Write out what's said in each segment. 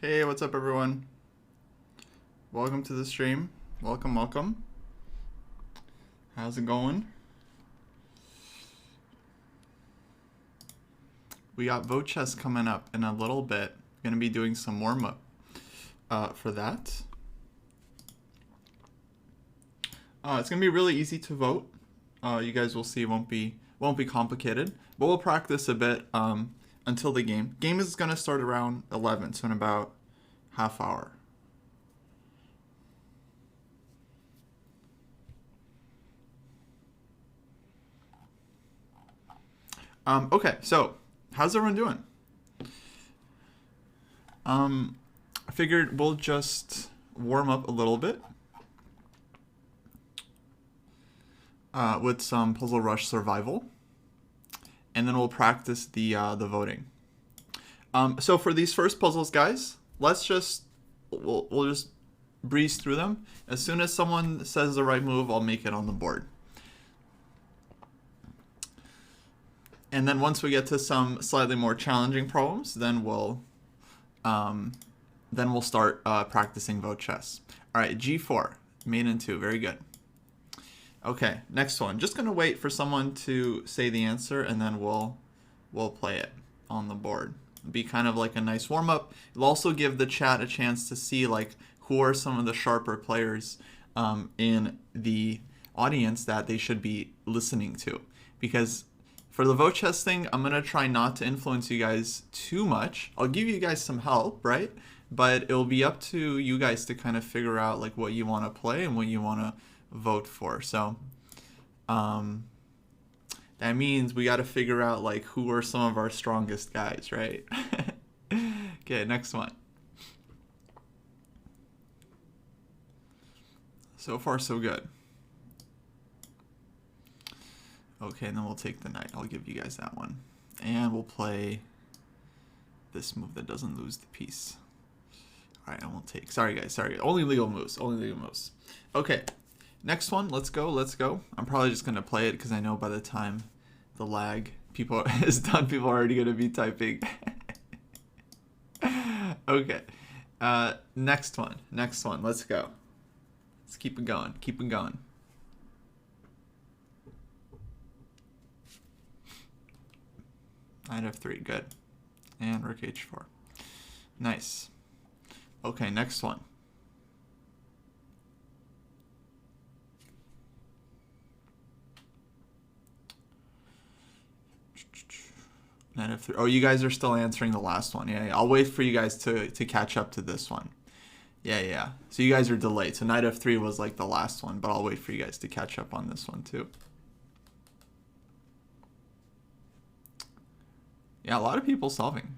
Hey, what's up everyone? Welcome to the stream. Welcome. How's it going? We got Vote Chess coming up in a little bit. Gonna be doing some warm-up for that. It's gonna be really easy to vote. You guys will see it won't be complicated, but we'll practice a bit until the game. Game is gonna start around 11, so in about half hour. Okay, so how's everyone doing? I figured we'll just warm up a little bit with some Puzzle Rush Survival, and then we'll practice the voting. So for these first puzzles, guys, we'll just breeze through them. As soon as someone says the right move, I'll make it on the board. And then once we get to some slightly more challenging problems, then we'll start practicing Vote Chess. All right, G4, mate in 2, very good. Okay, next one. Just gonna wait for someone to say the answer, and then we'll play it on the board. It'll be kind of like a nice warm up. It'll also give the chat a chance to see like who are some of the sharper players in the audience that they should be listening to, because for the Vote Chess thing, I'm going to try not to influence you guys too much. I'll give you guys some help, right? But it'll be up to you guys to kind of figure out like what you want to play and what you want to vote for. So that means we got to figure out like who are some of our strongest guys, right? Okay, next one. So far, so good. Okay, and then we'll take the knight. I'll give you guys that one. And we'll play this move that doesn't lose the piece. All right, and we'll take... Sorry, guys. Sorry. Only legal moves. Only legal moves. Okay, next one. Let's go. Let's go. I'm probably just going to play it because I know by the time the lag is done, people are already going to be typing. Okay. Next one. Next one. Let's go. Let's keep it going. Keep it going. Knight f3, good. And rook h4. Nice. Okay, next one. Knight f3. Oh, you guys are still answering the last one. Yeah, I'll wait for you guys to catch up to this one. Yeah. So you guys are delayed. So knight f3 was like the last one, but I'll wait for you guys to catch up on this one too. Yeah, a lot of people solving.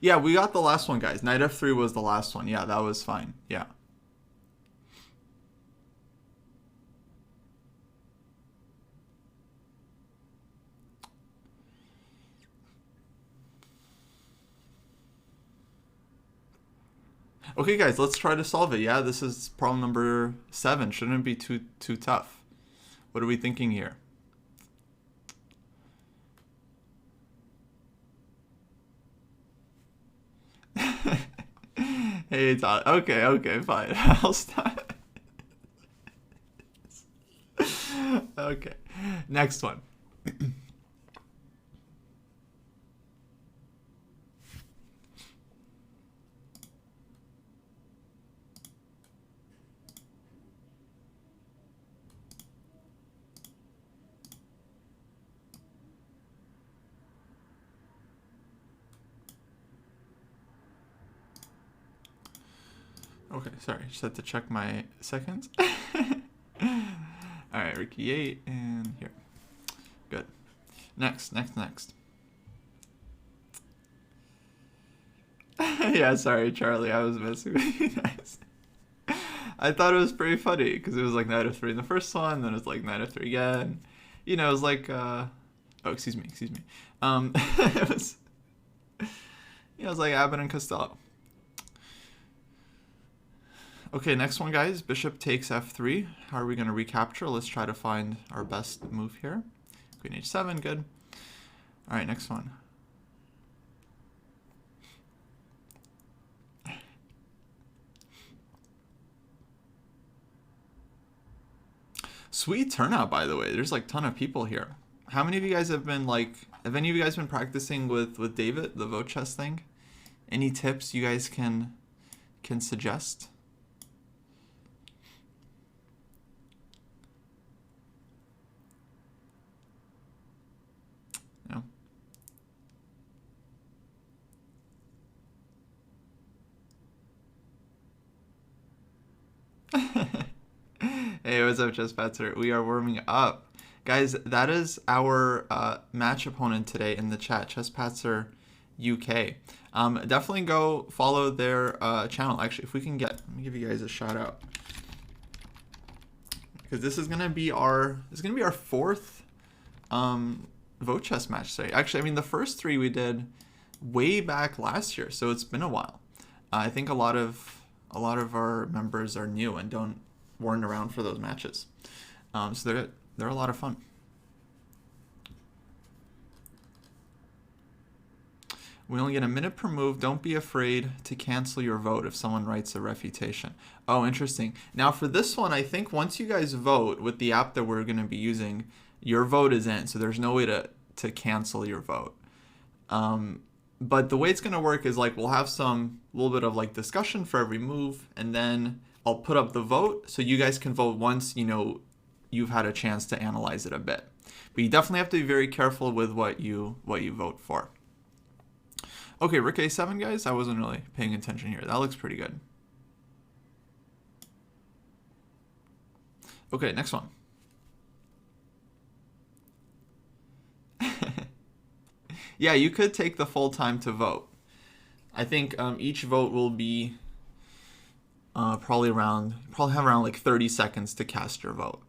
Yeah, we got the last one, guys. Knight f3 was the last one. Yeah, that was fine. Yeah. Okay, guys, let's try to solve it. Yeah, this is problem number 7. Shouldn't be too tough. What are we thinking here? Hey, it's on. Okay, fine. I'll stop. Okay, next one. Okay, sorry, just had to check my seconds. Alright, rook e8, and here. Good. Next. Yeah, sorry, Charlie, I was messing with you guys. I thought it was pretty funny, because it was like knight f3 in the first one, then it's like knight f3 again. You know, it was like, oh, excuse me. It was like Abbott and Costello. Okay, next one, guys. Bishop takes f3. How are we going to recapture? Let's try to find our best move here. Queen h7, good. All right, next one. Sweet turnout, by the way. There's like a ton of people here. How many of you guys have been have any of you guys been practicing with David, the vote chess thing? Any tips you guys can suggest? No. Hey, what's up, ChessPatzer? We are warming up. Guys, that is our match opponent today in the chat, ChessPatzerUK. Definitely go follow their channel. Actually, if we can let me give you guys a shout out. Because this is gonna be our fourth vote chess match today. Actually, I mean the first three we did way back last year, so it's been a while. I think a lot of our members are new and weren't around for those matches. So they're a lot of fun. We only get a minute per move. Don't be afraid to cancel your vote if someone writes a refutation. Oh, interesting. Now for this one, I think once you guys vote with the app that we're going to be using, your vote is in. So there's no way to cancel your vote. But the way it's going to work is like we'll have some little bit of like discussion for every move, and then I'll put up the vote so you guys can vote once you've had a chance to analyze it a bit. But you definitely have to be very careful with what you vote for. Okay, Rook A7, guys. I wasn't really paying attention here. That looks pretty good. Okay, next one. Yeah, you could take the full time to vote. I think each vote will be probably have around like 30 seconds to cast your vote.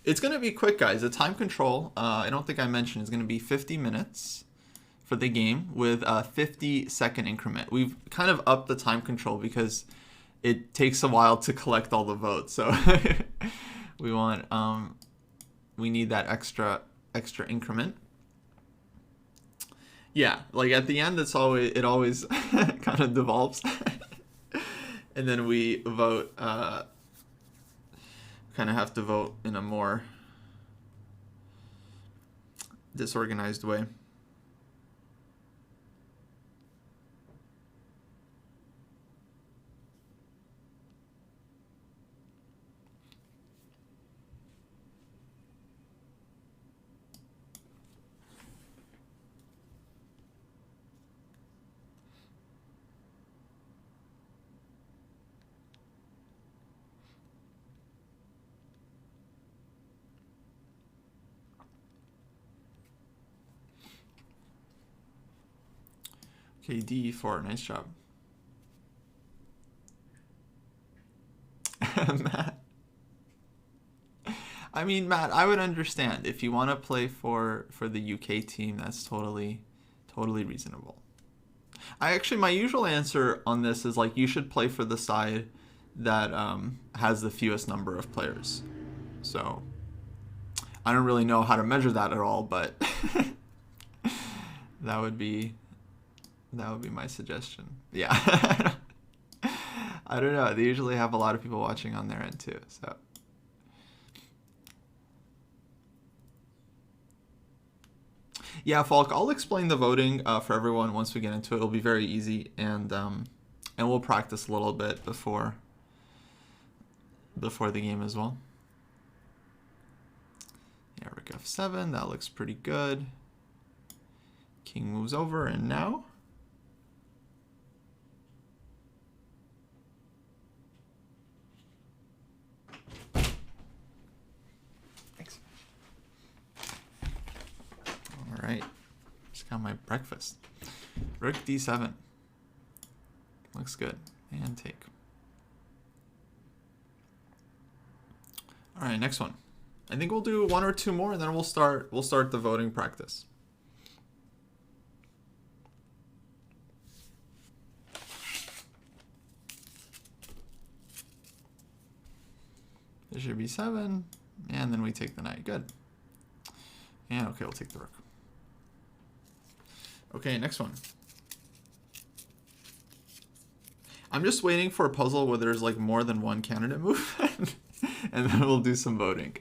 It's going to be quick, guys. The time control, I don't think I mentioned, is going to be 50 minutes for the game with a 50-second increment. We've kind of upped the time control because it takes a while to collect all the votes. So we need that extra increment. Yeah, like at the end, it always kind of devolves. And then we vote, kind of have to vote in a more disorganized way. Okay, D4, nice job. Matt. I mean, Matt, I would understand if you want to play for the UK team. That's totally reasonable. My usual answer on this is like you should play for the side that has the fewest number of players. So I don't really know how to measure that at all, but that would be my suggestion. Yeah. I don't know. They usually have a lot of people watching on their end too. So yeah, Falk, I'll explain the voting for everyone once we get into it. It'll be very easy, and we'll practice a little bit before the game as well. Yeah, Rook F7, that looks pretty good. King moves over, and now all right, just got my breakfast. Rook D7 looks good, and take. All right, next one. I think we'll do one or two more, and then we'll start the voting practice. Bishop B7, and then we take the knight. Good. And okay, we'll take the rook. Okay, next one. I'm just waiting for a puzzle where there's like more than one candidate move, and then we'll do some voting.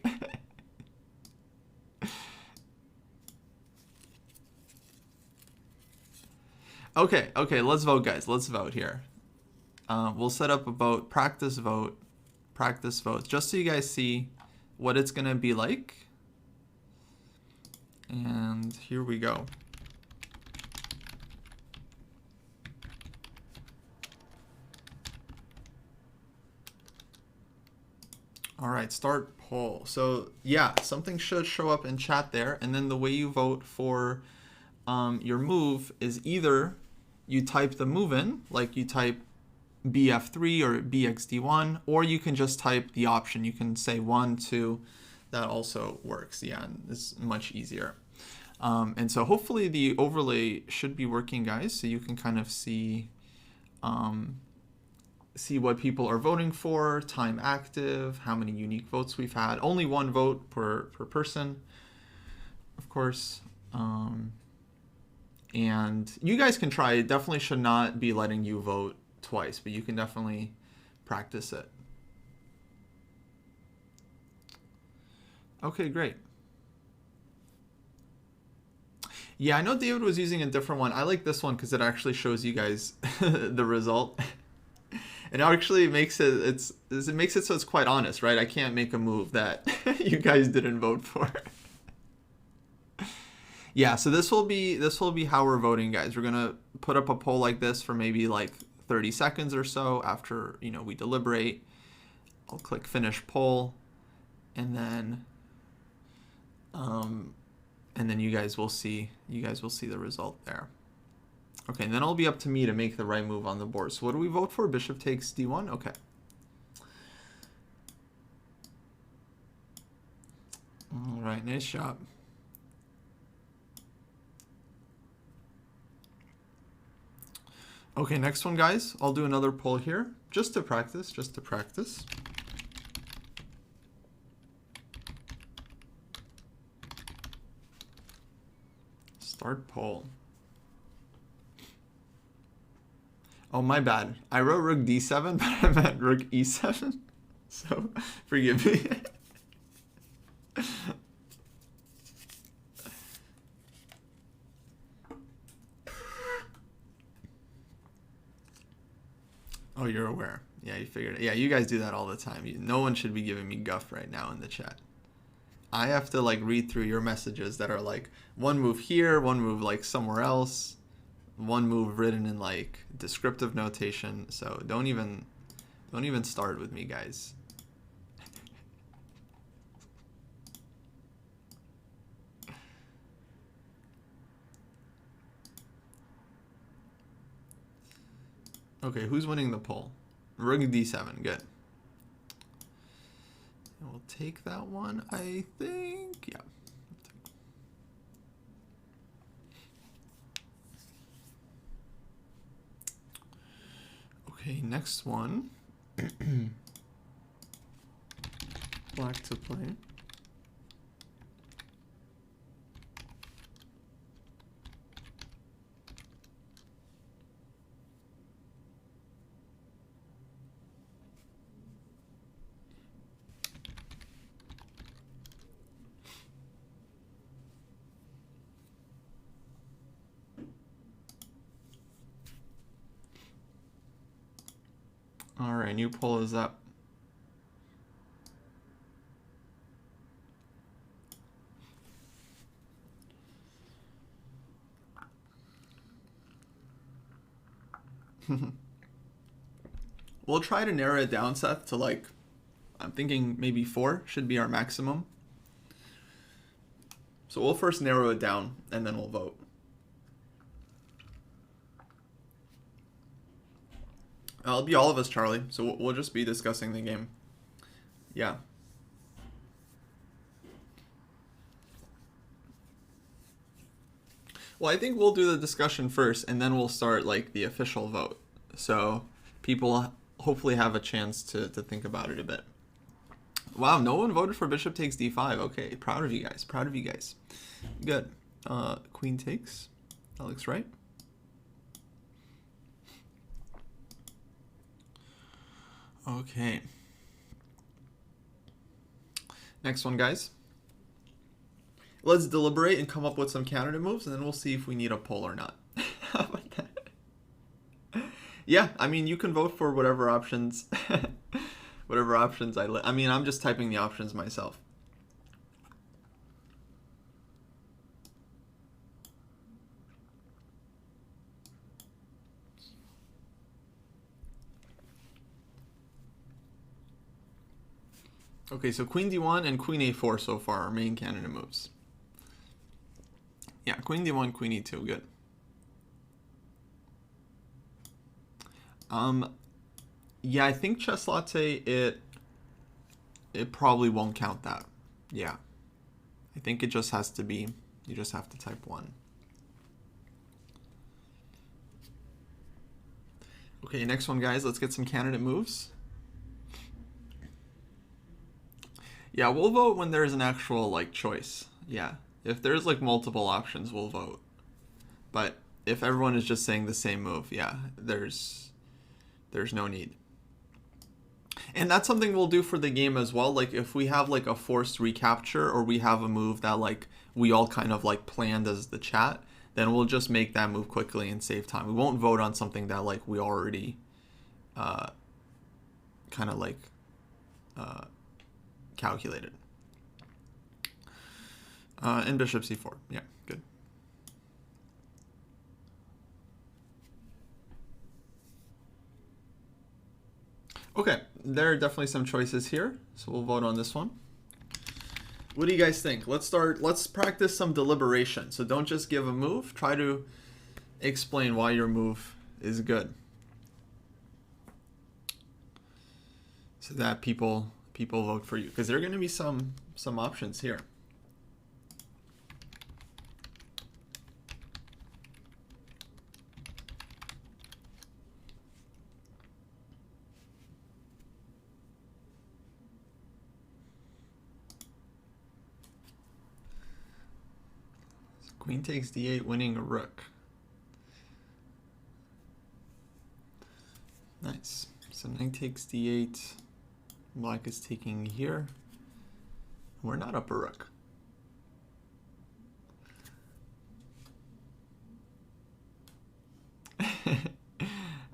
Okay, okay, let's vote, guys. Let's vote here. We'll set up a vote, practice votes, just so you guys see what it's gonna be like. And here we go. All right, start poll. So yeah, something should show up in chat there, and then the way you vote for your move is either you type the move in, like you type bf3 or bxd1, or you can just type the option. You can say 1, 2. That also works. Yeah, it's much easier. And so hopefully the overlay should be working, guys, so you can kind of see what people are voting for, time active, how many unique votes we've had. Only one vote per person, of course. And you guys can try. It definitely should not be letting you vote twice, but you can definitely practice it. Okay, great. Yeah, I know David was using a different one. I like this one because it actually shows you guys the result. It actually makes it makes it so it's quite honest, right? I can't make a move that you guys didn't vote for. Yeah, so this will be how we're voting, guys. We're gonna put up a poll like this for maybe like 30 seconds or so after we deliberate. I'll click finish poll, and then you guys will see the result there. Okay, and then it'll be up to me to make the right move on the board. So what do we vote for? Bishop takes d1? Okay. All right, nice job. Okay, next one, guys. I'll do another poll here just to practice, Start poll. Oh, my bad. I wrote rook d7, but I meant rook e7. So, forgive me. Oh, you're aware. Yeah, you figured it. Yeah, you guys do that all the time. No one should be giving me guff right now in the chat. I have to like read through your messages that are like one move here, one move like somewhere else, one move written in like descriptive notation. So don't even start with me, guys. Okay, who's winning the poll? Rook d7, good. We'll take that one, I think. Yeah. Okay, next one. Black to play. All right, new poll is up. We'll try to narrow it down, Seth, to like, I'm thinking maybe 4 should be our maximum. So we'll first narrow it down and then we'll vote. It'll be all of us, Charlie. So we'll just be discussing the game. Yeah. Well, I think we'll do the discussion first, and then we'll start like the official vote. So people hopefully have a chance to think about it a bit. Wow, no one voted for bishop takes d5. Okay, proud of you guys. Proud of you guys. Good. Queen takes. That looks right. Okay. Next one, guys. Let's deliberate and come up with some candidate moves, and then we'll see if we need a poll or not. How about that? Yeah, I mean, you can vote for whatever options, whatever options I mean, I'm just typing the options myself. Okay, so queen d1 and queen a4 so far are main candidate moves. Yeah, queen d1, queen e2, good. Yeah, I think Chess Latte, it probably won't count that. Yeah. I think it just has to be, you just have to type 1. Okay, next one, guys. Let's get some candidate moves. Yeah, we'll vote when there's an actual, like, choice. Yeah. If there's, like, multiple options, we'll vote. But if everyone is just saying the same move, yeah, there's no need. And that's something we'll do for the game as well. Like, if we have, like, a forced recapture, or we have a move that, like, we all kind of, like, planned as the chat, then we'll just make that move quickly and save time. We won't vote on something that, like, we already kind of, like, calculated. And bishop c4. Yeah, good. Okay, there are definitely some choices here, so we'll vote on this one. What do you guys think? Let's practice some deliberation. So don't just give a move, try to explain why your move is good. So that people vote for you, because there are going to be some options here. Queen takes d8, winning a rook. Nice. So knight takes d8. Black is taking here. We're not up a rook.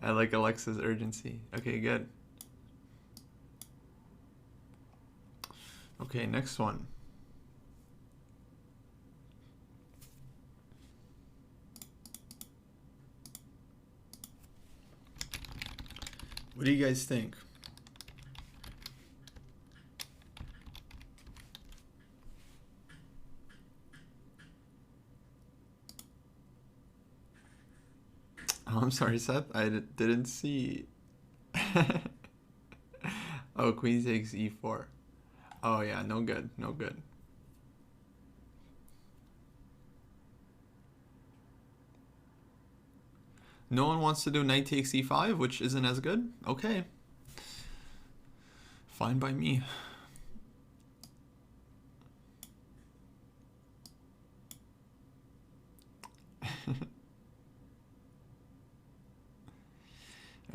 I like Alexa's urgency. Okay, good. Okay, next one. What do you guys think? Oh, I'm sorry, Seth. I didn't see. Oh, queen takes e4. Oh, yeah, no good, no good. No one wants to do knight takes e5, which isn't as good? Okay. Fine by me.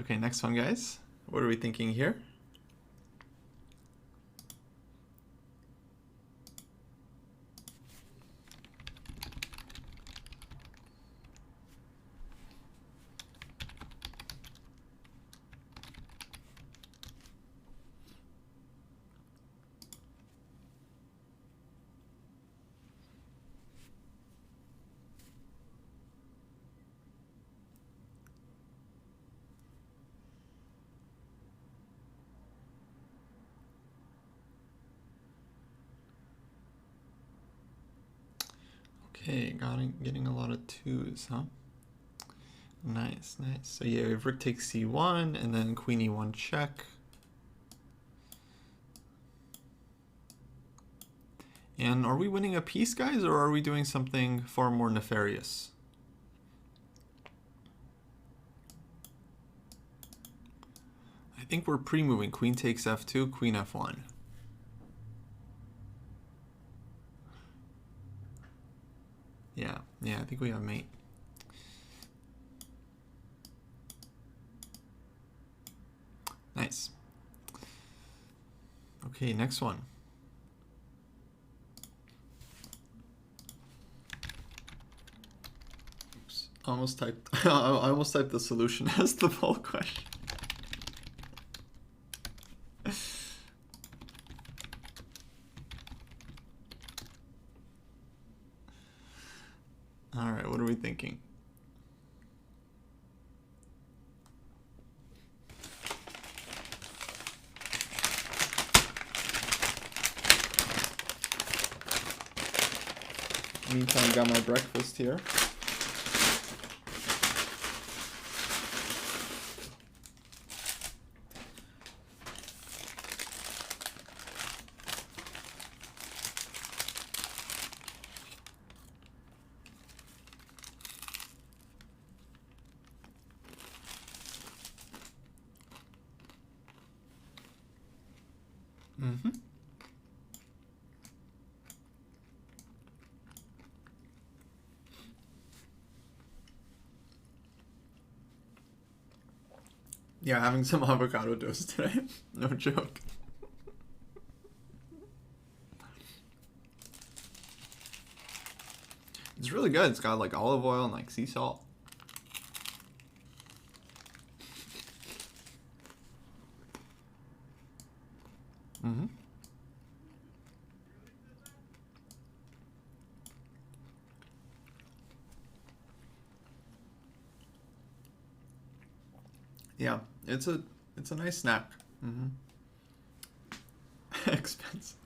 Okay, next one, guys. What are we thinking here? Okay, getting a lot of 2s, huh? Nice, nice. So yeah, rook takes c1, and then queen e1 check. And are we winning a piece, guys, or are we doing something far more nefarious? I think we're pre-moving. Queen takes f2, queen f1. Yeah, I think we have mate. Nice. Okay, next one. Oops. Almost typed. I almost typed the solution as the poll question. All right, what are we thinking? Meantime, got my breakfast here. Mm-hmm. Yeah, having some avocado toast today. No joke. It's really good. It's got like olive oil and like sea salt. Mm-hmm. Yeah, it's a nice snack. Mm-hmm. Expensive.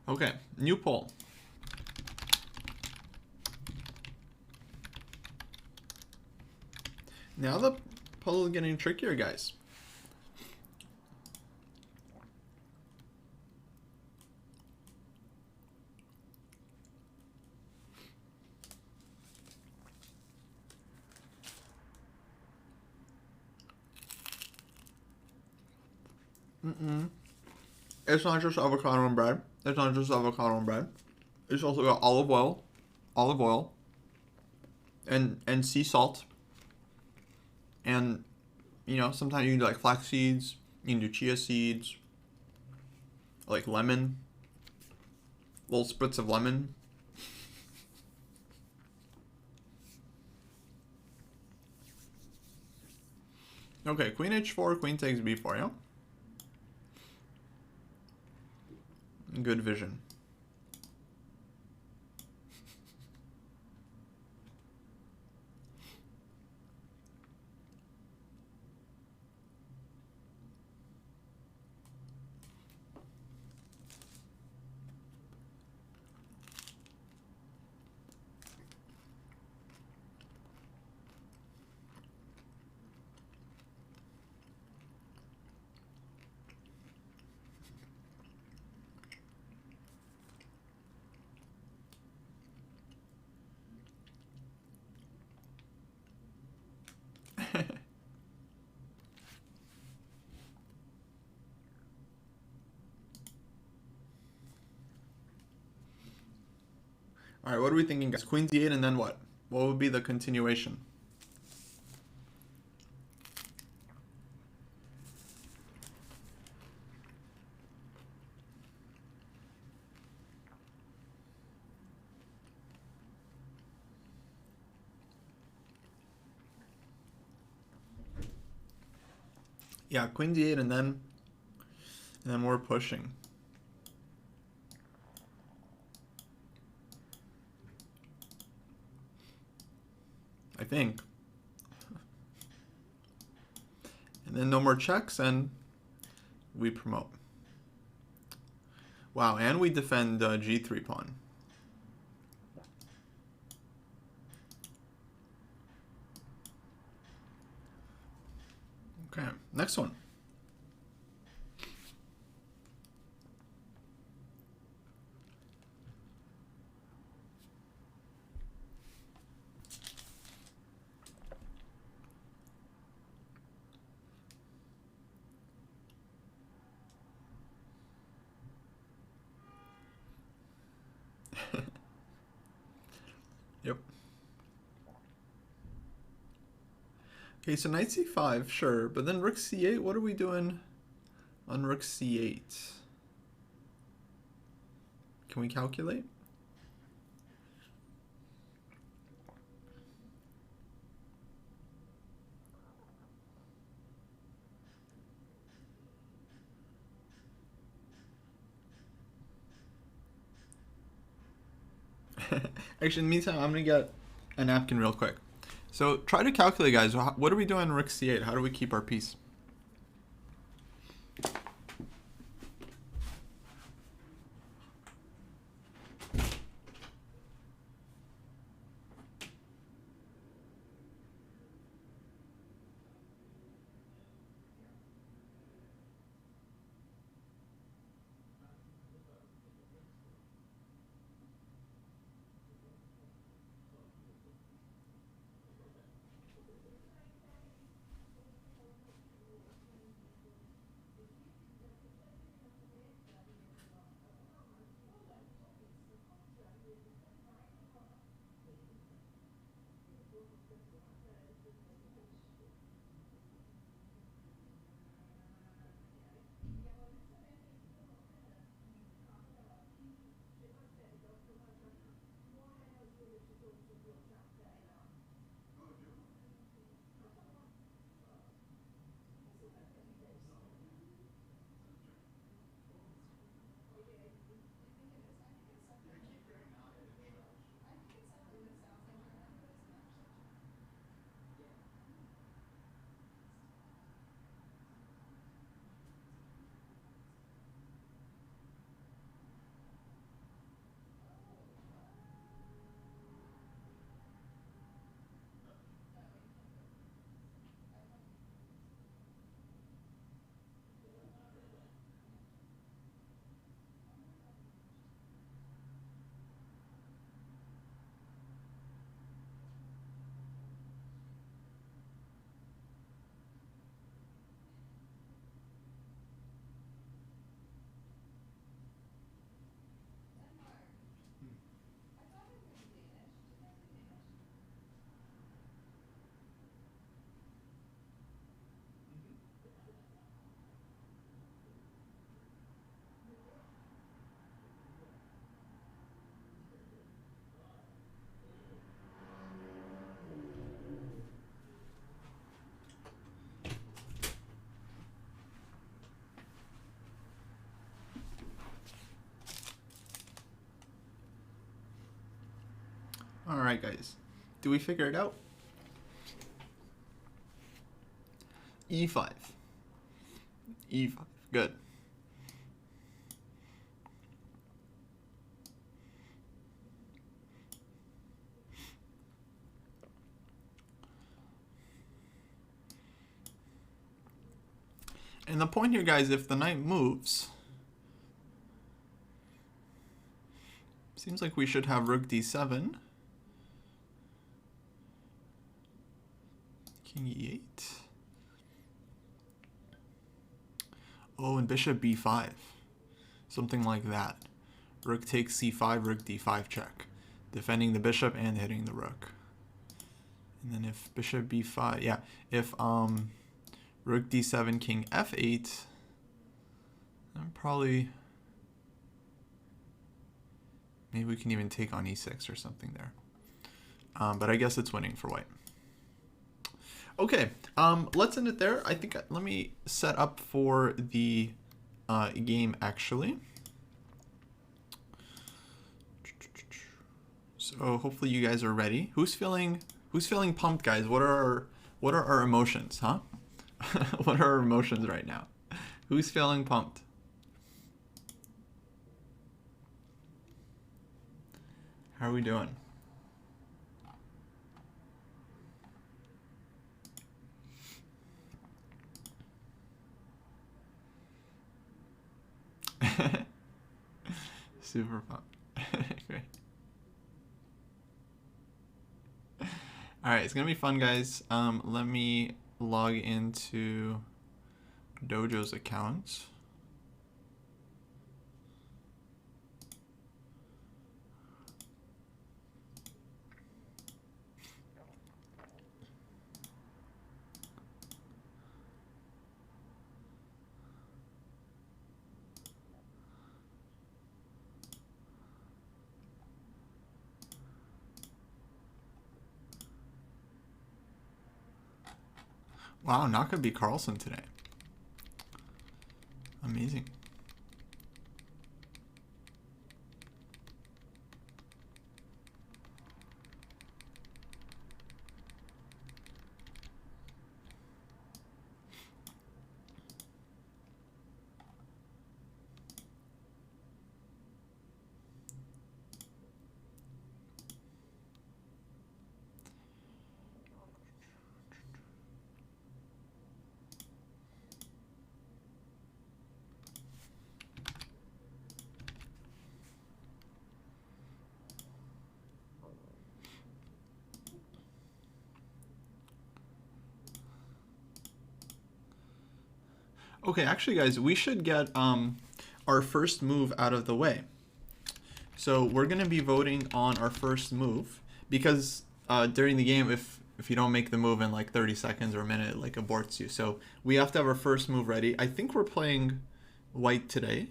Okay, new poll. Now the puzzle is getting trickier, guys. It's not just avocado and bread. It's not just avocado and bread. It's also got olive oil, and sea salt. And you know, sometimes you can do like flax seeds. You can do chia seeds. Like lemon. Little spritz of lemon. Okay, queen h4, queen takes b4, yeah? Good vision. All right, what are we thinking, guys? Queen d8 and then what? What would be the continuation? Yeah, queen d8 and then we're pushing. I think. And then no more checks and we promote. Wow, and we defend g3 pawn. Okay, next one. Yep. Okay, so knight c5, sure, but then rook c8, what are we doing On rook c8. Can we calculate? Actually, in the meantime, I'm going to get a napkin real quick. So try to calculate, guys. What are we doing on rook c8? How do we keep our piece? All right, guys. Do we figure it out? E5. E5. Good. And the point here, guys, if the knight moves, seems like we should have rook d7, king e8. Oh, and bishop b5. Something like that. Rook takes c5, rook d5 check. Defending the bishop and hitting the rook. And then if bishop b5, yeah, if rook d7, king f8, I'm probably, maybe we can even take on e6 or something there. But I guess it's winning for white. Okay, let's end it there. I think, let me set up for the game actually. So hopefully you guys are ready. Who's feeling pumped, guys? What are our emotions, huh? What are our emotions right now? Who's feeling pumped? How are we doing? Super pumped. Great. All right, it's gonna be fun, guys. Let me log into Dojo's account. Wow, Naka beat Carlsen today. Amazing. Okay, actually, guys, we should get our first move out of the way. So we're going to be voting on our first move because during the game, if you don't make the move in like 30 seconds or a minute, it like aborts you. So we have to have our first move ready. I think we're playing white today.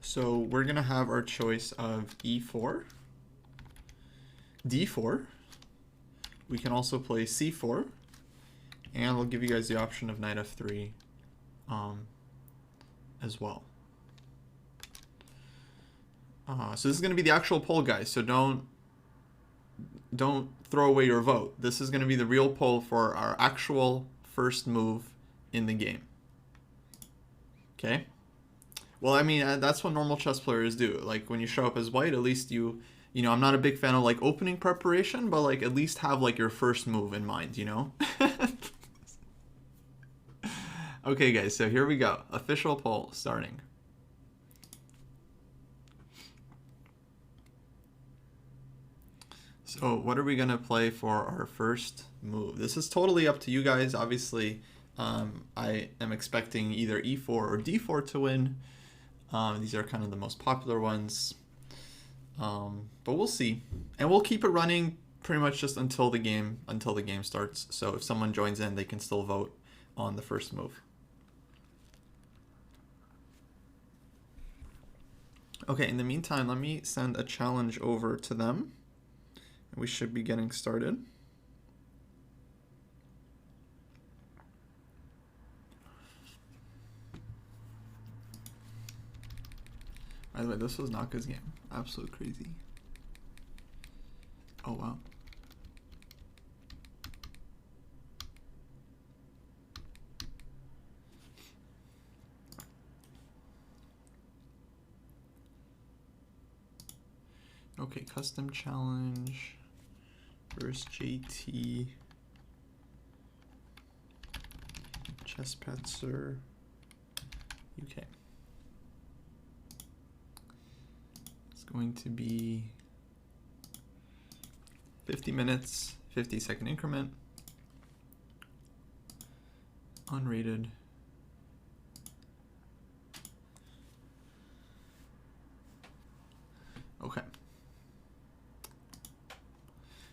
So we're going to have our choice of e4, d4. We can also play c4. And we'll give you guys the option of knight f3 as well. So this is going to be the actual poll, guys. So don't throw away your vote. This is going to be the real poll for our actual first move in the game. Okay? Well, I mean, that's what normal chess players do. Like, when you show up as white, at least you know, I'm not a big fan of, like, opening preparation, but, like, at least have, like, your first move in mind, you know? Okay, guys, so here we go. Official poll starting. So what are we going to play for our first move? This is totally up to you guys. Obviously, I am expecting either e4 or d4 to win. These are kind of the most popular ones. But we'll see. And we'll keep it running pretty much just until the game starts. So if someone joins in, they can still vote on the first move. Okay, in the meantime, let me send a challenge over to them. We should be getting started. By the way, this was Naka's game. Absolute crazy. Oh, wow. Okay, custom challenge. First JT. ChessPatzerUK. It's going to be 50 minutes, 50-second increment. Unrated. Okay.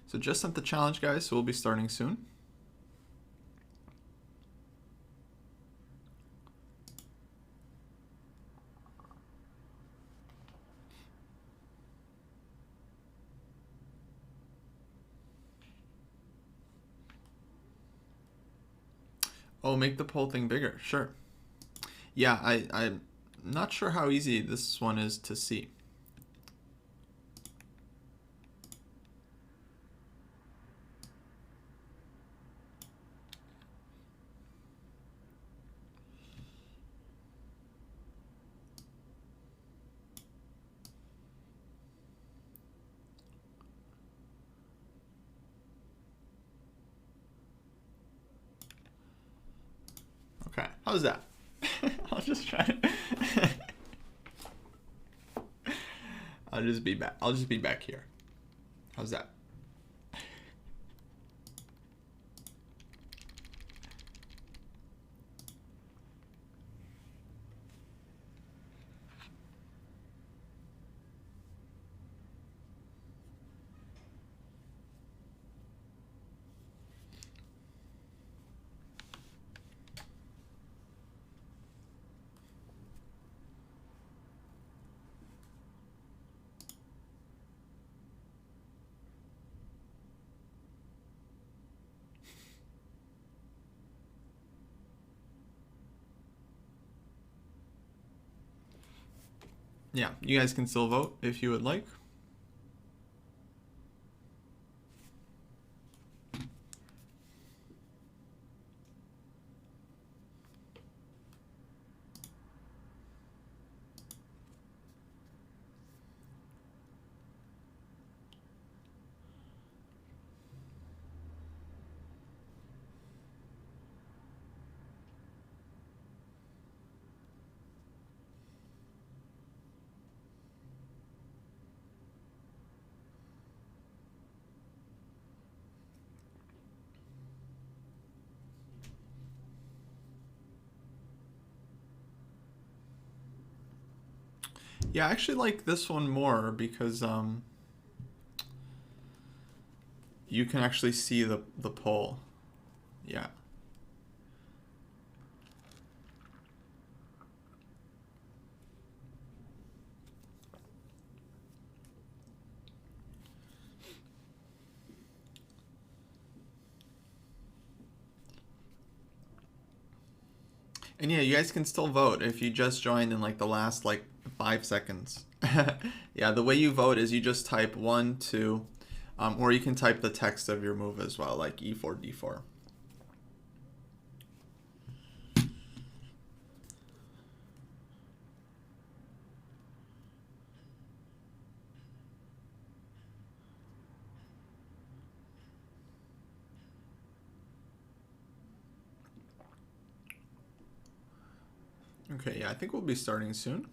So just sent the challenge, guys, so we'll be starting soon. Oh, make the poll thing bigger. Sure. Yeah, I'm not sure how easy this one is to see. Okay, how's that? I'll just try to I'll just be back here. How's that? Yeah, you guys can still vote if you would like. Yeah, I actually like this one more because you can actually see the poll. Yeah. And yeah, you guys can still vote if you just joined in like the last like 5 seconds. Yeah, the way you vote is you just type 1, 2, or you can type the text of your move as well, like E4, D4. Okay, yeah, I think we'll be starting soon.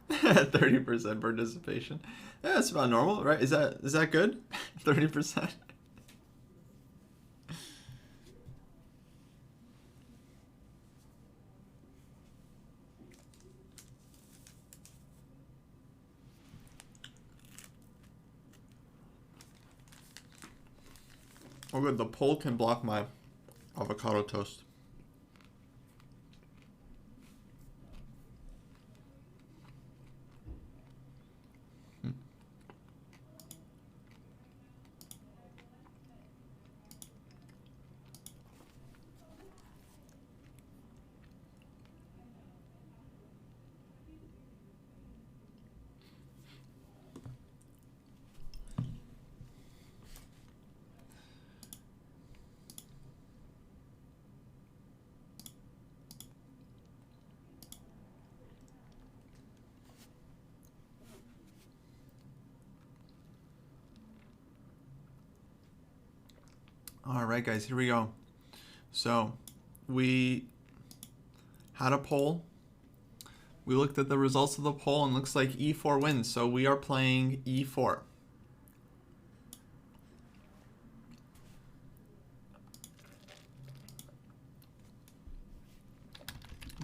30% participation. Yeah, that's about normal, right? Is that good? 30%. Oh good, the poll can block my avocado toast. All right, guys, here we go. So we had a poll. We looked at the results of the poll and looks like E4 wins. So we are playing E4.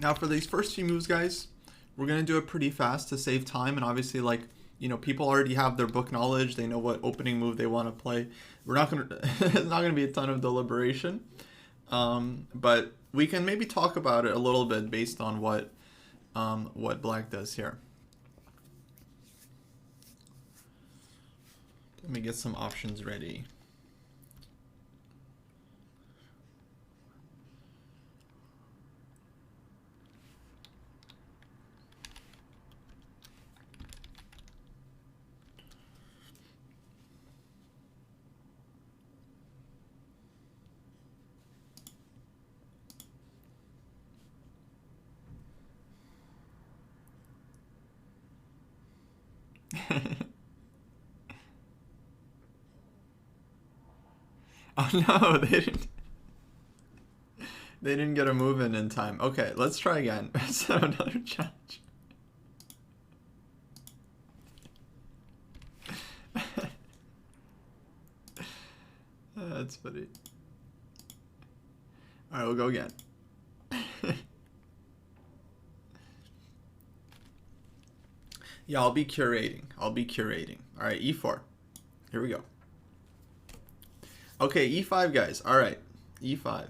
Now for these first few moves, guys, we're going to do it pretty fast to save time. And obviously, like, you know, people already have their book knowledge. They know what opening move they want to play. We're not going to, it's not going to be a ton of deliberation. But we can maybe talk about it a little bit based on what black does here. Let me get some options ready. Oh no, they didn't. They didn't get a move in time. Okay, let's try again. So another challenge. That's funny. All right, we'll go again. Yeah, I'll be curating. All right, E4. Here we go. Okay, E5, guys. All right, E5.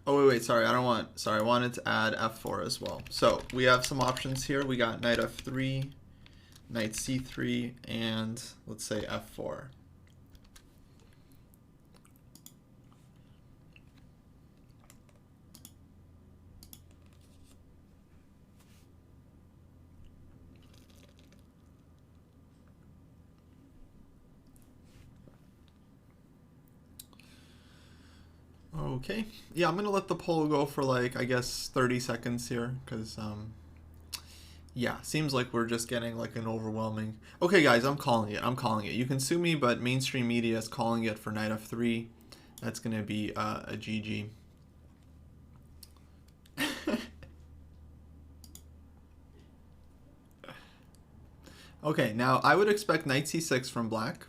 Oh, wait, sorry. I wanted to add F4 as well. So we have some options here. We got knight F3, knight C3, and let's say F4. Okay. Yeah, I'm going to let the poll go for like, I guess, 30 seconds here because, yeah, seems like we're just getting like an overwhelming. Okay, guys, I'm calling it. I'm calling it. You can sue me, but mainstream media is calling it for knight f3. That's going to be a GG. Okay, now I would expect knight c6 from black.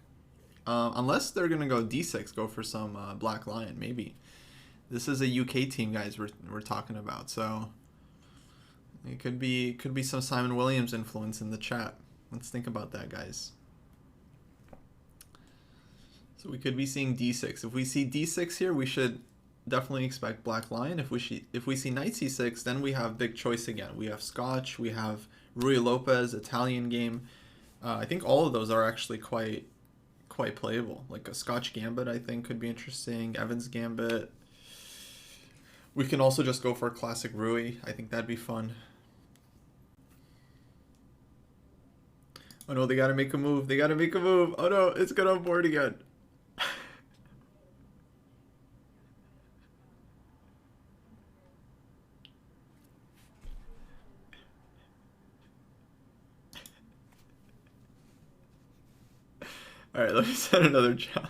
Unless they're going to go d6, go for some black lion, maybe. This is a UK team, guys, we're talking about, so it could be some Simon Williams influence in the chat. Let's think about that, guys. So we could be seeing d6. If we see d6 here, we should definitely expect black lion. If we see knight c6, then we have big choice again. We have Scotch, we have Rui Lopez, Italian game. I think all of those are actually quite playable. Like a Scotch gambit, I think, could be interesting. Evans gambit. We can also just go for a classic Rui. I think that'd be fun. Oh no, they gotta make a move. They gotta make a move. Oh no, it's gonna board again. Alright, let me set another challenge.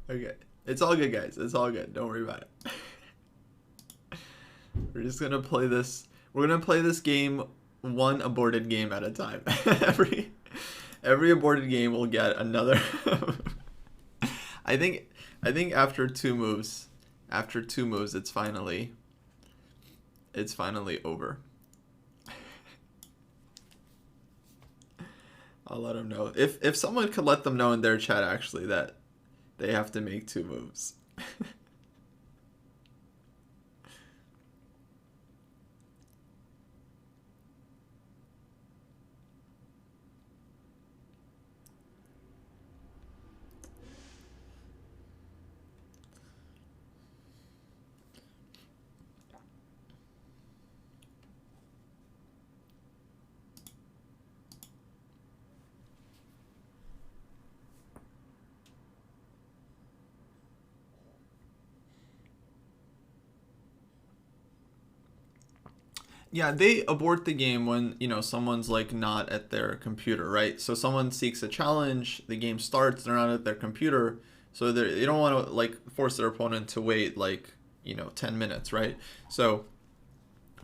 Okay. It's all good, guys. It's all good. Don't worry about it. We're just gonna play this. We're gonna play this game one aborted game at a time. every aborted game will get another. I think after two moves, it's finally over. I'll let them know. If someone could let them know in their chat actually that they have to make two moves. Yeah, they abort the game when, someone's like not at their computer, right? So someone seeks a challenge, the game starts, they're not at their computer, so they don't want to like force their opponent to wait like, 10 minutes, right? So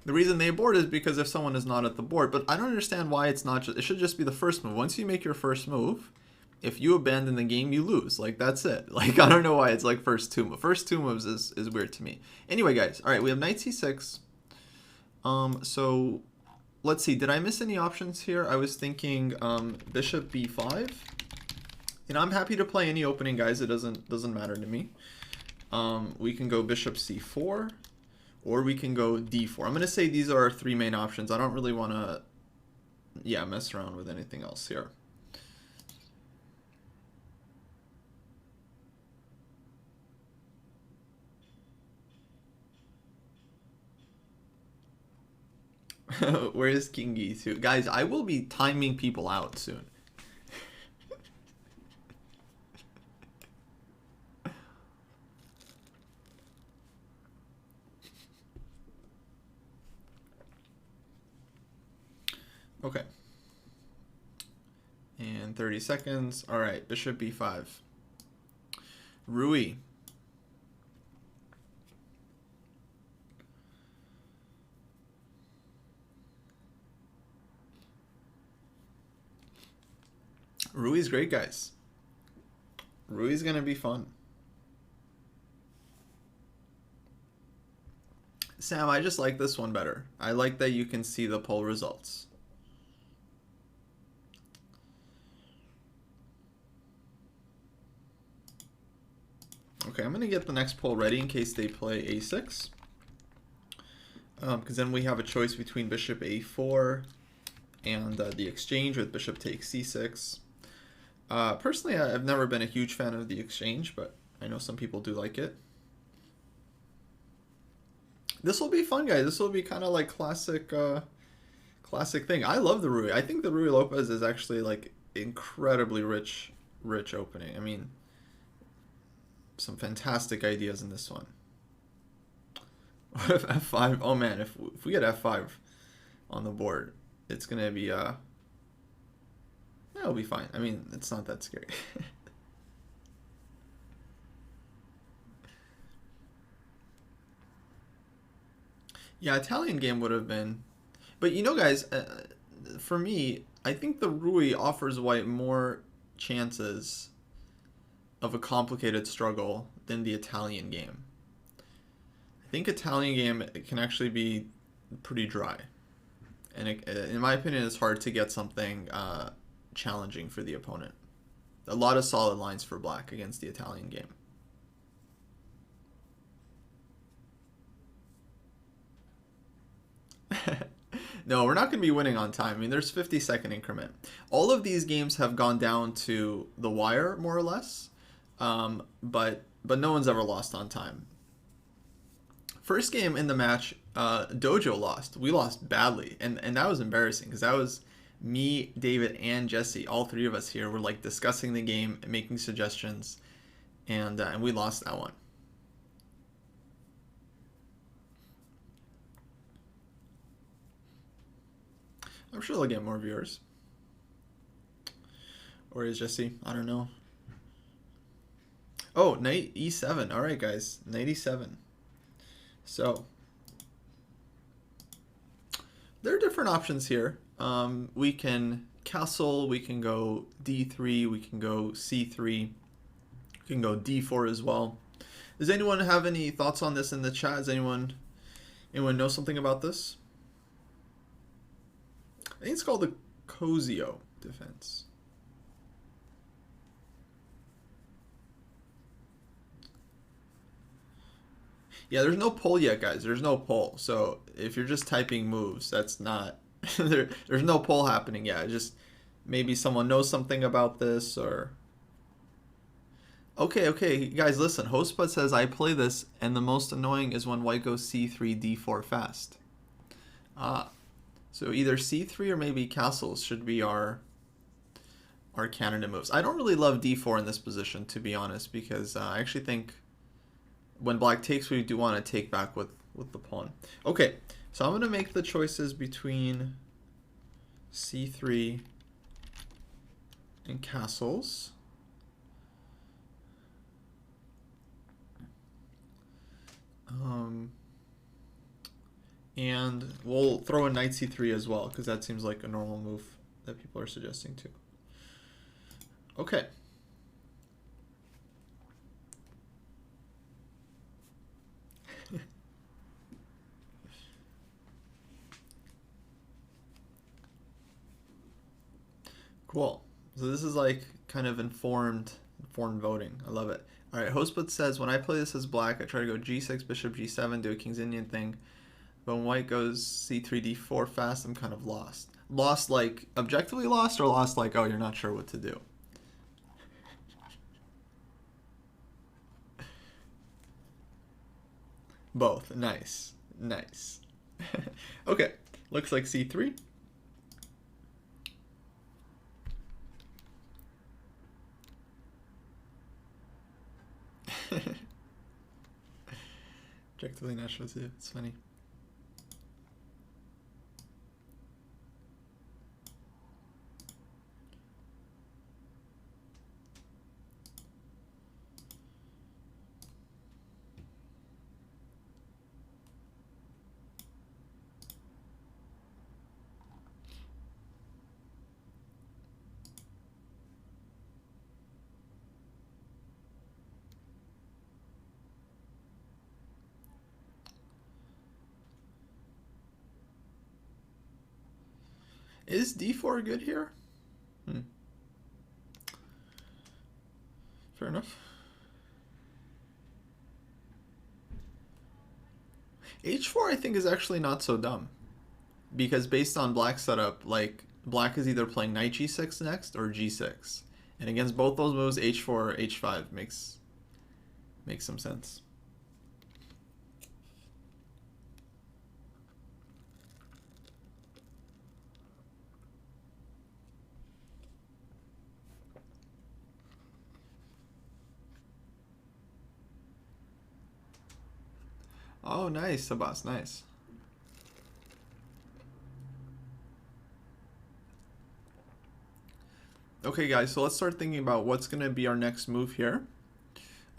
the reason they abort is because if someone is not at the board, but I don't understand why it's not just, it should just be the first move. Once you make your first move, if you abandon the game, you lose. Like, that's it. Like, I don't know why it's like first two moves is weird to me. Anyway, guys, all right, we have knight c6. So let's see, did I miss any options here? I was thinking bishop b5. I'm happy to play any opening, guys. It doesn't matter to me. We can go bishop c4, or we can go d4. I'm gonna say these are our three main options. I don't really want to mess around with anything else here. Where is King E2? Guys, I will be timing people out soon. Okay. And 30 seconds. All right, bishop b5. Rui. Rui's great, guys. Rui's gonna be fun. Sam, I just like this one better. I like that you can see the poll results. Okay, I'm gonna get the next poll ready in case they play a6. Because then we have a choice between bishop a4 and the exchange with bishop takes c6. Personally, I've never been a huge fan of the exchange, but I know some people do like it. This will be fun, guys. This will be kind of like classic thing. I love the Rui. I think the Rui Lopez is actually like incredibly rich rich opening. I mean, some fantastic ideas in this one. What if f5? Oh man, if we get f5 on the board, it's gonna be it'll be fine. I mean, it's not that scary. Yeah, Italian game would have been, but you know, guys, for me, I think the Rui offers white more chances of a complicated struggle than the Italian game. I think Italian game can actually be pretty dry, and in my opinion, it's hard to get something challenging for the opponent. A lot of solid lines for black against the Italian game. No, we're not going to be winning on time. I mean, there's 50-second increment. All of these games have gone down to the wire, more or less, but no one's ever lost on time. First game in the match, Dojo lost. We lost badly, and that was embarrassing because that was me, David, and Jesse. All three of us here were like discussing the game, and making suggestions, and we lost that one. I'm sure they'll get more viewers. Or is Jesse? I don't know. Oh, knight e7. All right, guys. Knight e7. So, there are different options here. We can castle. We can go d3. We can go c3. We can go d4 as well. Does anyone have any thoughts on this in the chat? Does anyone know something about this? I think it's called the Cosio defense. Yeah, there's no poll yet, guys. There's no poll. So if you're just typing moves, that's not... there's no poll happening yet. Just maybe someone knows something about this or... Okay, guys, listen. HostBud says, I play this, and the most annoying is when white goes c3, d4 fast. So either c3 or maybe castles should be our candidate moves. I don't really love d4 in this position, to be honest, because I actually think when black takes, we do want to take back with the pawn. Okay, so I'm going to make the choices between c3 and castles. And we'll throw in knight c3 as well, because that seems like a normal move that people are suggesting too. Okay. Cool. So this is like kind of informed voting. I love it. All right, HostBud says, when I play this as black, I try to go g6, bishop g7, do a King's Indian thing. But when white goes c3, d4 fast, I'm kind of lost. Lost like objectively lost, or lost like, oh, you're not sure what to do? Both. Nice. Nice. Okay, looks like c3. Objectively not sure what to do. It's funny. Is d4 good here? Fair enough. h4 I think is actually not so dumb, because based on black's setup, like black is either playing knight g6 next or g6, and against both those moves, h4 or h5 makes some sense. Oh, nice, Sabas, nice. Okay, guys, so let's start thinking about what's going to be our next move here.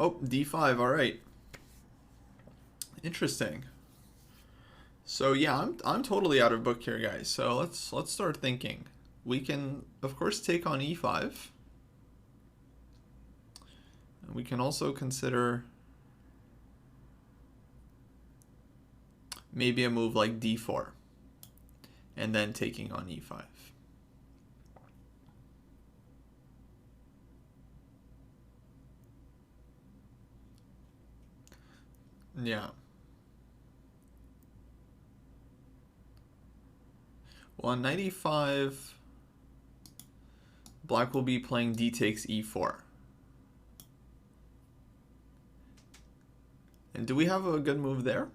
Oh, d5, all right. Interesting. So yeah, I'm totally out of book here, guys. So let's start thinking. We can, of course, take on e5. We can also consider maybe a move like d4 and then taking on e5. Yeah. Well, on knight e5, black will be playing d takes e4. And do we have a good move there?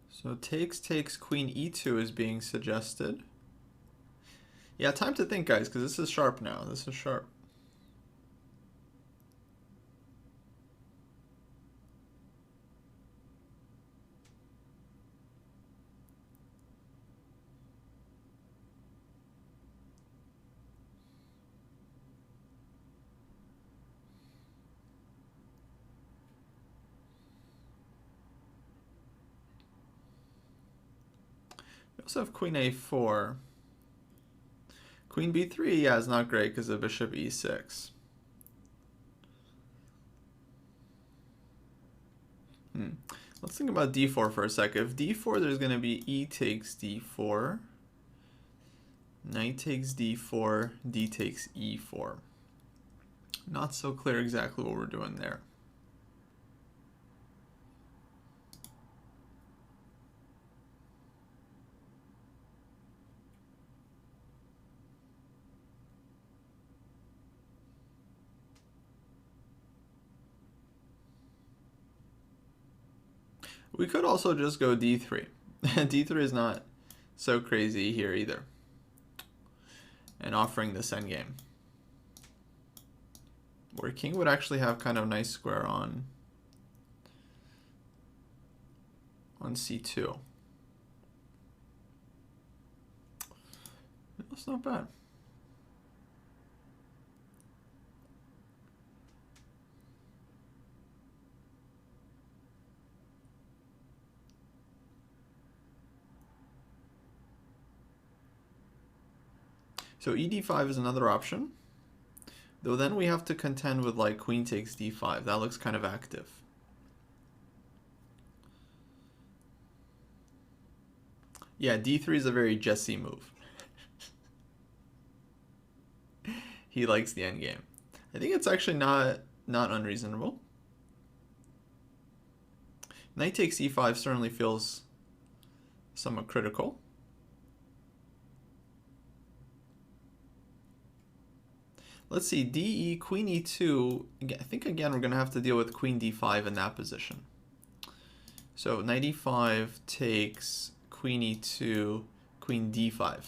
So takes queen e2 is being suggested. Yeah, time to think, guys, because this is sharp now. This is sharp. We also have queen a4. Queen b3, yeah, is not great because of bishop e6. Let's think about d4 for a sec. If d4, there's going to be e takes d4, knight takes d4, d takes e4. Not so clear exactly what we're doing there. We could also just go d3. d3 is not so crazy here either. And offering this endgame. Where king would actually have kind of nice square on c2. That's not bad. So ed5 is another option. Though then we have to contend with like queen takes d5. That looks kind of active. Yeah, d3 is a very Jesse move. He likes the endgame. I think it's actually not unreasonable. Knight takes e5 certainly feels somewhat critical. Let's see, de, queen e2. I think again we're going to have to deal with queen d5 in that position. So knight e5 takes queen e2, queen d5.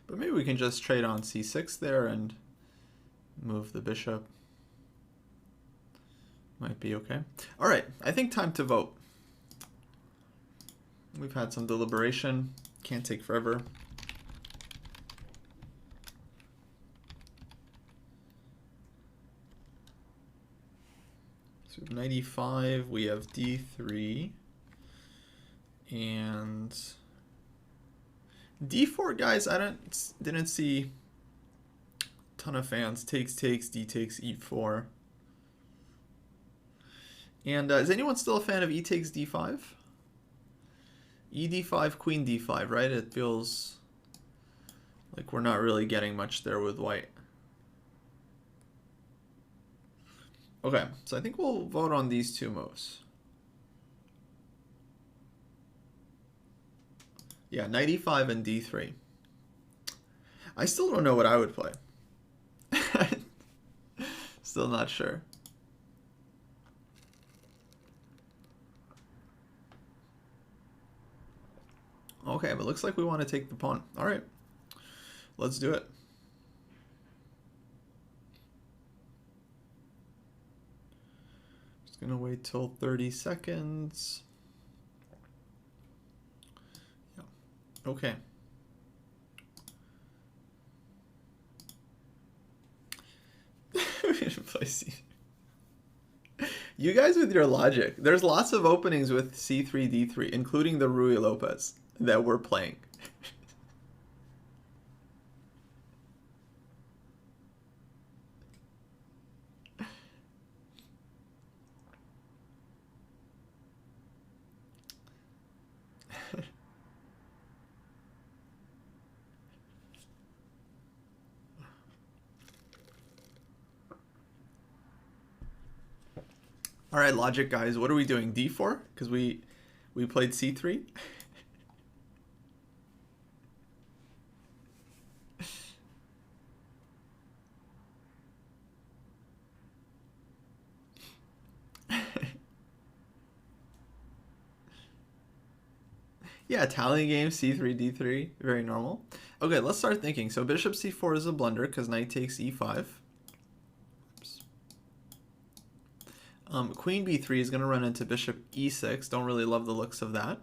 But maybe we can just trade on c6 there and move the bishop. Might be okay. All right, I think time to vote. We've had some deliberation. Can't take forever. So 95, we have d3. And D4, guys, I didn't see a ton of fans. Takes, D takes, E4. And is anyone still a fan of E takes D5? E D5, Queen D5, right? It feels like we're not really getting much there with white. Okay, so I think we'll vote on these two moves. Yeah, knight E5 and D3. I still don't know what I would play. Still not sure. Okay, but looks like we want to take the pawn. All right, let's do it. Just gonna wait till 30 seconds. Yeah. Okay. You guys with your logic. There's lots of openings with C3, D3, including the Rui Lopez that we're playing. All right, logic guys, what are we doing? D4? Because we played C3. Yeah, Italian game, C3, D3, very normal. Okay, let's start thinking. So bishop C4 is a blunder because knight takes E5. Queen B3 is going to run into bishop E6. Don't really love the looks of that.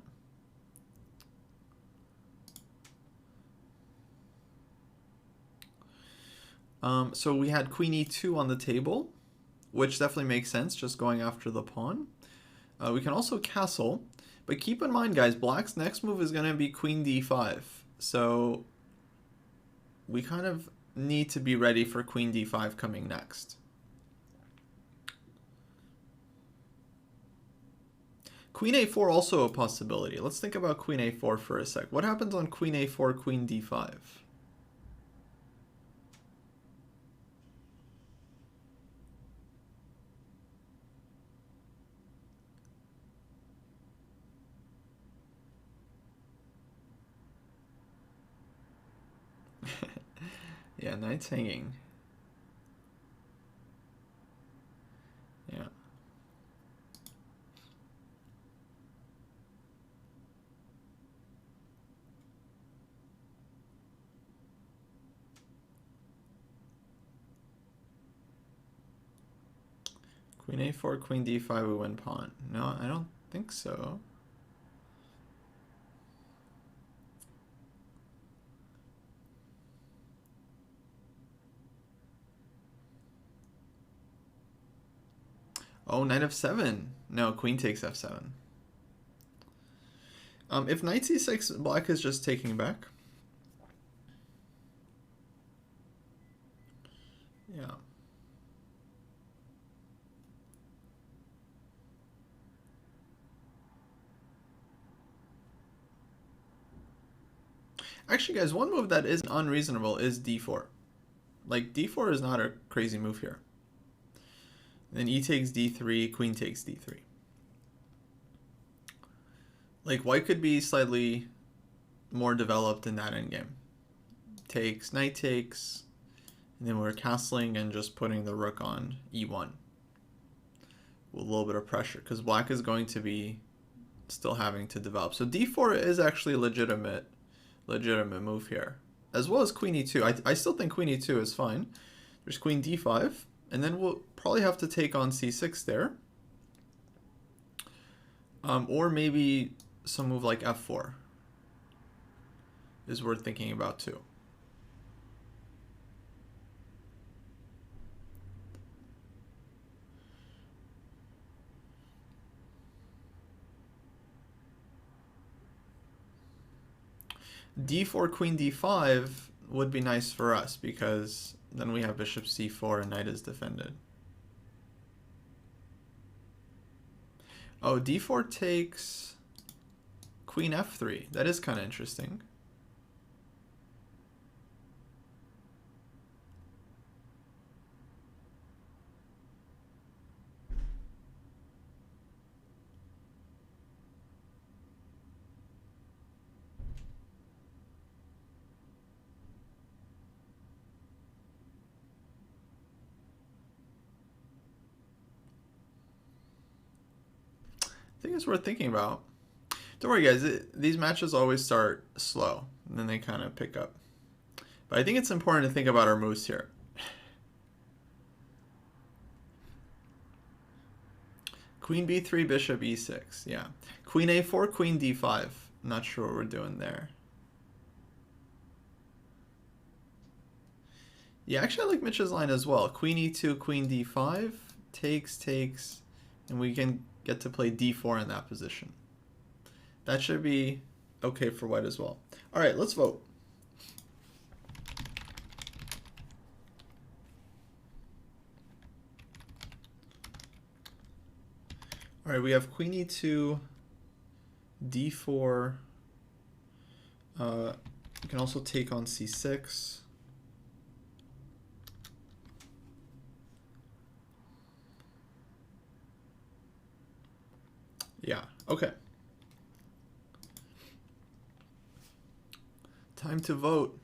So we had Queen E2 on the table, which definitely makes sense, just going after the pawn. We can also castle, but keep in mind, guys, Black's next move is going to be Queen D5. So we kind of need to be ready for Queen D5 coming next. Queen A4 also a possibility. Let's think about Queen A4 for a sec. What happens on Queen A4, Queen D5? Yeah, knight's hanging. Yeah. Queen A4, Queen D5, we win pawn. No, I don't think so. Oh, knight f7. No, queen takes f7. If knight c6, black is just taking back. Yeah. Actually, guys, one move that is unreasonable is d4. Like, d4 is not a crazy move here. Then e takes d3, queen takes d3. Like, white could be slightly more developed in that endgame. Takes, knight takes, and then we're castling and just putting the rook on e1 with a little bit of pressure, because black is going to be still having to develop. So d4 is actually a legitimate move here, as well as queen e2. I still think queen e2 is fine. There's queen d5, and then we'll probably have to take on c6 there. Or maybe some move like f4 is worth thinking about too. d4, queen d5 would be nice for us because then we have bishop c4 and knight is defended. Oh, d4 takes queen f3. That is kind of interesting. I think it's worth thinking about. Don't worry, guys. These matches always start slow, and then they kind of pick up. But I think it's important to think about our moves here. Queen b3, bishop e6. Yeah. Queen a4, queen d5. Not sure what we're doing there. Yeah, actually I like Mitch's line as well. Queen e2, queen d5. Takes, and we can get to play d4 in that position. That should be okay for white as well. All right, let's vote. All right, we have queen e2, d4. You can also take on c6. Yeah, okay. Time to vote.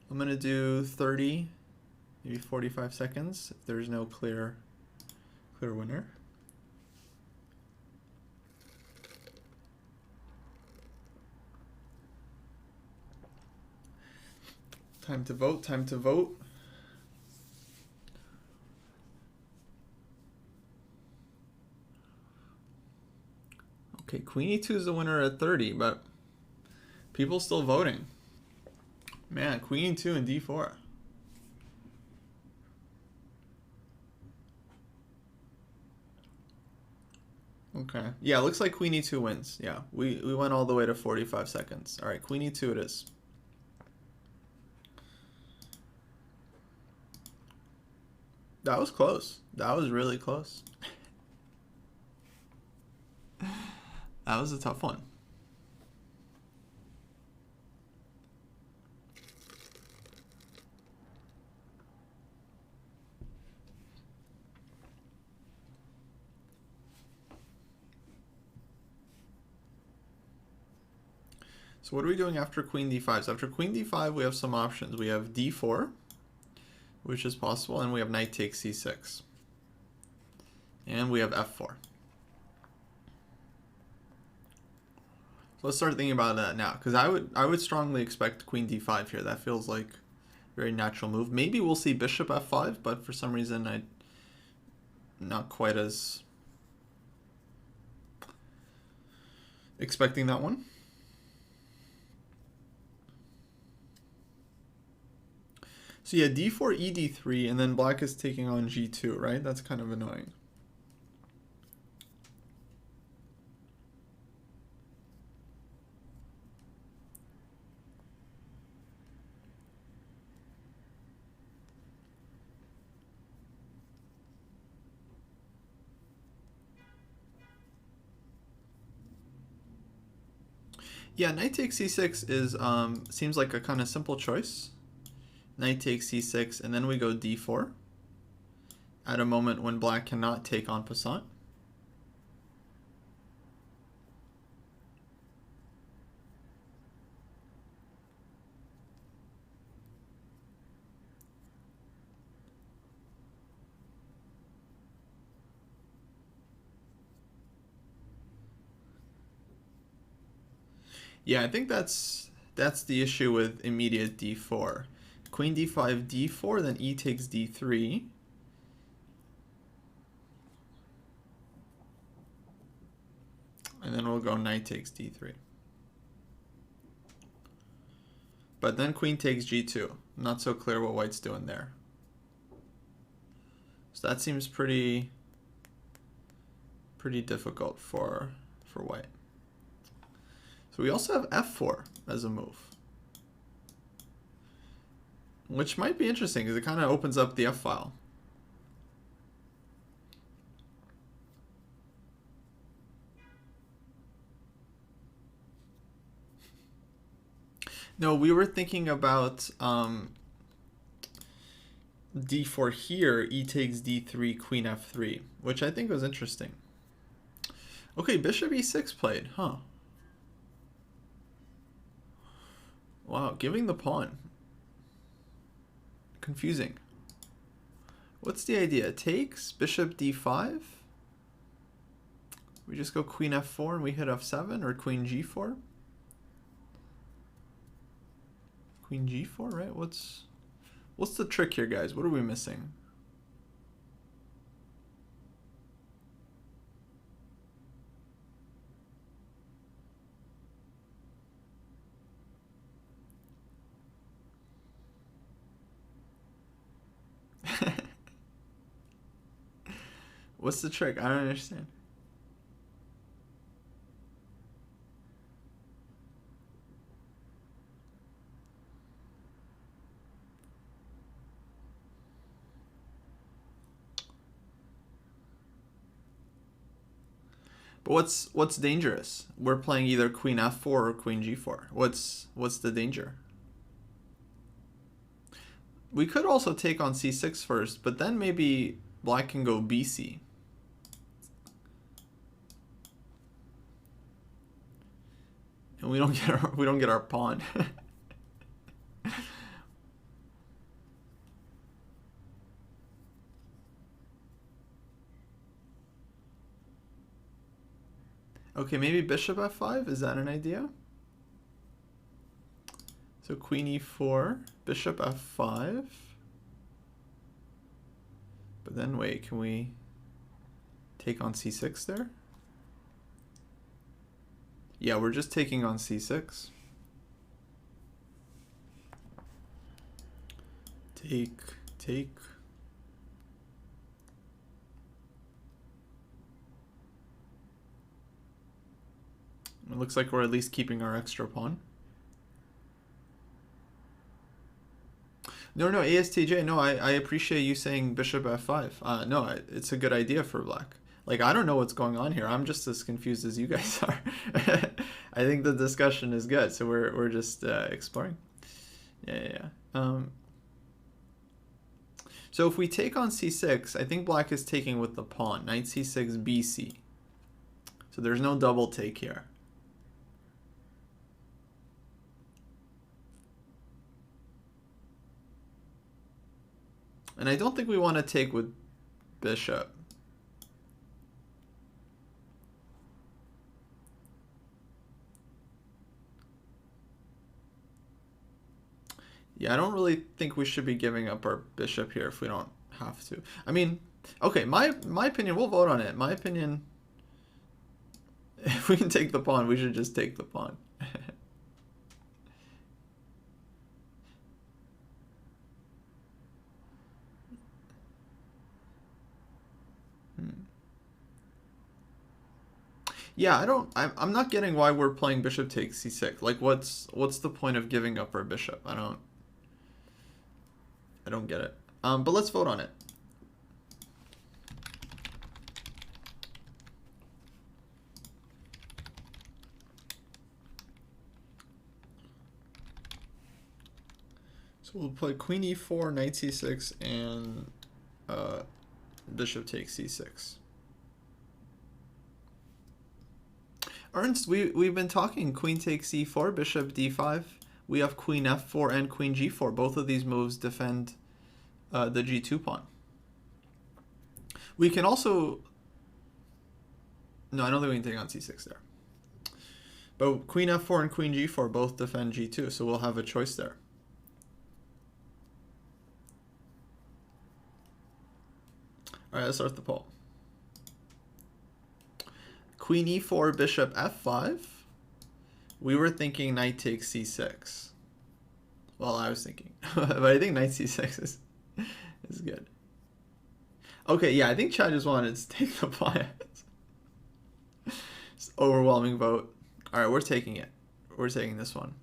I'm going to do 30, maybe 45 seconds if there's no clear winner. Time to vote, time to vote. Okay, queen e2 is the winner at 30, but people still voting. Man, queen e2 and d4. Okay. Yeah, looks like queen e2 wins. Yeah, we went all the way to 45 seconds. All right, queen e2 it is. That was close. That was really close. That was a tough one. So what are we doing after queen d5? So after queen d5, we have some options. We have d4, which is possible, and we have knight takes c6. And we have f4. So let's start thinking about that now, because I would strongly expect queen d5 here. That feels like a very natural move. Maybe we'll see bishop f5, but for some reason I'm not quite as expecting that one. So yeah, d4, ed3, and then black is taking on g2, right? That's kind of annoying. Yeah, knight takes c6 is seems like a kind of simple choice. Knight takes c6, and then we go d4 at a moment when black cannot take en passant. Yeah, I think that's the issue with immediate d4. Queen d5, d4, then e takes d3. And then we'll go knight takes d3. But then queen takes g2. Not so clear what white's doing there. So that seems pretty difficult for white. So So we also have f4 as a move, which might be interesting because it kind of opens up the f file. No, we were thinking about d4 here, e takes d3, queen f3, which I think was interesting. Okay, bishop e6 played, huh? Wow, giving the pawn. Confusing. What's the idea? Takes, bishop d5? We just go queen f4 and we hit f7, or queen g4? Queen g4, right? What's the trick here, guys? What are we missing? What's the trick? I don't understand. But what's dangerous? We're playing either queen f4 or queen g4. What's the danger? We could also take on c6 first, but then maybe black can go bc. And we don't get our pawn. Okay, maybe bishop f5, is that an idea? So queen e4, bishop f5. But then wait, can we take on c6 there? Yeah, we're just taking on c6. Take. It looks like we're at least keeping our extra pawn. No, ASTJ, no, I appreciate you saying bishop f5. No, it's a good idea for black. Like, I don't know what's going on here. I'm just as confused as you guys are. I think the discussion is good, so we're just exploring. Yeah. So if we take on c6, I think black is taking with the pawn. Knight c6, bc. So there's no double take here. And I don't think we want to take with bishop. Yeah, I don't really think we should be giving up our bishop here if we don't have to. I mean, okay, my opinion, we'll vote on it. My opinion, if we can take the pawn, we should just take the pawn. Yeah, I'm not getting why we're playing bishop takes c6. Like, what's the point of giving up our bishop? I don't get it. But let's vote on it. So we'll play queen e4, knight c6, and bishop takes c6. Ernst, we've been talking queen takes e4, bishop d5. We have queen f4 and queen g4. Both of these moves defend the g2 pawn. We can also... No, I don't think we can take on c6 there. But queen f4 and queen g4 both defend g2, so we'll have a choice there. All right, let's start the poll. Queen e4, bishop f5. We were thinking knight takes c6. Well, I was thinking, but I think knight c6 is good. Okay, yeah, I think Chad just wanted to take the pawn. Overwhelming vote. All right, we're taking it. we're taking this one.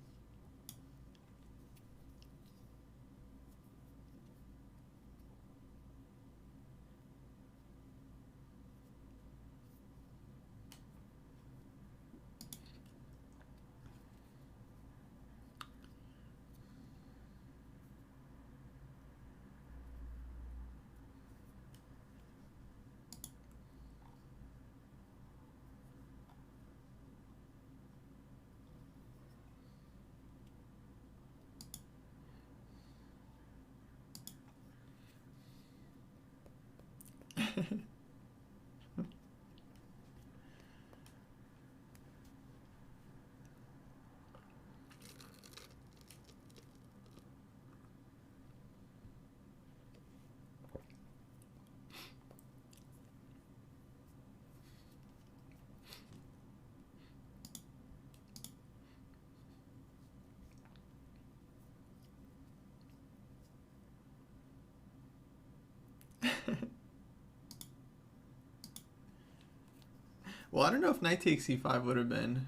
Well, I don't know if knight takes e5 would have been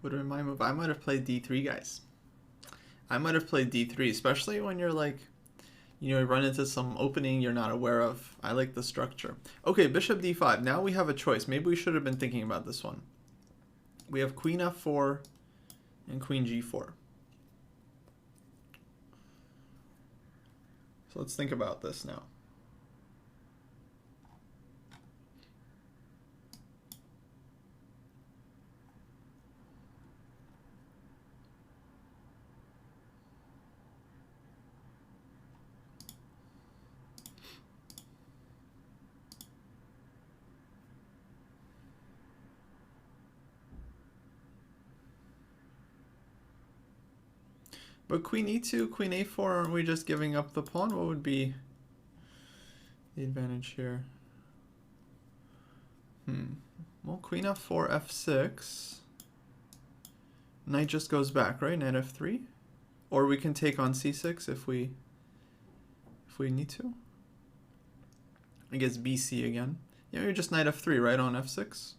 my move. I might have played d3, guys. I might have played d3, especially when you're like, you run into some opening you're not aware of. I like the structure. Okay, bishop d5. Now we have a choice. Maybe we should have been thinking about this one. We have queen f4 and queen g4. So let's think about this now. But queen e2, queen a4, aren't we just giving up the pawn? What would be the advantage here? Well, queen f4, f6. Knight just goes back, right? Knight f3. Or we can take on c6 if we need to. I guess bc again. Yeah, maybe just knight f3, right, on f6.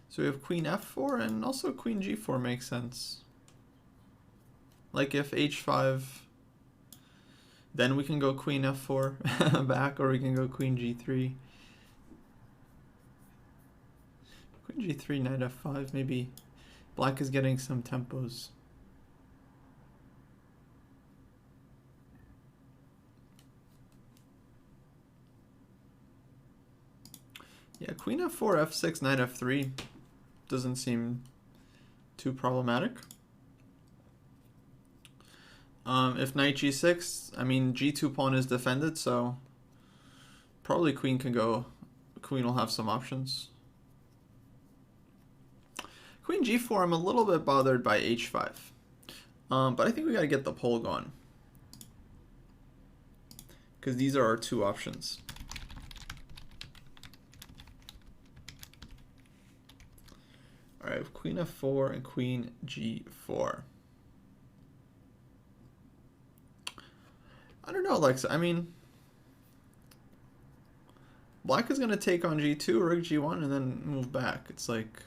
So we have queen f4 and also queen g4 makes sense. Like if h5, then we can go queen f4 back, or we can go queen g3. Queen g3, knight f5, maybe black is getting some tempos. Yeah, queen f4, f6, knight f3 doesn't seem too problematic. If knight g6, I mean g2 pawn is defended, so probably queen can go. Queen will have some options. Queen g4, I'm a little bit bothered by h5. But I think we got to get the pole going, because these are our two options. All right, queen f4 and queen g4. I don't know, Alexa. I mean, black is going to take on g2, rook g1, and then move back. It's like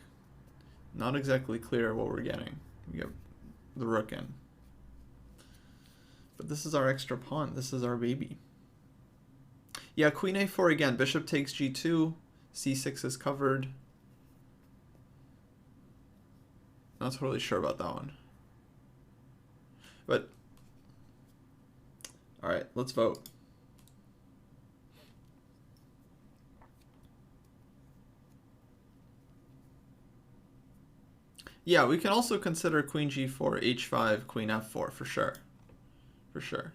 not exactly clear what we're getting. We get the rook in. But this is our extra pawn. This is our baby. Yeah, queen a4 again. Bishop takes g2. c6 is covered. Not totally sure about that one. But, all right, let's vote. Yeah, we can also consider queen g4, h5, queen f4 for sure. For sure.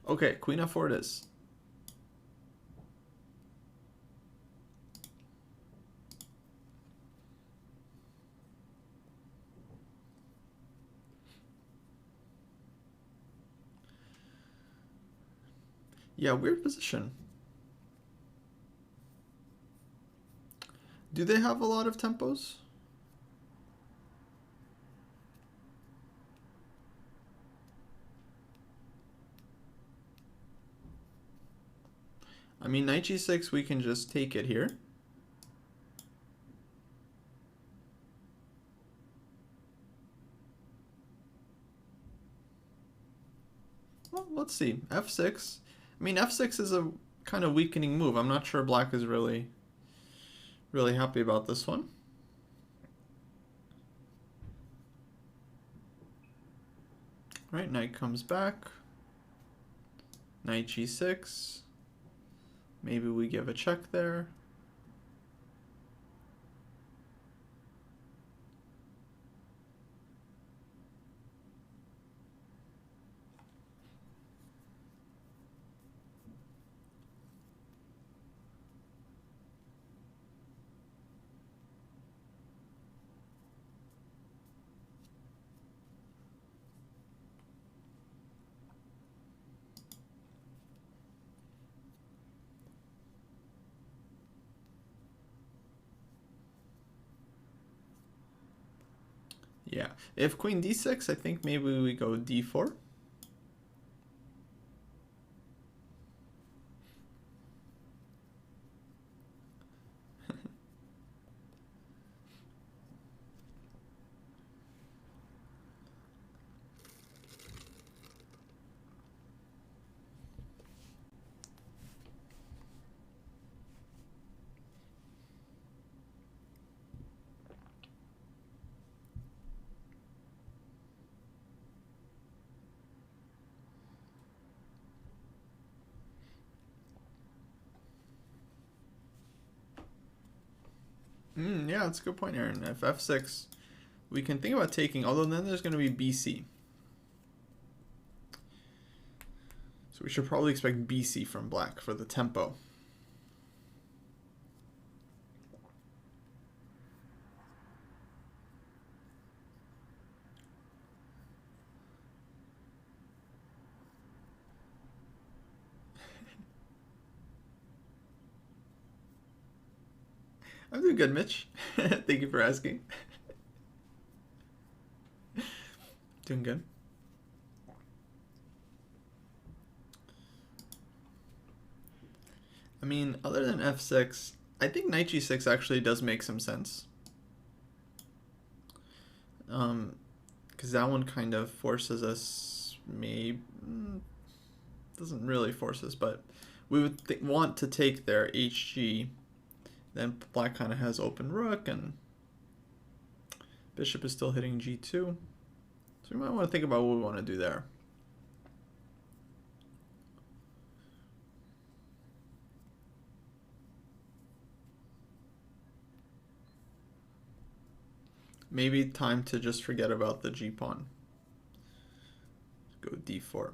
Okay, queen f4 it is. Yeah, weird position. Do they have a lot of tempos? I mean, knight g6, we can just take it here. Well, let's see. f6. I mean, f6 is a kind of weakening move. I'm not sure black is really happy about this one. All right, knight comes back. Knight g6. Maybe we give a check there. Yeah, if queen d6, I think maybe we go d4. Yeah, that's a good point, Aaron. If f6, we can think about taking, although then there's going to be bc. So we should probably expect bc from black for the tempo. I'm doing good, Mitch. Thank you for asking. Doing good. I mean, other than f6, I think knight g6 actually does make some sense. Because that one kind of forces us, maybe, doesn't really force us, but we would want to take their hg. Then black kind of has open rook, and bishop is still hitting g2. So we might want to think about what we want to do there. Maybe time to just forget about the g-pawn. Go d4.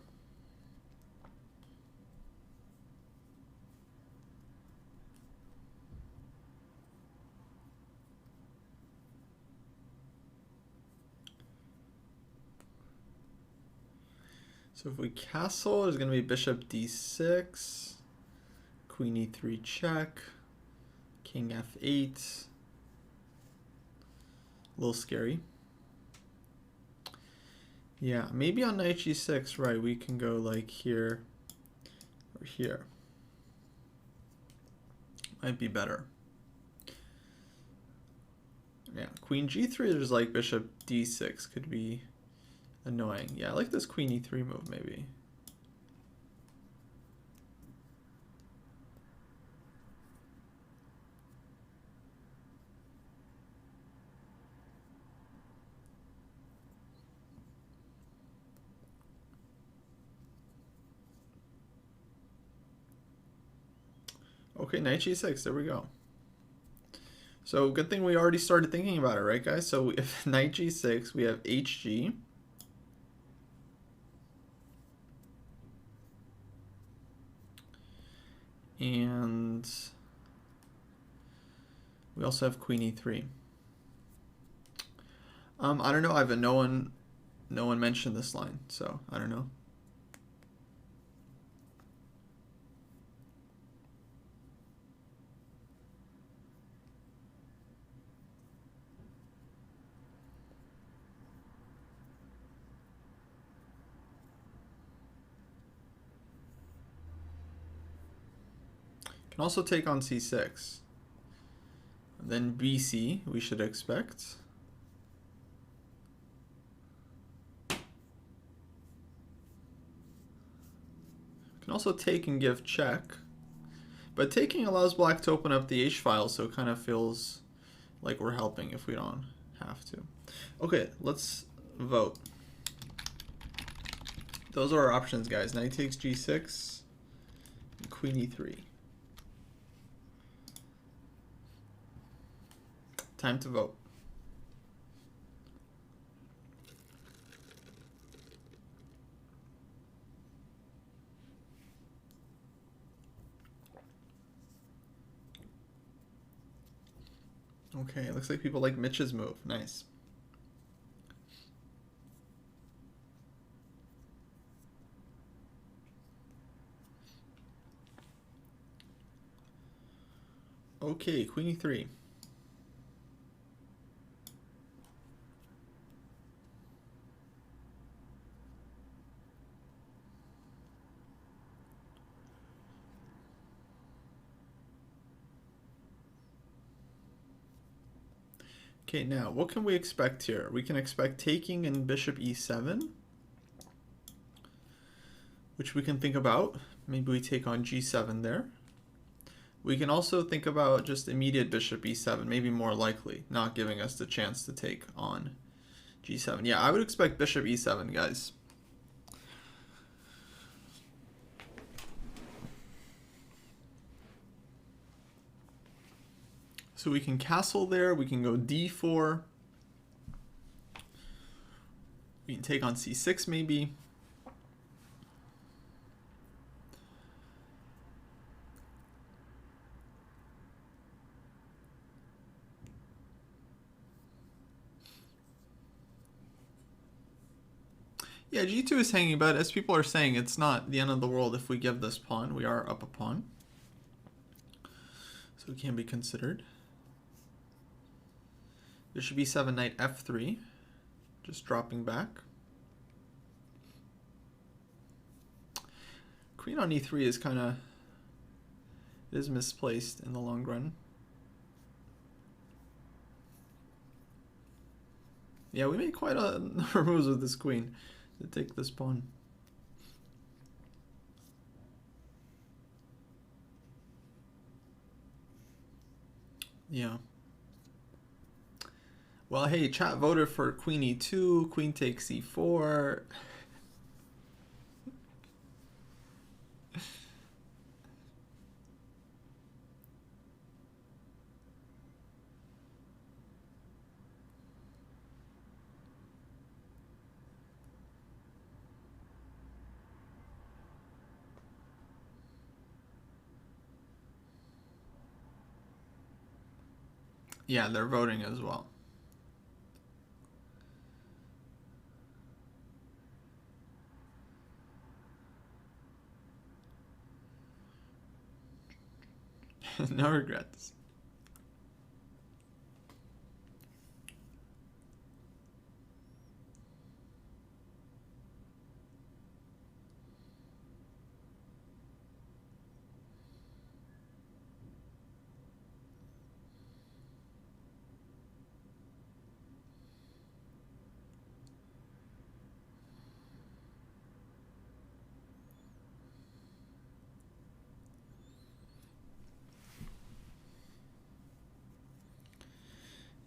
So if we castle, there's going to be bishop d6, queen e3 check, king f8. A little scary. Yeah, maybe on knight g6, right, we can go like here or here. Might be better. Yeah, queen g3, there's like bishop d6 could be annoying. Yeah, I like this queen e3 move maybe. Okay, knight g6, there we go. So good thing we already started thinking about it, right guys? So if knight g6, we have hg. And we also have queen e3. I don't know. I've no one mentioned this line, so I don't know. Can also take on c6. Then bc we should expect. Can also take and give check. But taking allows black to open up the h-file, so it kind of feels like we're helping if we don't have to. Okay, let's vote. Those are our options, guys. Knight takes g6, and queen e3. Time to vote. Okay, looks like people like Mitch's move. Nice. Okay, queen e3. Okay, now what can we expect here? We can expect taking in bishop e7, which we can think about. Maybe we take on g7 there. We can also think about just immediate bishop e7, maybe more likely, not giving us the chance to take on g7. Yeah, I would expect bishop e7, guys. So we can castle there, we can go d4. We can take on c6 maybe. Yeah, g2 is hanging, but as people are saying, it's not the end of the world if we give this pawn. We are up a pawn. So it can be considered. Bishop e7, knight f3. Just dropping back. Queen on e3 is kind of... It is misplaced in the long run. Yeah, we made quite a number of moves with this queen to take this pawn. Yeah. Well, hey, chat voted for queen e2, queen takes e4. Yeah, they're voting as well. No regrets.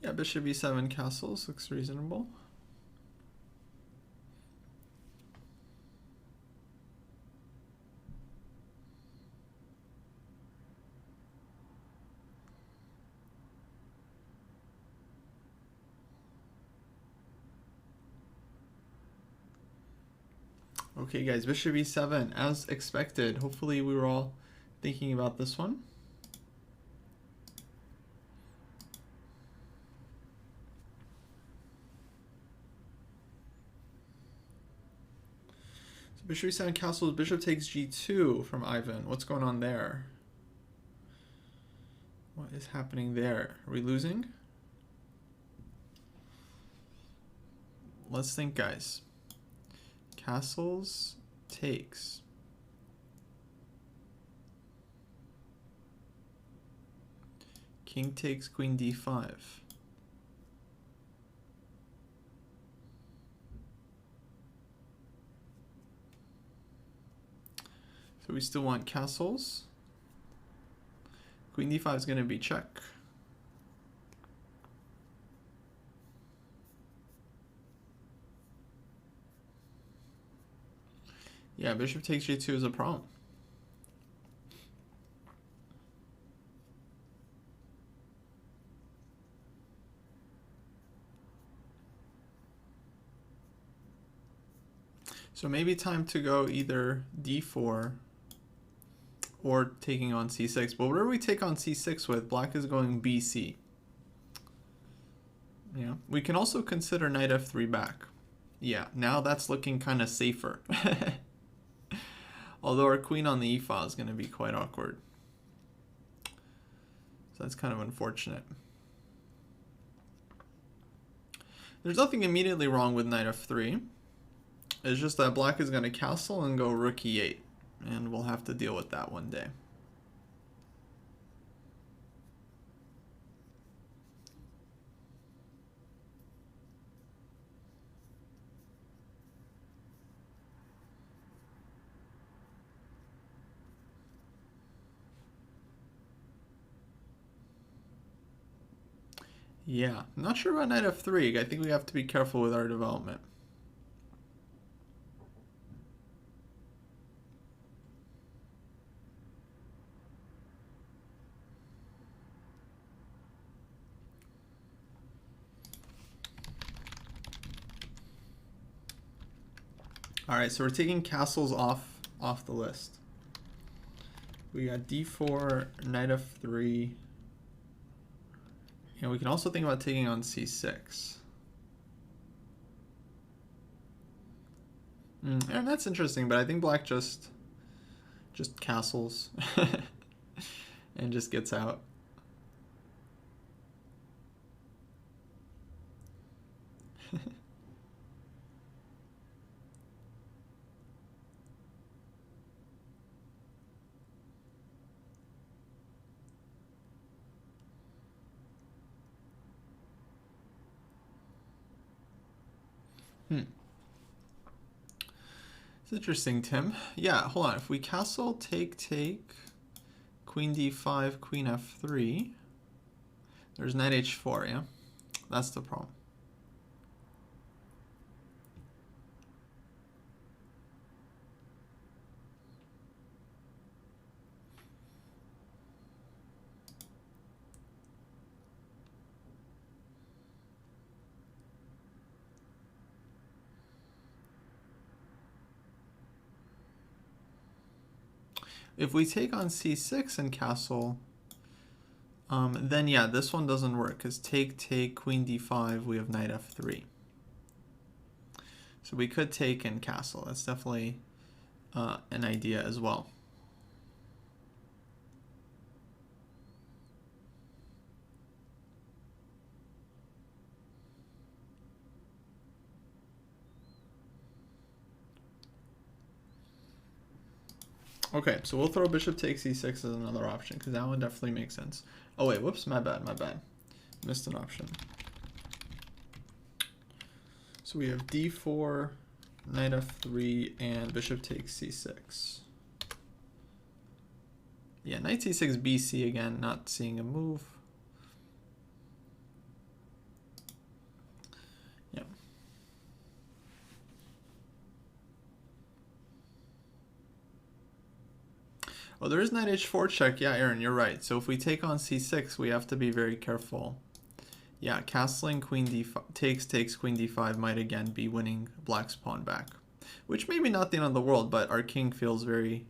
Yeah, bishop e7 castles looks reasonable. Okay, guys, bishop e7, as expected. Hopefully we were all Thinking about this one. So bishop e7 castles, bishop takes g2 from Ivan. What's going on there? What is happening there? Are we losing? Let's think, guys. Castles takes. King takes queen d5. So we still want castles. Queen d5 is going to be check. Yeah, bishop takes g2 is a problem. So maybe time to go either d4 or taking on c6. But whatever we take on c6 with, black is going bc. Yeah, we can also consider knight f3 back. Yeah, now that's looking kind of safer. Although our queen on the e file is going to be quite awkward. So that's kind of unfortunate. There's nothing immediately wrong with knight f3. It's just that black is going to castle and go rook e8. And we'll have to deal with that one day. Yeah, I'm not sure about knight f3. I think we have to be careful with our development. All right, so we're taking castles off the list. We got d4, knight f3. And we can also think about taking on c6. And that's interesting, but I think black just castles and just gets out. It's interesting, Tim. Yeah, hold on. If we castle, take, queen d5, queen f3, there's knight h4, yeah? That's the problem. If we take on c6 and castle, then yeah, this one doesn't work because take, queen d5, we have knight f3. So we could take and castle. That's definitely an idea as well. Okay, so we'll throw bishop takes e6 as another option because that one definitely makes sense. Oh wait, whoops, my bad. Missed an option. So we have d4, knight f3, and bishop takes c6. Yeah, knight c6 bc again, not seeing a move. Yeah. Oh, there is knight h4 check. Yeah, Aaron, you're right. So if we take on c6, we have to be very careful. Yeah, castling queen d5 takes queen d5 might again be winning black's pawn back, which maybe not the end of the world, but our king feels very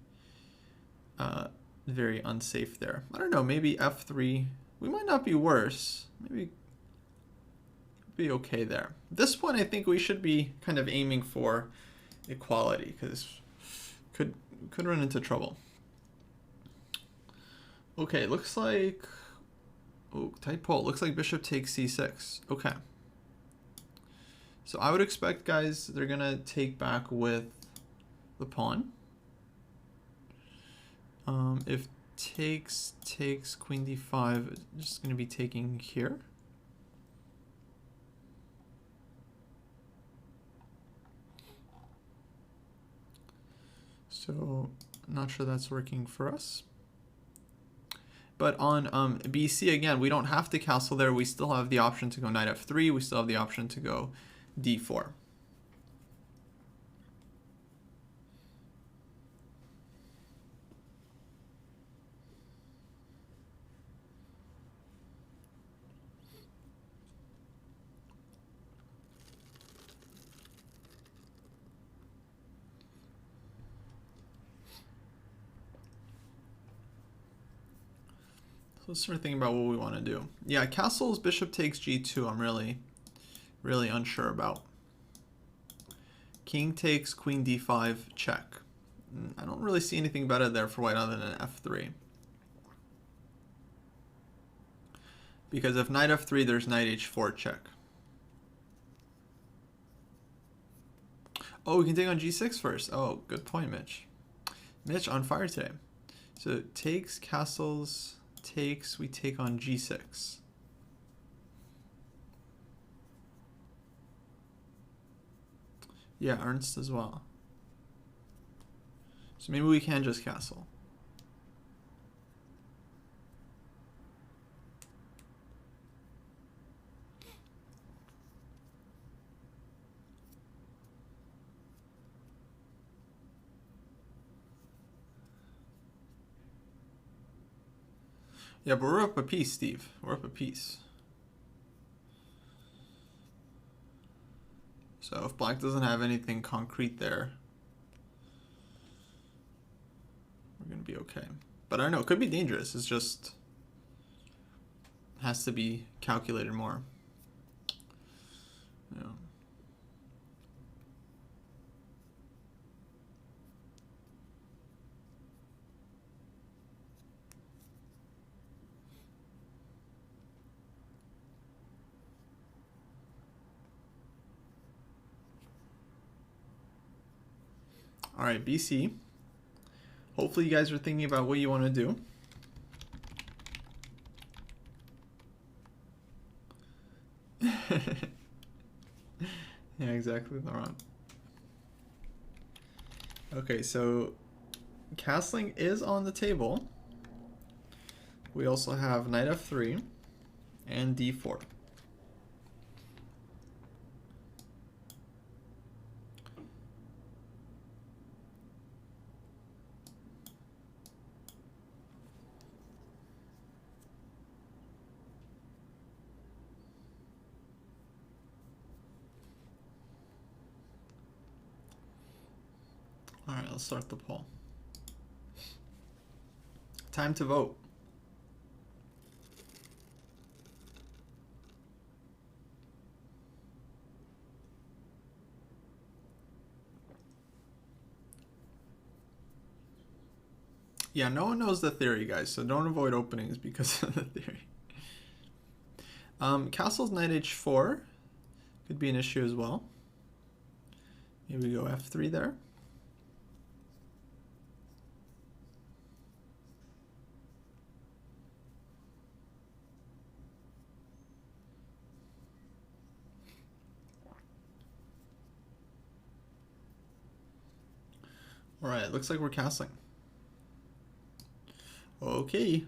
very unsafe there. I don't know, maybe f3. We might not be worse. Maybe be okay there. At this point, I think we should be kind of aiming for equality because could run into trouble. Okay, looks like, oh, tight pull. Looks like bishop takes c6. Okay. So I would expect, guys, they're gonna take back with the pawn. If takes queen d5, just gonna be taking here. So not sure that's working for us. But on BC, again, we don't have to castle there. We still have the option to go knight f3. We still have the option to go d4. So let's start thinking about what we want to do. Yeah, castles, bishop takes g2, I'm really unsure about. King takes queen d5, check. I don't really see anything better there for white other than f3. Because if knight f3, there's knight h4, check. Oh, we can take on g6 first. Oh, good point, Mitch. Mitch on fire today. So takes, castles, takes, we take on g6. Yeah, Ernst as well. So maybe we can just castle. Yeah, but we're up a piece, Steve. We're up a piece. So if black doesn't have anything concrete there, we're going to be okay. But I don't know, it could be dangerous. It's just has to be calculated more. Yeah. All right, BC. Hopefully you guys are thinking about what you want to do. Yeah, exactly, Laurent. Okay, so castling is on the table. We also have knight f3 and d4. All right, let's start the poll. Time to vote. Yeah, no one knows the theory, guys, so don't avoid openings because of the theory. Castle's knight h4 could be an issue as well. Maybe we go f3 there. All right, looks like we're castling. Okay.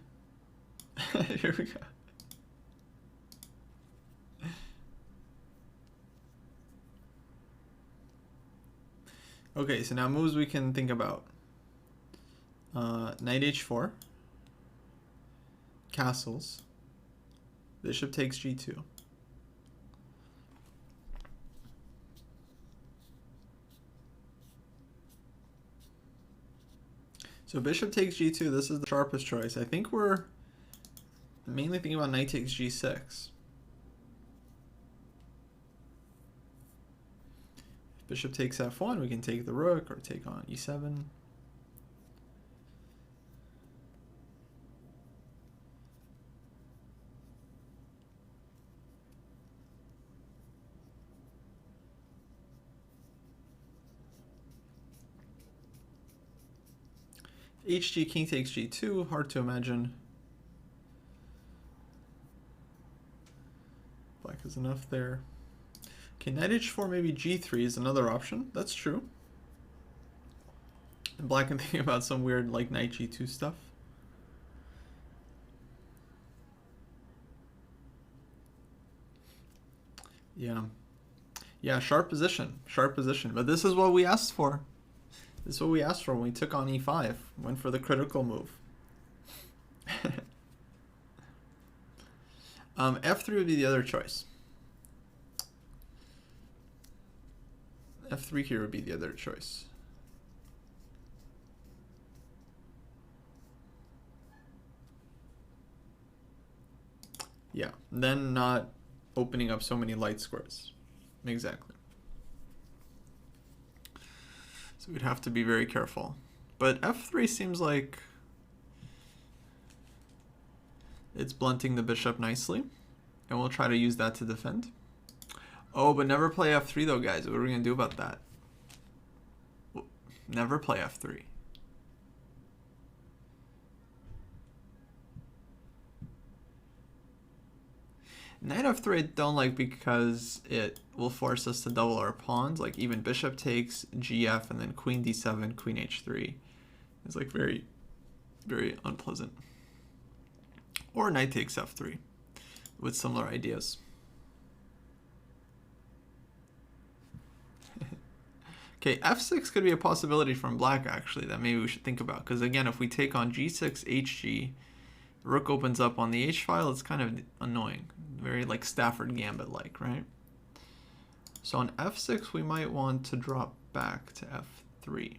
Here we go. Okay, so now moves we can think about. Knight h4. Castles. Bishop takes g2. So bishop takes g2. This is the sharpest choice. I think we're mainly thinking about knight takes g6. If bishop takes f1, we can take the rook or take on e7. HG, king takes g2, hard to imagine. Black has enough there. Okay, knight h4, maybe g3 is another option. That's true. And black can think about some weird like knight g2 stuff. Yeah. Yeah, sharp position. Sharp position. But this is what we asked for. This is what we asked for when we took on e5. Went for the critical move. F3 would be the other choice. F3 here would be the other choice. Yeah, then not opening up so many light squares. Exactly. So we'd have to be very careful. But f3 seems like it's blunting the bishop nicely. And we'll try to use that to defend. Oh, but never play f3 though, guys. What are we going to do about that? Never play f3. Knight f3 I don't like because it will force us to double our pawns. Like even bishop takes, gf, and then queen d7, queen h3. It's like very, very unpleasant. Or knight takes f3 with similar ideas. Okay, f6 could be a possibility from black actually that maybe we should think about. Because again, if we take on g6, hg, rook opens up on the h file, it's kind of annoying. Very like Stafford Gambit like, right? So on f6 we might want to drop back to f3.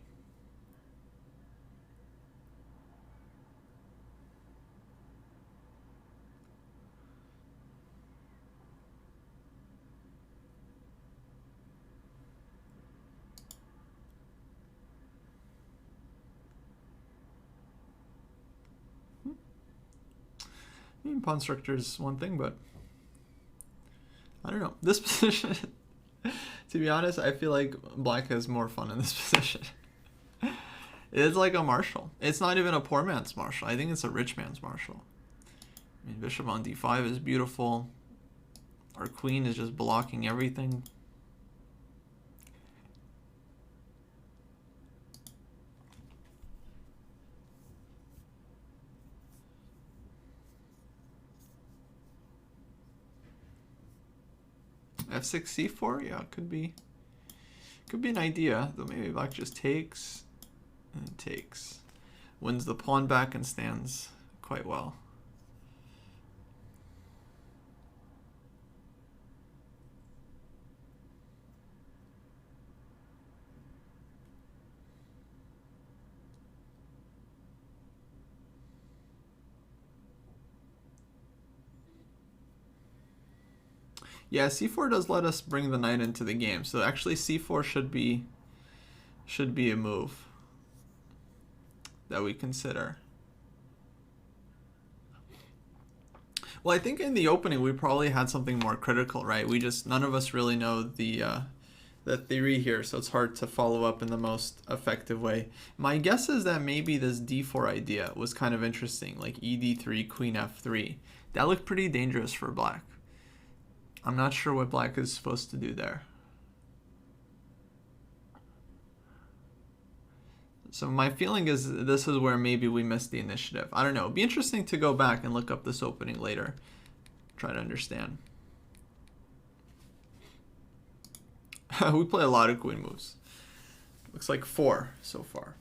I mean, pawn structure is one thing, but I don't know. This position, to be honest, I feel like black has more fun in this position. It's like a marshal. It's not even a poor man's marshal. I think it's a rich man's marshal. I mean, bishop on d5 is beautiful. Our queen is just blocking everything. f6 c4, yeah, could be an idea, though maybe black just takes and takes, wins the pawn back and stands quite well. Yeah, c4 does let us bring the knight into the game, so actually c4 should be a move that we consider. Well, I think in the opening we probably had something more critical, right? None of us really know the theory here, so it's hard to follow up in the most effective way. My guess is that maybe this d4 idea was kind of interesting, like ed3, queen f3. That looked pretty dangerous for black. I'm not sure what black is supposed to do there. So my feeling is this is where maybe we missed the initiative. I don't know. It'd be interesting to go back and look up this opening later. Try to understand. We play a lot of queen moves. Looks like 4 so far.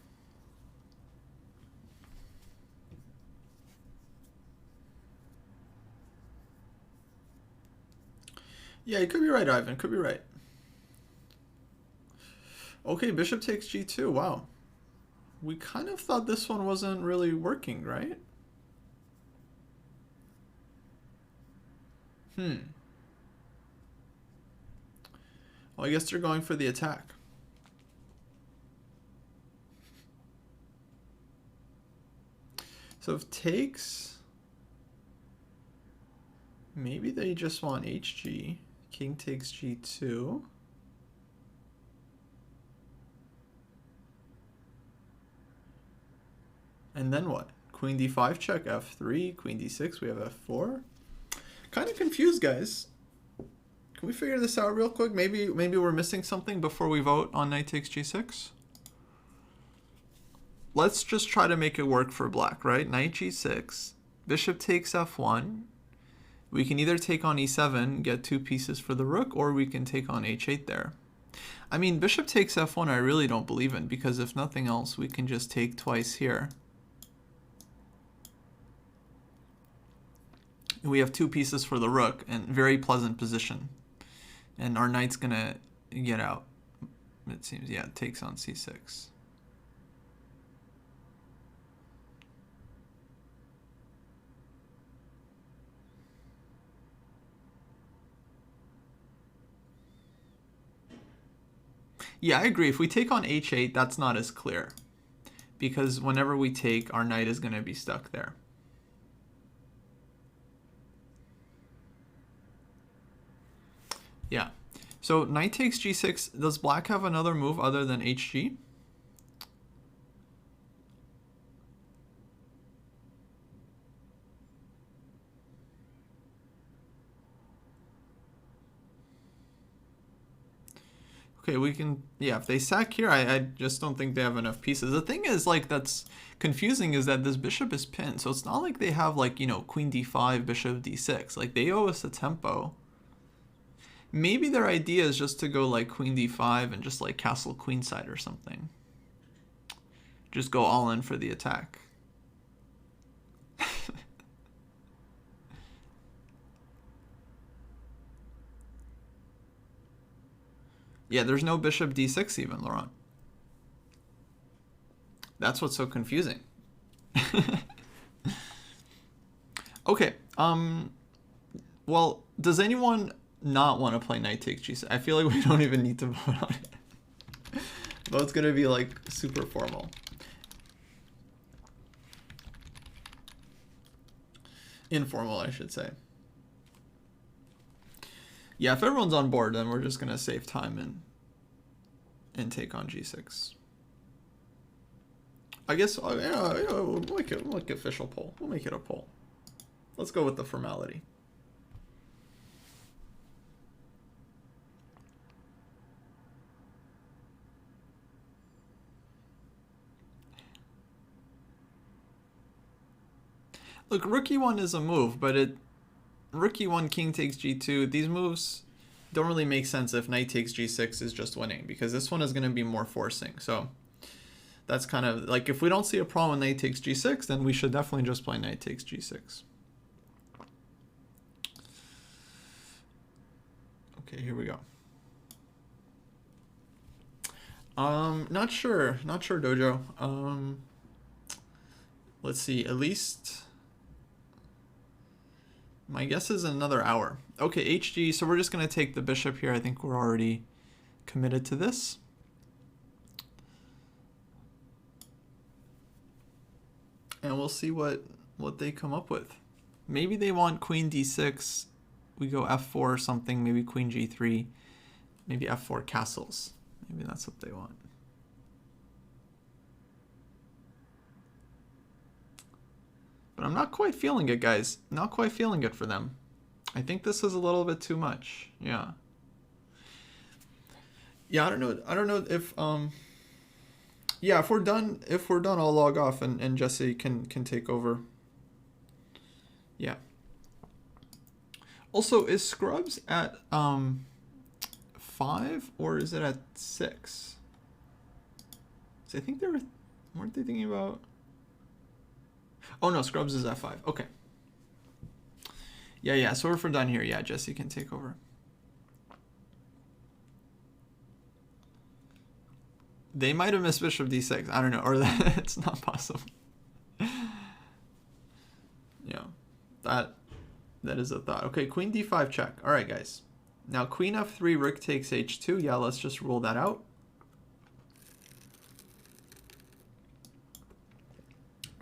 Yeah, you could be right, Ivan. Could be right. Okay, bishop takes g2. Wow. We kind of thought this one wasn't really working, right? Well, I guess they're going for the attack. So if takes, maybe they just want HG. King takes G2. And then what? Queen D5 check, F3, Queen D6, we have F4. Kind of confused, guys. Can we figure this out real quick? Maybe we're missing something before we vote on knight takes G6. Let's just try to make it work for black, right? Knight G6, bishop takes F1. We can either take on E7, get 2 pieces for the rook, or we can take on H8 there. I mean, bishop takes F1 I really don't believe in, because if nothing else, we can just take twice here. We have 2 pieces for the rook, and very pleasant position. And our knight's gonna get out. It seems, yeah, it takes on C6. Yeah, I agree. If we take on H8, that's not as clear. Because whenever we take, our knight is gonna be stuck there. Yeah. So knight takes G6. Does black have another move other than HG? Okay, we can, yeah, if they sack here, I just don't think they have enough pieces. The thing is, like, that's confusing is that this bishop is pinned. So it's not like they have, like, you know, Queen D5, Bishop D6. Like, they owe us a tempo. Maybe their idea is just to go like Queen D5 and just like castle queenside or something. Just go all in for the attack. Yeah, there's no Bishop D6 even, Laurent. That's what's so confusing. Okay. Well, does anyone not want to play knight takes G6? I feel like we don't even need to vote on it. Vote's gonna be like super formal. Informal, I should say. Yeah, if everyone's on board, then we're just gonna save time and take on G6. I guess we'll make it official poll. We'll make it a poll. Let's go with the formality. Look, rook e1 is a move, but rook e1, king takes g2. These moves don't really make sense if knight takes g6 is just winning, because this one is going to be more forcing. So that's kind of like, if we don't see a problem with knight takes g6, then we should definitely just play knight takes g6. Okay, here we go. Not sure, Dojo. Let's see, at least my guess is another hour. Okay, HG, so we're just gonna take the bishop here. I think we're already committed to this. And we'll see what they come up with. Maybe they want queen d6. We go f4 or something, maybe queen g3, maybe f4 castles. Maybe that's what they want. But I'm not quite feeling it, guys. Not quite feeling it for them. I think this is a little bit too much. Yeah. Yeah, I don't know if yeah, if we're done, I'll log off and Jesse can take over. Yeah. Also, is Scrubs at 5 or is it at 6? So I think weren't they thinking about? Oh no, Scrubs is at 5. Okay. Yeah. So if we're done here, yeah, Jesse can take over. They might have missed bishop d6. I don't know, or that it's not possible. Yeah, that is a thought. Okay, queen d5 check. All right, guys. Now queen f3, rook takes h2. Yeah, let's just rule that out.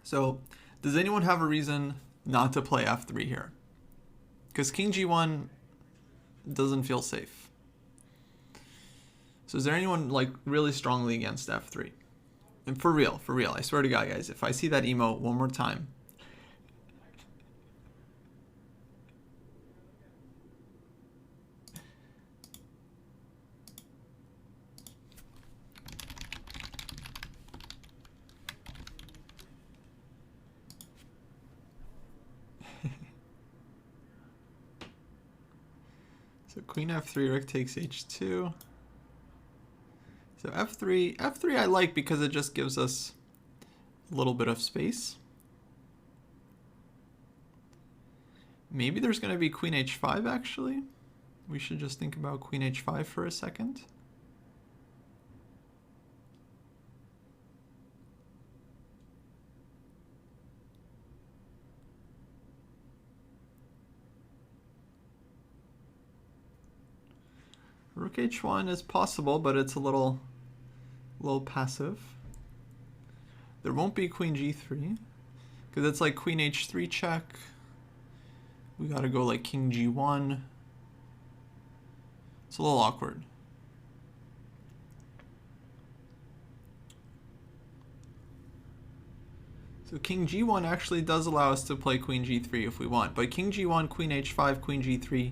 So, does anyone have a reason not to play f3 here? Because king g1 doesn't feel safe. So is there anyone like really strongly against f3? And for real, I swear to God, guys, if I see that emote one more time. So queen f3, rook takes h2. So f3 I like because it just gives us a little bit of space. Maybe there's going to be queen h5 actually. We should just think about queen h5 for a second. Rook h1 is possible, but it's a little passive. There won't be queen g3 because it's like queen h3 check. We gotta go like king g1. It's a little awkward. So king g1 actually does allow us to play queen g3 if we want, but king g1, queen h5, queen g3,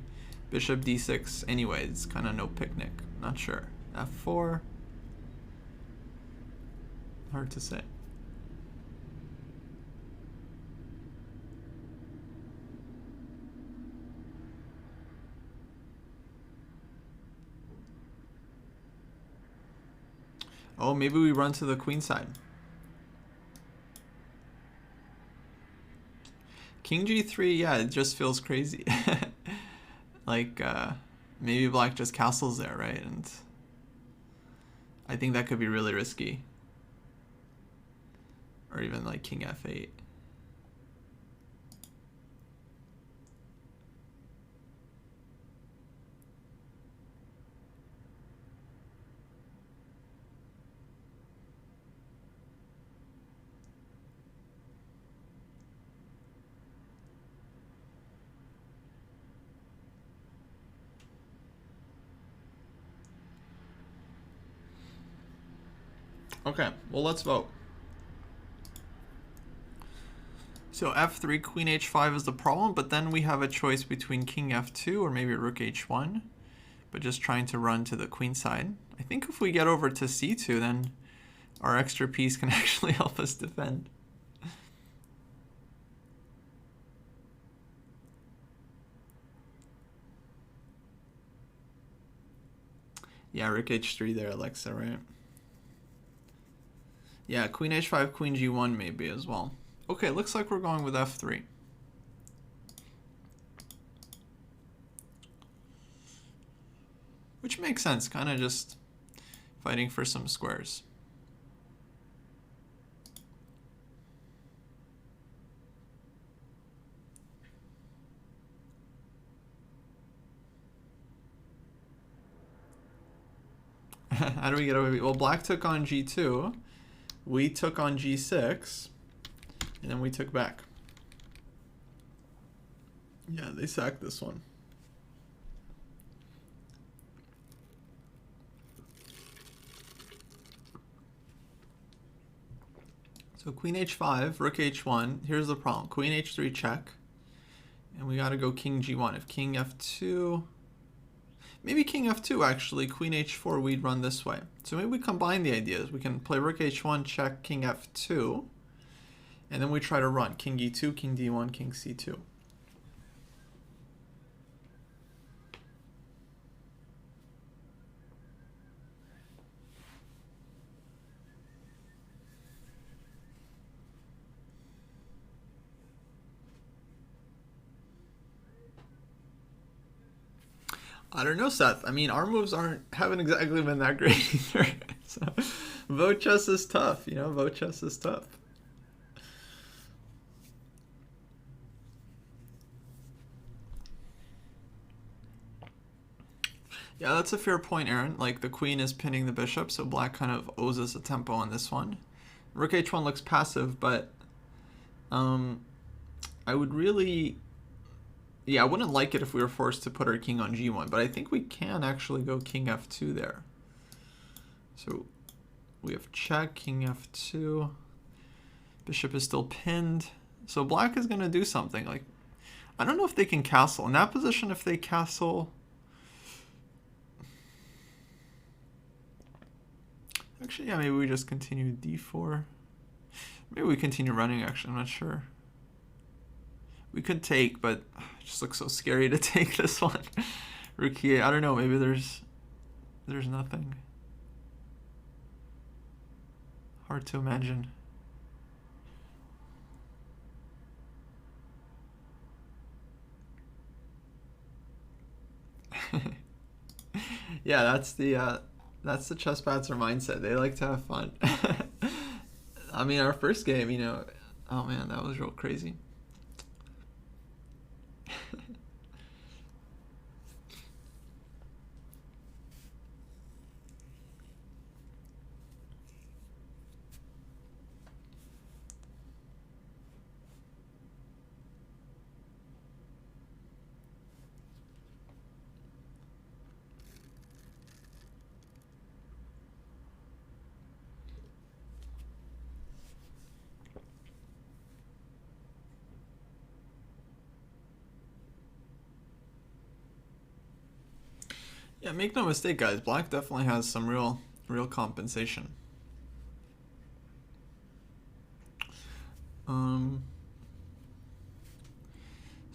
bishop d6 anyway, it's kind of no picnic. Not sure. f4. Hard to say. Oh, maybe we run to the queen side. King g3, yeah, it just feels crazy. Like, maybe black just castles there, right? And I think that could be really risky. Or even like king f8. Okay, well, let's vote. So f3, queen h5 is the problem, but then we have a choice between king f2 or maybe rook h1, but just trying to run to the queen side. I think if we get over to c2, then our extra piece can actually help us defend. Yeah, rook h3 there, Alexa, right? Yeah, queen h5, queen g1 maybe as well. Okay, looks like we're going with f3. Which makes sense, kind of just fighting for some squares. How do we get over? Well, black took on g2. We took on g6. And then we took back. Yeah, they sacked this one. So queen h5, rook h1. Here's the problem. Queen h3 check. And we got to go king g1. If king f2... Maybe king f2 actually. Queen h4, we'd run this way. So maybe we combine the ideas. We can play rook h1, check king f2. And then we try to run king e2, king d1, king c2. I don't know, Seth. I mean, our moves haven't exactly been that great either. So, vote chess is tough, you know, vote chess is tough. Yeah, that's a fair point, Aaron. Like, the queen is pinning the bishop, so black kind of owes us a tempo on this one. Rook h1 looks passive, but I would really... Yeah, I wouldn't like it if we were forced to put our king on g1, but I think we can actually go king f2 there. So we have check, king f2. Bishop is still pinned. So black is going to do something. Like, I don't know if they can castle. In that position, if they castle... Actually, yeah, maybe we just continue d4. Maybe we continue running, actually. I'm not sure. We could take, but it just looks so scary to take this one. Rook e8. I don't know. Maybe there's nothing. Hard to imagine. Yeah, that's the ChessPatzer mindset. They like to have fun. I mean, our first game, you know, oh man, that was real crazy. Yeah, make no mistake, guys. Black definitely has some real compensation. So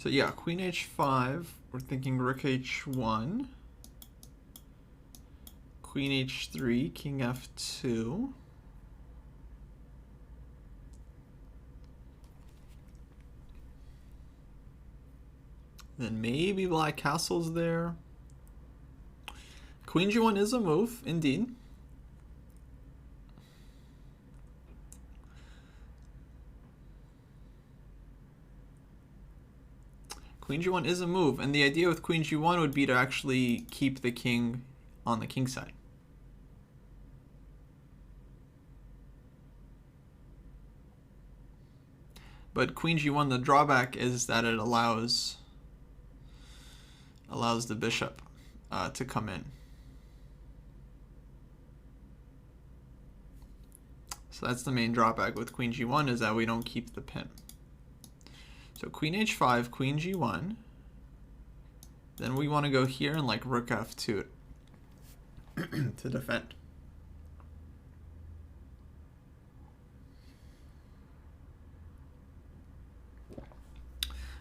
yeah, queen h5. We're thinking rook h1. Queen h3, king f2. Then maybe black castles there. Queen g1 is a move, indeed. Queen g1 is a move, and the idea with queen g1 would be to actually keep the king on the king side. But queen g1, the drawback is that it allows the bishop to come in. So that's the main drawback with queen g1, is that we don't keep the pin. So queen h5, queen g1. Then we want to go here and like rook f2 to defend.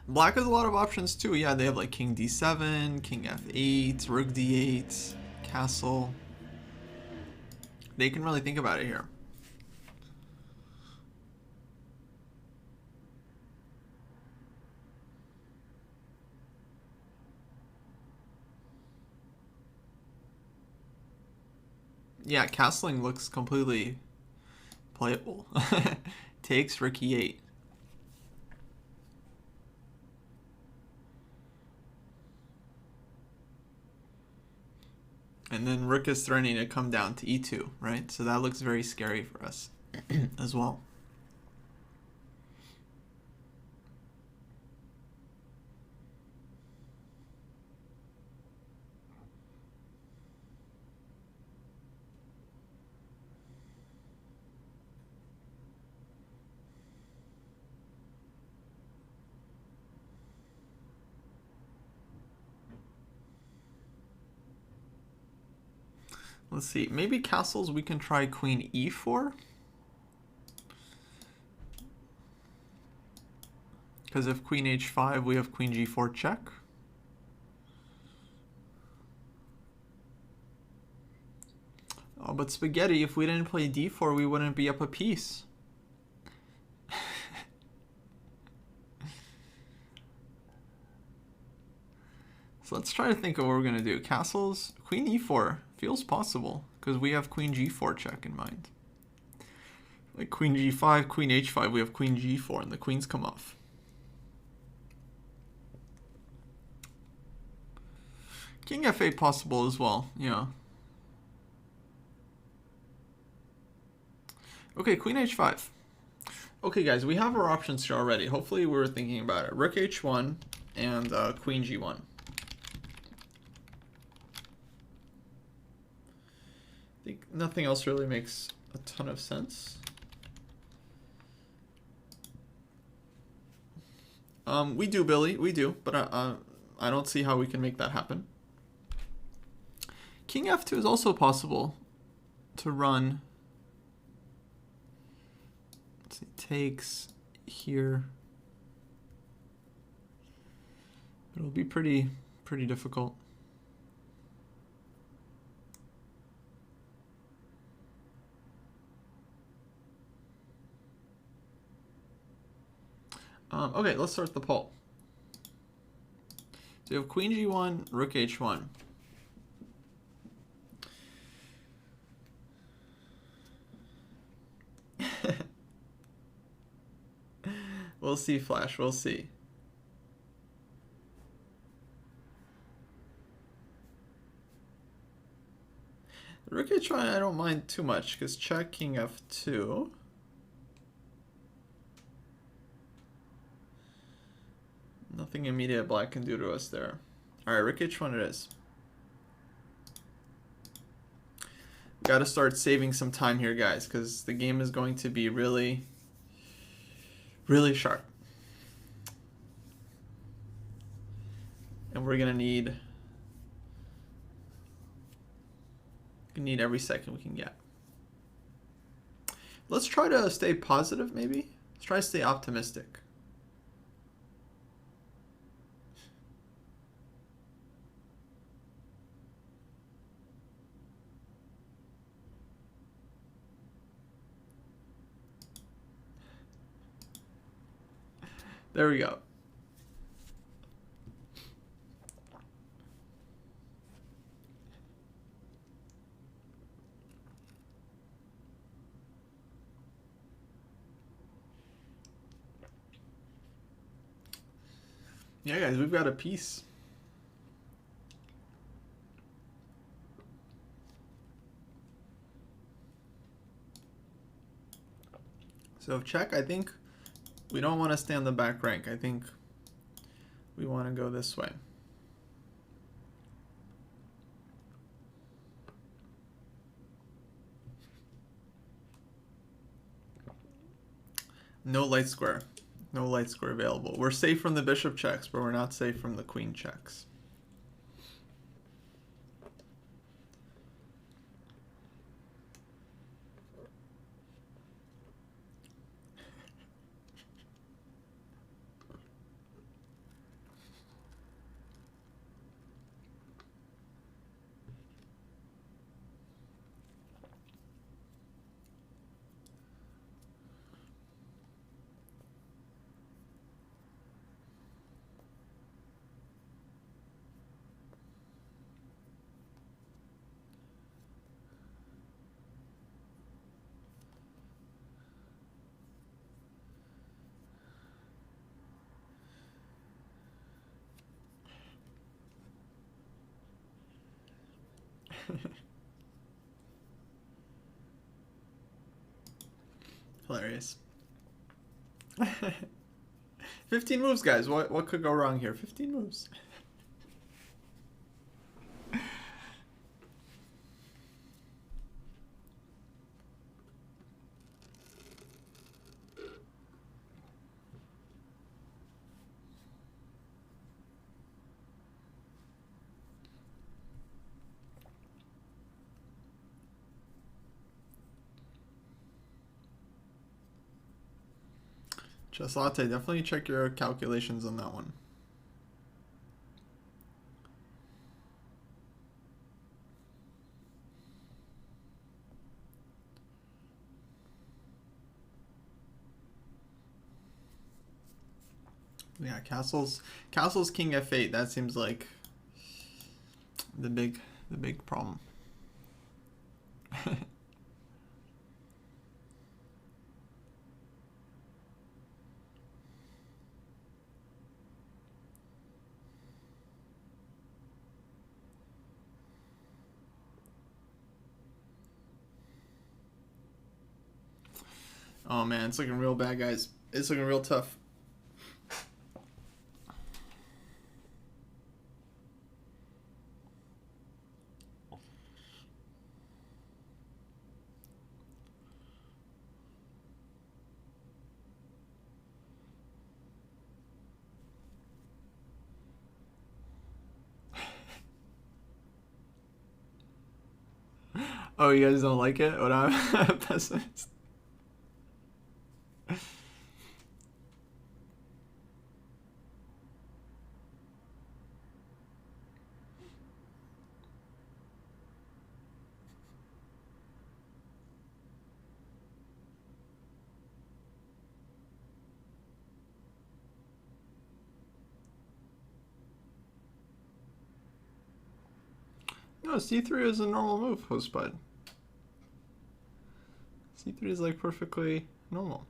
Black has a lot of options too. Yeah, they have like king d7, king f8, rook d8, castle. They can really think about it here. Yeah, castling looks completely playable. Takes rook e8. And then rook is threatening to come down to e2, right? So that looks very scary for us as well. Let's see, maybe castles we can try queen e4. Because if queen h5, we have queen g4 check. Oh, but spaghetti, if we didn't play d4, we wouldn't be up a piece. So let's try to think of what we're going to do. Castles, queen e4 feels possible. because we have queen g4 check in mind. Like queen g5, queen h5, we have queen g4, and the queens come off. King f8 possible as well, yeah. Okay, queen h5. Okay, guys, we have our options here already. Hopefully we were thinking about it. Rook h1 and queen g1. I think nothing else really makes a ton of sense. We do, Billy, we do, but I don't see how we can make that happen. King f2 is also possible to run. Let's see, takes here. It'll be pretty difficult. Okay, let's start the poll. So you have queen g1, rook h1. We'll see, Flash, we'll see. Rook h1 I don't mind too much, because check king f2. Nothing immediate black can do to us there. Alright, rook h1 it is. Got to start saving some time here, guys, because the game is going to be really sharp. And we're going to need every second we can get. Let's try to stay positive, maybe. Let's try to stay optimistic. There we go. Yeah, guys, we've got a piece. So check, I think we don't want to stay on the back rank. I think we want to go this way. No light square. No light square available. We're safe from the bishop checks, but we're not safe from the queen checks. Hilarious. 15 moves, guys. What could go wrong here? 15 moves. Chess Latte, definitely check your calculations on that one. Yeah, castles king f8. That seems like the big problem. Oh man, it's looking real bad, guys. It's looking real tough. Oh, you guys don't like it when I'm a pessimist? No, c3 is a normal move, host bud. c3 is like perfectly normal.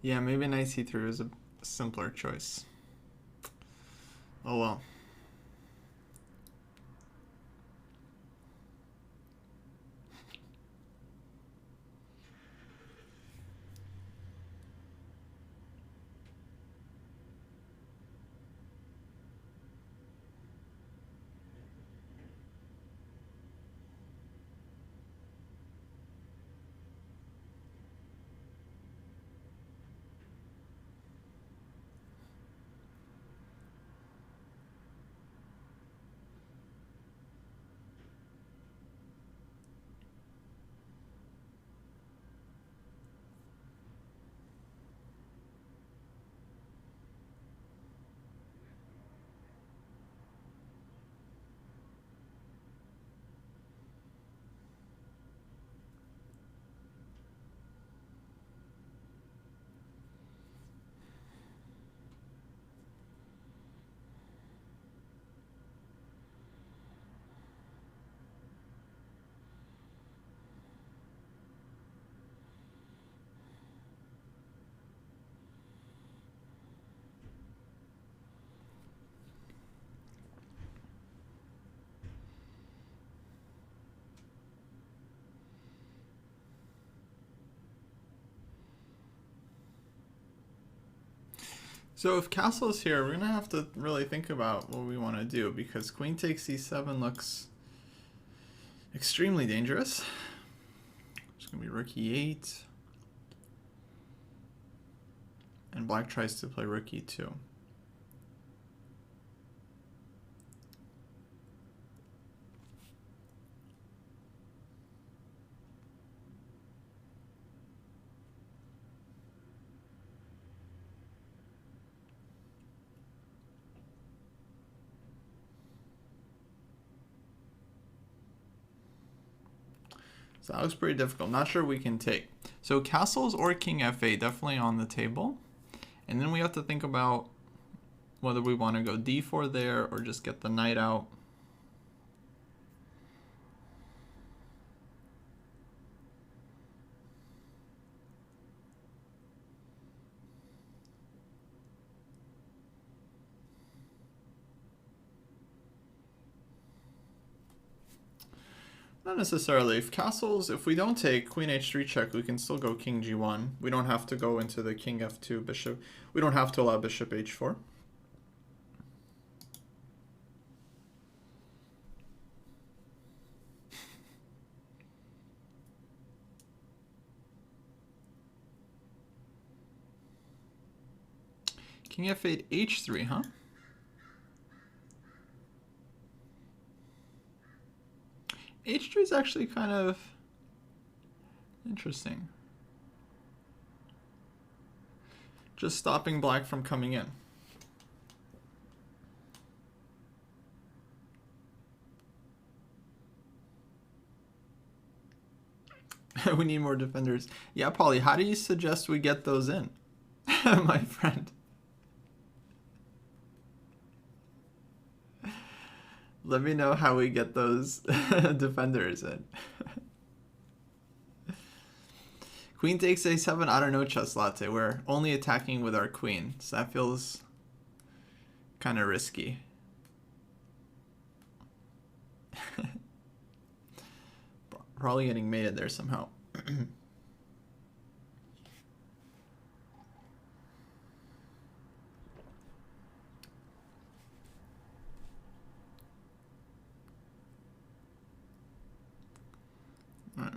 Yeah, maybe knight c3 is a simpler choice. Oh well. So if castle's here, we're gonna have to really think about what we want to do, because queen takes c7 looks extremely dangerous. It's gonna be rook e8, and black tries to play rook e2. So that looks pretty difficult. Not sure we can take. So castles or king f8 definitely on the table. And then we have to think about whether we want to go d4 there or just get the knight out. Not necessarily. If castles, if we don't take queen h3 check, we can still go king g1. We don't have to go into the king f2 bishop. We don't have to allow bishop h4. King f8 h3, huh? h3 is actually kind of interesting. Just stopping black from coming in. We need more defenders. Yeah, Polly, how do you suggest we get those in, my friend? Let me know how we get those defenders in. Queen takes a7. I don't know, Chess Latte. We're only attacking with our queen, so that feels kind of risky. Probably getting mated there somehow. Right.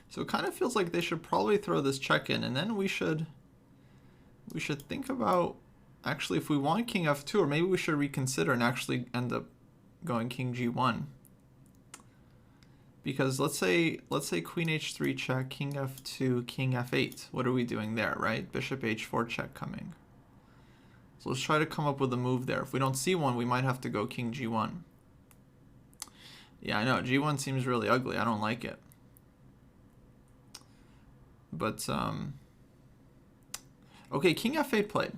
So it kind of feels like they should probably throw this check in, and then we should think about actually if we want king f2, or maybe we should reconsider and actually end up going king g1. Because let's say queen h3 check, king f2, king f8. What are we doing there, right? Bishop h4 check coming. So let's try to come up with a move there. If we don't see one, we might have to go king g1. Yeah, I know. G1 seems really ugly. I don't like it. But, okay, king f8 played.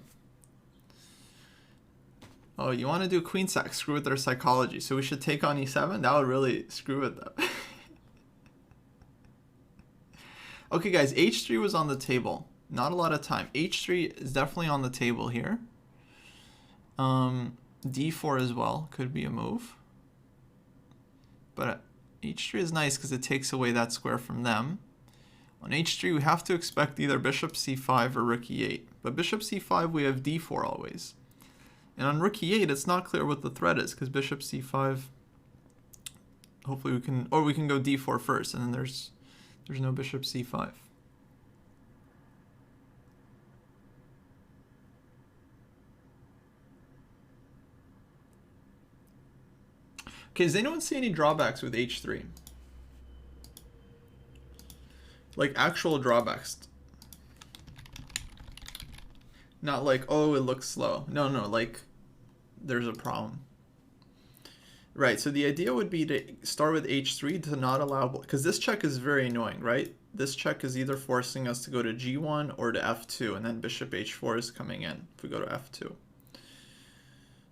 Oh, you want to do queen sack? Screw with their psychology. So we should take on e7? That would really screw with them. Okay, guys, h3 was on the table. Not a lot of time. h3 is definitely on the table here. d4 as well could be a move. But h3 is nice because it takes away that square from them. On h3, we have to expect either bishop c5 or rook e8. But bishop c5, we have d4 always. And on rook e8, it's not clear what the threat is because bishop c5, hopefully we can, or we can go d4 first, and then there's no bishop c5. Okay, does anyone see any drawbacks with h3? Like actual drawbacks. Not like, oh, it looks slow. No, like there's a problem. Right, so the idea would be to start with h3 to not allow, because this check is very annoying, right? This check is either forcing us to go to g1 or to f2, and then bishop h4 is coming in if we go to f2.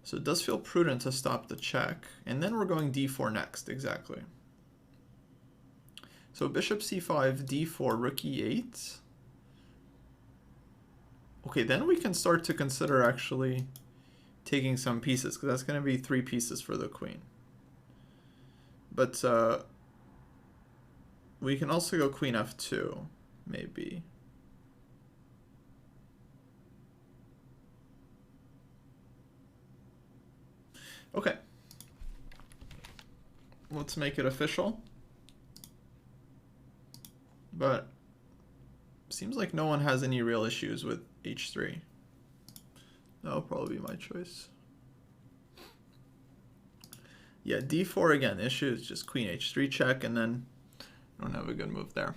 So it does feel prudent to stop the check, and then we're going d4 next, exactly. So bishop c5, d4, rook e8. Okay, then we can start to consider actually taking some pieces, because that's going to be 3 pieces for the queen. But we can also go queen f2, maybe. Okay. Let's make it official. But seems like no one has any real issues with h3. That'll probably be my choice. Yeah, d4 again. The issue is just queen h3 check, and then I don't have a good move there.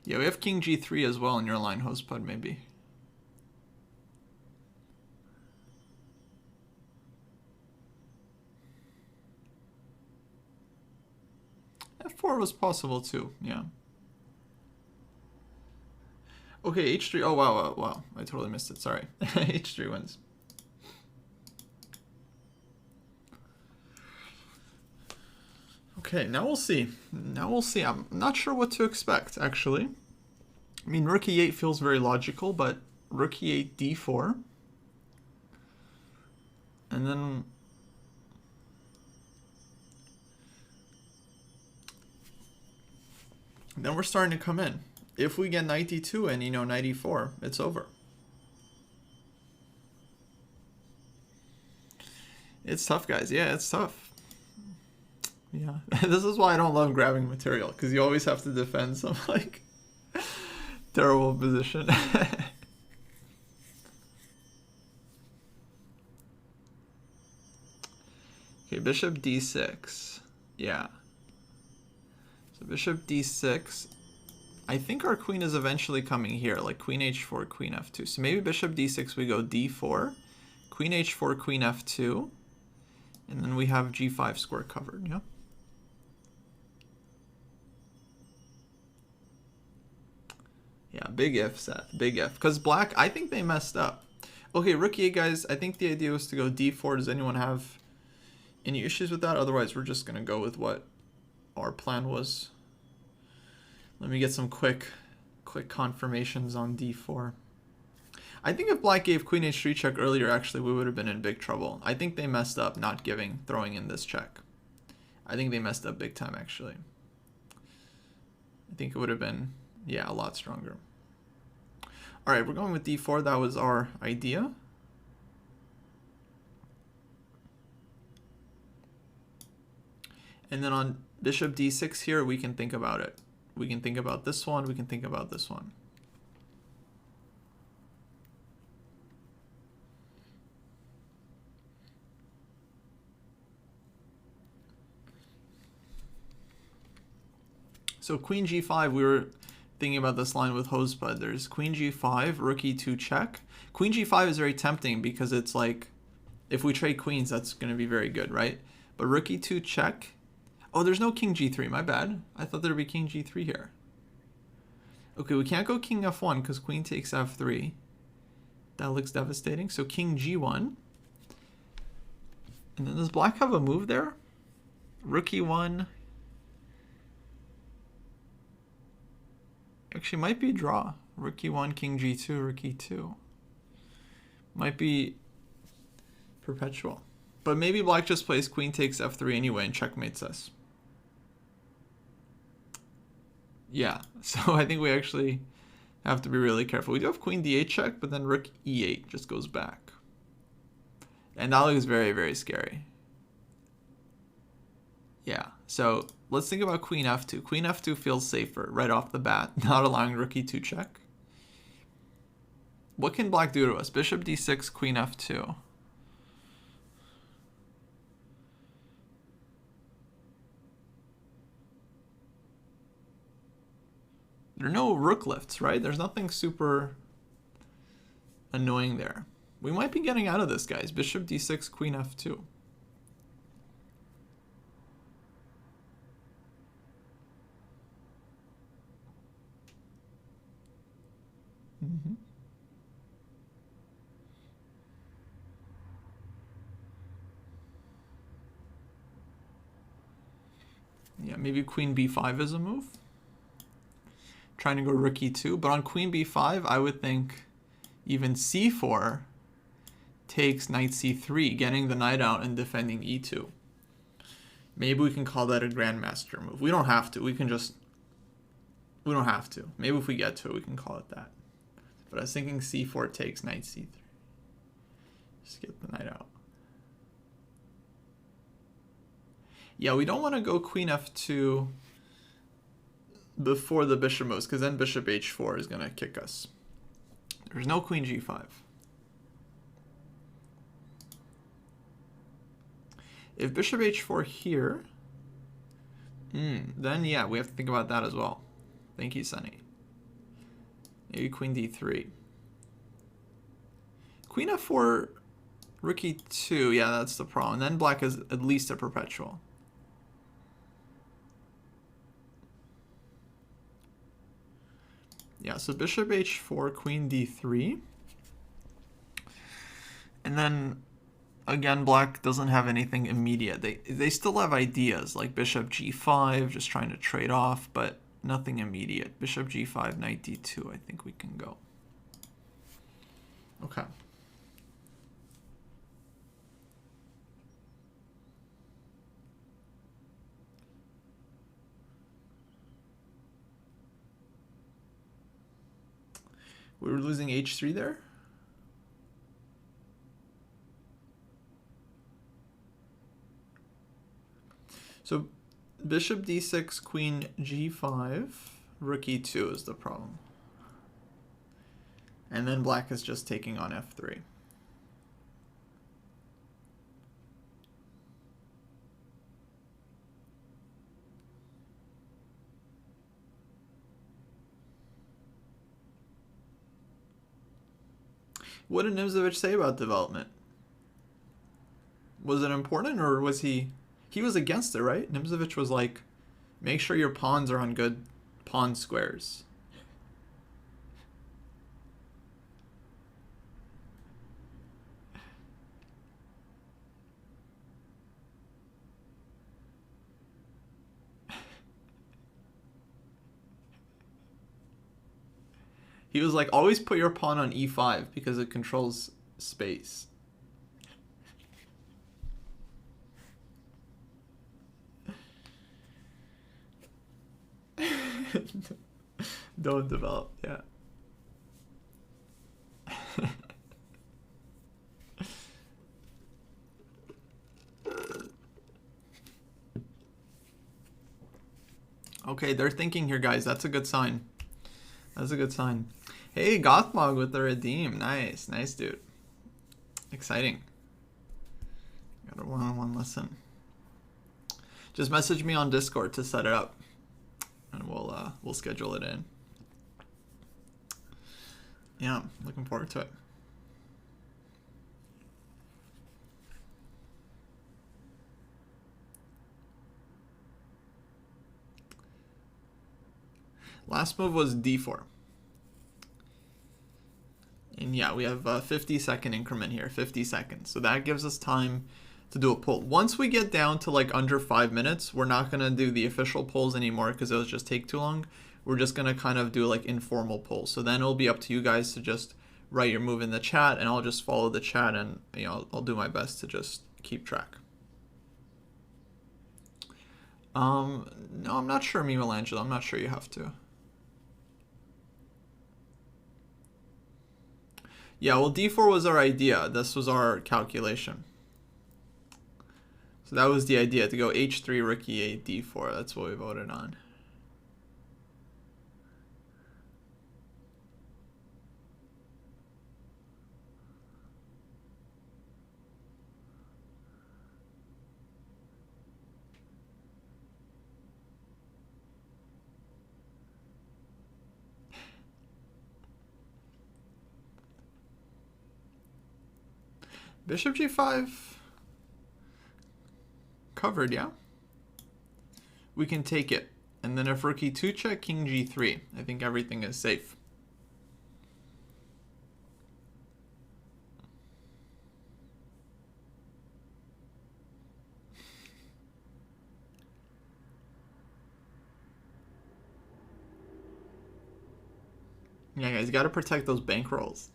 Yeah, we have king g3 as well in your line, Hostpud, maybe. f4 was possible too, yeah. Okay, h3. Oh, wow. I totally missed it. Sorry. h3 wins. Okay, now we'll see. I'm not sure what to expect, actually. I mean, rook e8 feels very logical, but rook e8, d4. And then we're starting to come in. If we get knight d2 and, knight e4, it's over. It's tough, guys. Yeah, it's tough. Yeah, this is why I don't love grabbing material, because you always have to defend some like terrible position. Okay, bishop d6. Yeah. So bishop d6. I think our queen is eventually coming here, like queen h4, queen f2. So maybe bishop d6, we go d4, queen h4, queen f2, and then we have g5 square covered, yeah? Yeah, big if, Seth, big if. Because black, I think they messed up. Okay, rook e8, guys, I think the idea was to go d4. Does anyone have any issues with that? Otherwise, we're just going to go with what our plan was. Let me get some quick confirmations on d4. I think if black gave queen h3 check earlier, actually, we would have been in big trouble. I think they messed up not throwing in this check. I think they messed up big time, actually. I think it would have been, yeah, a lot stronger. All right, we're going with d4. That was our idea. And then on bishop d6 here, we can think about it. We can think about this one. We can think about this one. So queen g5, we were thinking about this line with Hosebud. There's queen g5, rook e2 check. Queen g5 is very tempting because it's like, if we trade queens, that's going to be very good, right? But rook e2 check. Oh, there's no king g3, my bad. I thought there'd be king g3 here. Okay, we can't go king f1 because queen takes f3. That looks devastating. So king g1. And then does black have a move there? Rook e1. Actually, might be draw. Rook e1, king g2, rook e2. Might be perpetual. But maybe black just plays queen takes f3 anyway and checkmates us. Yeah, so I think we actually have to be really careful. We do have queen d8 check, but then rook e8 just goes back. And that looks very, very scary. Yeah, so let's think about queen f2. Queen f2 feels safer right off the bat, not allowing rook e2 check. What can black do to us? Bishop d6, queen f2. There are no rook lifts, right? There's nothing super annoying there. We might be getting out of this, guys. Bishop d6, queen f2. Yeah, maybe queen b5 is a move. Trying to go rook e2, but on queen b5, I would think even c4 takes knight c3, getting the knight out and defending e2. Maybe we can call that a grandmaster move. We don't have to. We don't have to. Maybe if we get to it, we can call it that. But I was thinking c4 takes knight c3. Just get the knight out. Yeah, we don't want to go queen f2 before the bishop moves, because then bishop h4 is going to kick us. There's no queen g5. If bishop h4 here, then yeah, we have to think about that as well. Thank you, Sunny. Maybe queen d3. Queen f4, rook e2, yeah, that's the problem. And then black is at least a perpetual. Yeah, so bishop h4, queen d3. And then, again, black doesn't have anything immediate. They still have ideas, like bishop g5, just trying to trade off, but nothing immediate. Bishop g5, knight d2, I think we can go. Okay. We were losing h3 there. Bishop d6, queen g5, rook e2 is the problem. And then black is just taking on f3. What did Nimzovich say about development? Was it important, or was he was against it, right? Nimzovich was like, make sure your pawns are on good pawn squares. He was like, always put your pawn on e5 because it controls space. Don't develop, yeah. Okay, they're thinking here, guys. That's a good sign. That's a good sign. Hey, Gothmog with the redeem. Nice. Nice, dude. Exciting. Got a one-on-one lesson. Just message me on Discord to set it up, and we'll schedule it in. Yeah, looking forward to it. Last move was d4. And yeah, we have a 50-second increment here, 50 seconds. So that gives us time to do a pull. Once we get down to like under 5 minutes, we're not going to do the official pulls anymore because those just take too long. We're just going to kind of do like informal pulls. So then it'll be up to you guys to just write your move in the chat, and I'll just follow the chat, and I'll do my best to just keep track. No, I'm not sure, Michelangelo. I'm not sure you have to. Yeah, well, d4 was our idea. This was our calculation. So that was the idea, to go h3, rook e8, d4. That's what we voted on. Bishop g5 covered, yeah? We can take it. And then if rook e2 check, king g3. I think everything is safe. Yeah, guys, you got to protect those bankrolls.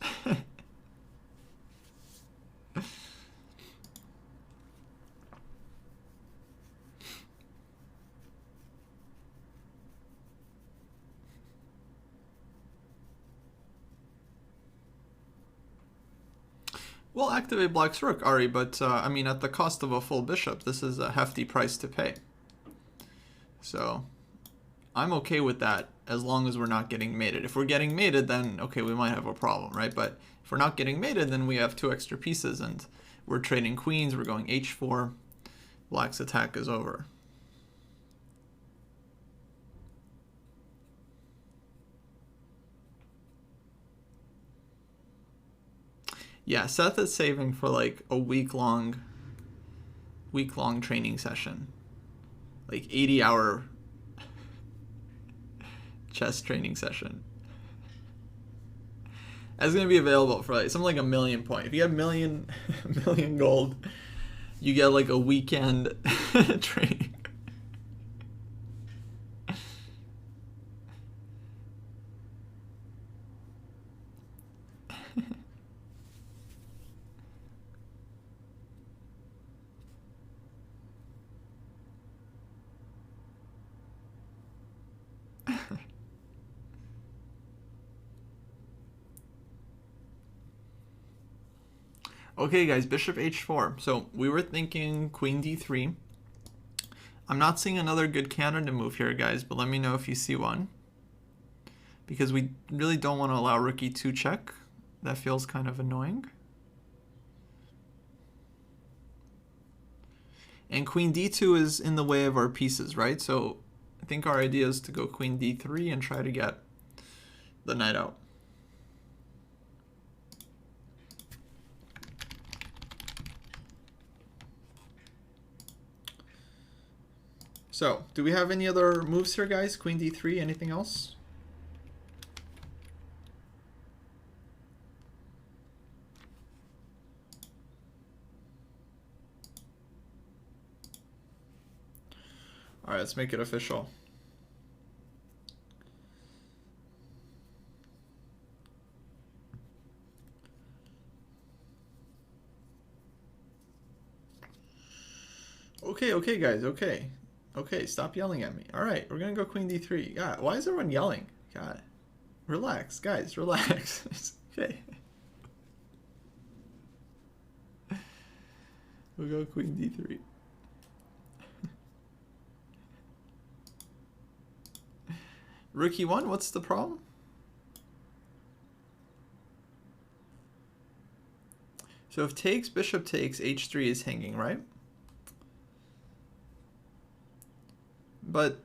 We'll activate black's rook, Ari, but I mean, at the cost of a full bishop, this is a hefty price to pay. So I'm okay with that as long as we're not getting mated. If we're getting mated, then okay, we might have a problem, right? But if we're not getting mated, then we have 2 extra pieces, and we're trading queens, we're going h4, black's attack is over. Yeah, Seth is saving for like a week-long training session. Like 80-hour chess training session. That's going to be available for like something like 1,000,000 points. If you have million gold, you get like a weekend training. Okay, guys, bishop h4. So we were thinking queen d3. I'm not seeing another good Canada move here, guys, but let me know if you see one. Because we really don't want to allow rook e2 check. That feels kind of annoying. And queen d2 is in the way of our pieces, right? So I think our idea is to go queen d3 and try to get the knight out. So, do we have any other moves here, guys? Queen d3, anything else? All right, let's make it official. Okay, guys, okay. Okay, stop yelling at me. All right, we're gonna go queen d3. God, why is everyone yelling? God, relax, guys, relax. Okay. We'll go queen d3. Rook e1, what's the problem? So if takes, bishop takes, h3 is hanging, right? But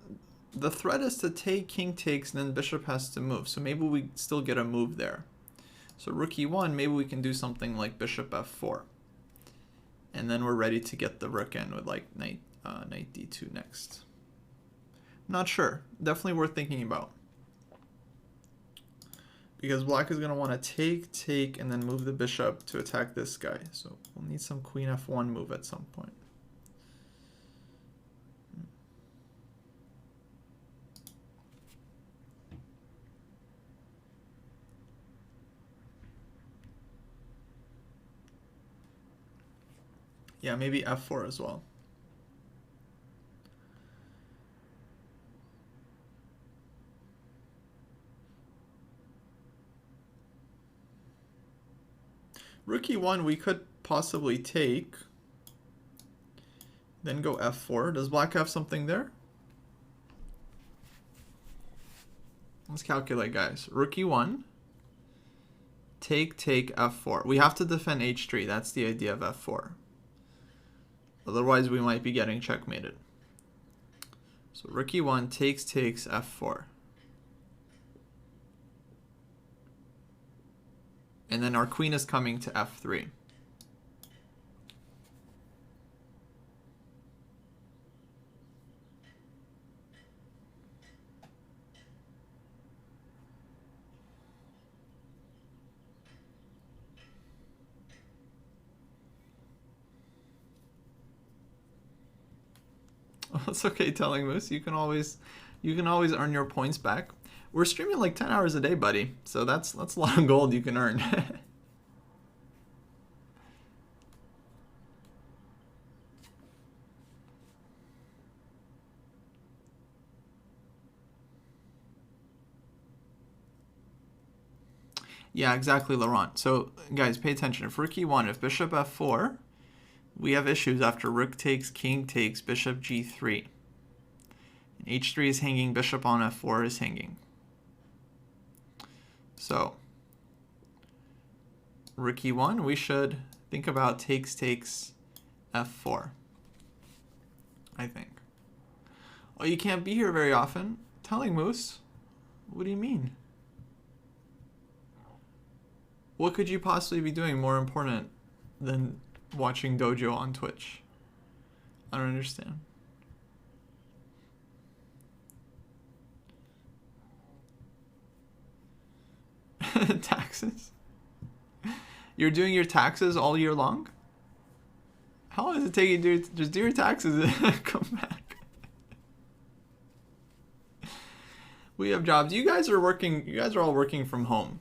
the threat is to take, king takes, and then bishop has to move. So maybe we still get a move there. So rook e1, maybe we can do something like bishop f4. And then we're ready to get the rook in with like knight d2 next. Not sure. Definitely worth thinking about. Because black is going to want to take, and then move the bishop to attack this guy. So we'll need some queen f1 move at some point. Yeah, maybe f4 as well. Rook e1 we could possibly take, then go f4. Does black have something there? Let's calculate, guys. Rook e1, take, f4. We have to defend h3. That's the idea of f4. Otherwise, we might be getting checkmated. So rook e1 takes, f4. And then our queen is coming to f3. It's okay, Telling Moose. You can always earn your points back. We're streaming like 10 hours a day, buddy. So that's a lot of gold you can earn. Yeah, exactly, Laurent. So guys, pay attention. If rook e1, if bishop f4, we have issues after rook takes, king takes, bishop g3. And h3 is hanging, bishop on f4 is hanging. So rook e1, we should think about takes, f4, I think. Oh, you can't be here very often. Telling Moose, what do you mean? What could you possibly be doing more important than watching Dojo on Twitch? I don't understand. Taxes? You're doing your taxes all year long? How long does it take you to just do your taxes and come back? We have jobs. You guys are all working from home.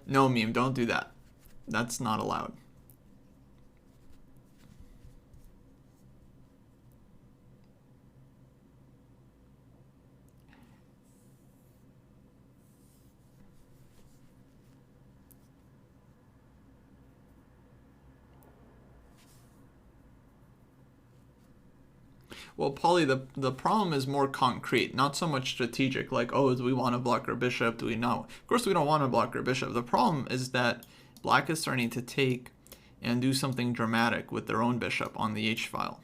No, meme, don't do that. That's not allowed. Well, Paulie, the problem is more concrete, not so much strategic, like, oh, do we want to block our bishop? Do we not? Of course we don't want to block our bishop. The problem is that black is starting to take and do something dramatic with their own bishop on the h-file.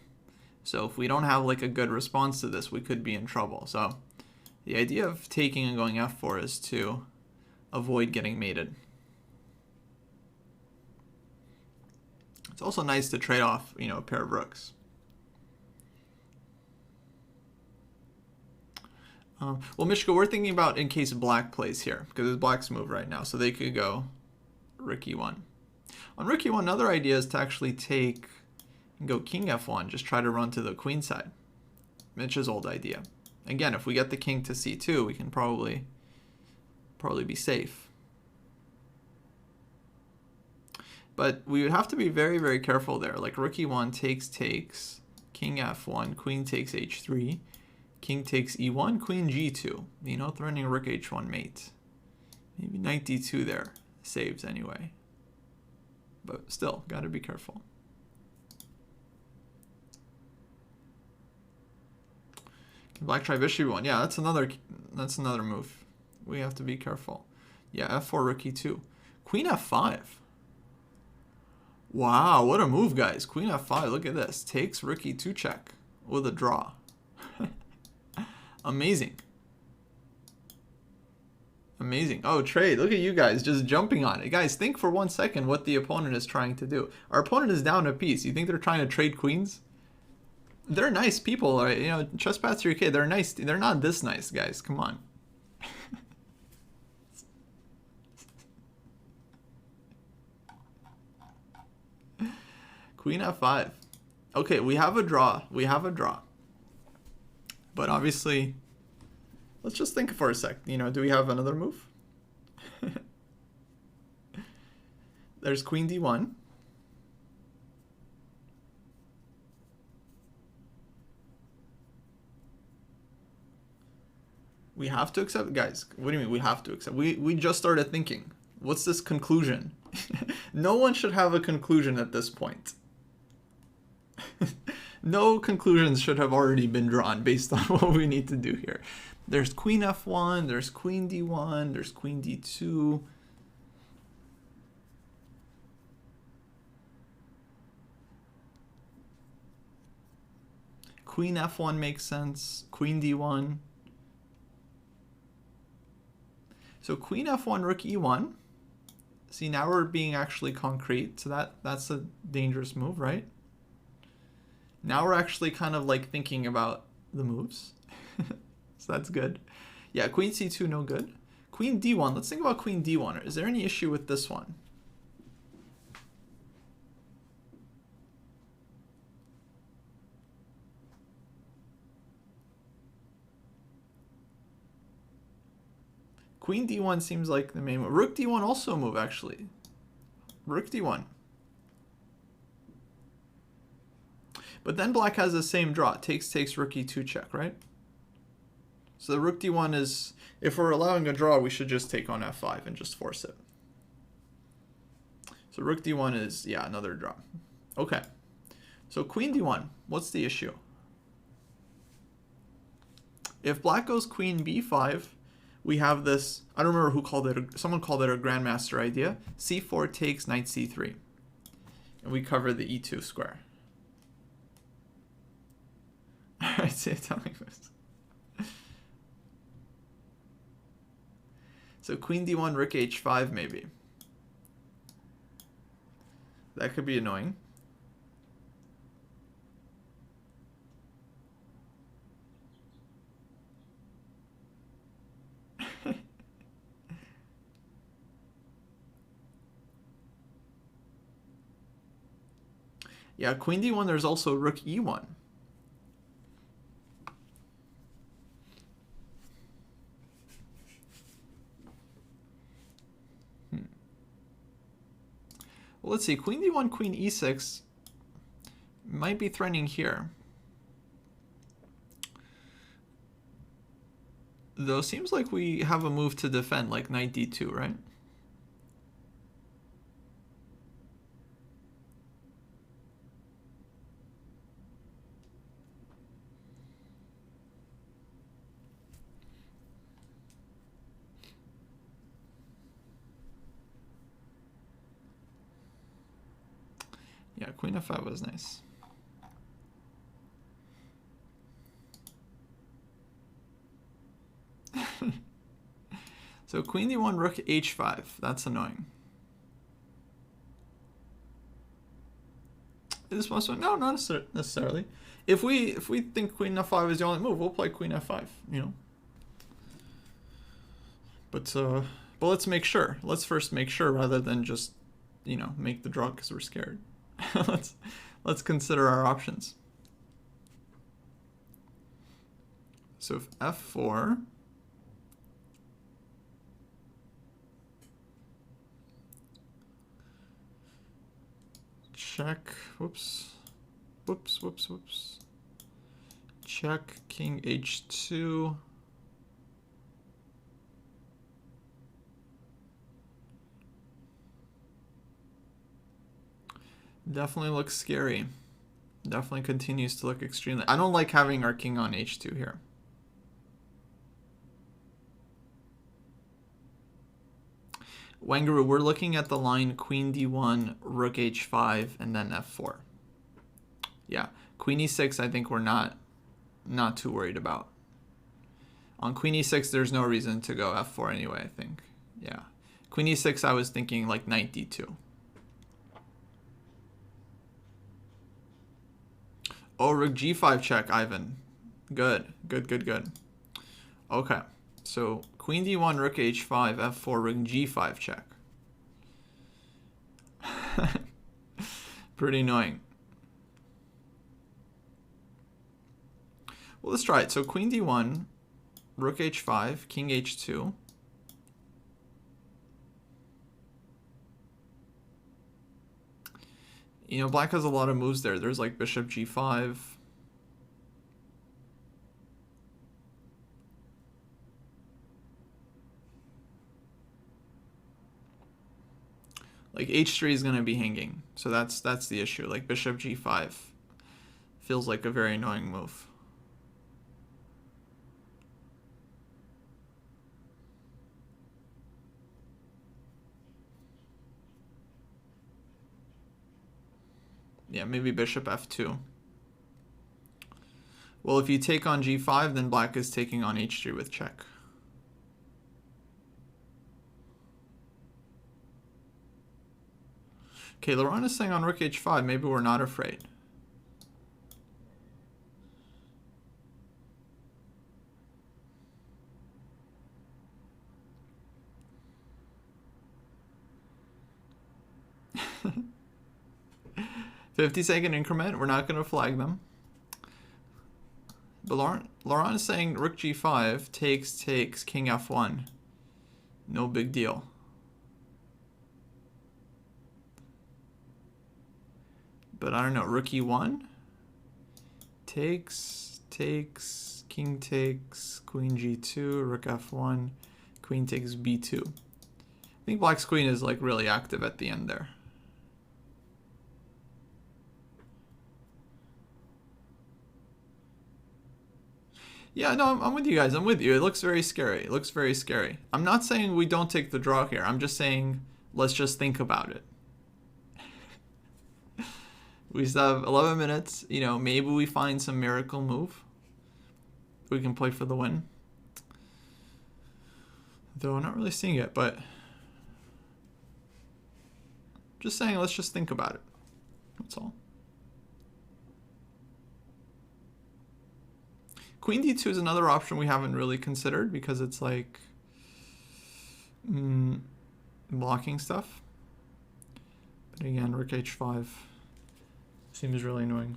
So if we don't have like a good response to this, we could be in trouble. So the idea of taking and going f4 is to avoid getting mated. It's also nice to trade off, you know, a pair of rooks. Well, Mishka, we're thinking about in case black plays here, because it's black's move right now, so they could go rook e1. On rook e1, another idea is to actually take and go king f1, just try to run to the queen side. Mitch's old idea. Again, if we get the king to c2, we can probably be safe. But we would have to be very, very careful there. Like rook e1 takes, king f1, queen takes h3, king takes e1, queen g2. You know, threatening rook h1 mate. Maybe knight d2 there. Saves anyway. But still, got to be careful. Can black try bishop e1? Yeah, that's another move. We have to be careful. Yeah, f4, rook e2. Queen f5. Wow, what a move, guys. Queen f5, look at this. Takes rook e2 check with a draw. Amazing. Amazing. Oh, trade. Look at you guys just jumping on it. Guys, think for 1 second what the opponent is trying to do. Our opponent is down a piece. You think they're trying to trade queens? They're nice people, right? You know, ChessPatzerUK, they're nice. They're not this nice, guys. Come on. Queen f5. Okay, we have a draw. We have a draw. But obviously, let's just think for a sec. You know, do we have another move? There's queen d1. We have to accept, guys. What do you mean we have to accept? We just started thinking. What's this conclusion? No one should have a conclusion at this point. No conclusions should have already been drawn based on what we need to do here. There's queen f1, there's queen d1, there's queen d2. Queen f1 makes sense, queen d1. So queen f1, rook e1. See, now we're being actually concrete, so that's a dangerous move, right? Now we're actually kind of like thinking about the moves. So that's good. Yeah, queen c2, no good. Queen d1, let's think about queen d1. Is there any issue with this one? Queen d1 seems like the main move. Rook d1 also a move, actually. Rook d1. But then black has the same draw. Takes, rook e2 check, right? So the rook d1 is, if we're allowing a draw, we should just take on f5 and just force it. So rook d1 is, yeah, another draw. Okay. So queen d1, what's the issue? If black goes queen b5, we have this, I don't remember who called it, someone called it a grandmaster idea. c4 takes, knight c3. And we cover the e2 square. Alright, so tell me this. So queen d1, rook h5 maybe. That could be annoying. Yeah, queen d1, there's also rook e1. Well, let's see, queen d1, queen e6 might be threatening here. Though seems like we have a move to defend, like knight d2, right? queen f5 was nice. So queen d1, rook h5. That's annoying. Is this must no, not necessarily. If we think queen f5 is the only move, we'll play queen f5. You know. But let's make sure. Let's first make sure rather than just, you know, make the draw because we're scared. let's consider our options. So if f4. Check, whoops. Check, king h2. Definitely looks scary. Definitely continues to look extremely... I don't like having our king on h2 here. Wangaroo, we're looking at the line queen d1, rook h5, and then f4. Yeah, queen e6 I think we're not too worried about. On queen e6 there's no reason to go f4 anyway, I think. Yeah. Queen e6 I was thinking like knight d2. Oh, rook g5 check, Ivan. Good. Okay. So queen d1, rook h5, f4, rook g5 check. Pretty annoying. Well, let's try it. So queen d1, rook h5, king h2. You know, black has a lot of moves there. There's like bishop g5. Like h3 is going to be hanging. So that's the issue. Like bishop g5 feels like a very annoying move. Yeah, maybe bishop f2. Well, if you take on g5, then black is taking on h3 with check. Okay, Laurent is saying on rook h5, maybe we're not afraid. "50-second increment, we're not going to flag them." But Laurent is saying rook g5, takes, king f1. No big deal. But I don't know, rook e1? Takes, king takes, queen g2, rook f1, queen takes b2. I think black's queen is like really active at the end there. Yeah, no, I'm with you guys. I'm with you. It looks very scary. It looks very scary. I'm not saying we don't take the draw here. I'm just saying let's just think about it. We still have 11 minutes. You know, maybe we find some miracle move. We can play for the win. Though I'm not really seeing it, but just saying let's just think about it. That's all. Queen d2 is another option we haven't really considered because it's like blocking stuff. But again, rook h5 seems really annoying.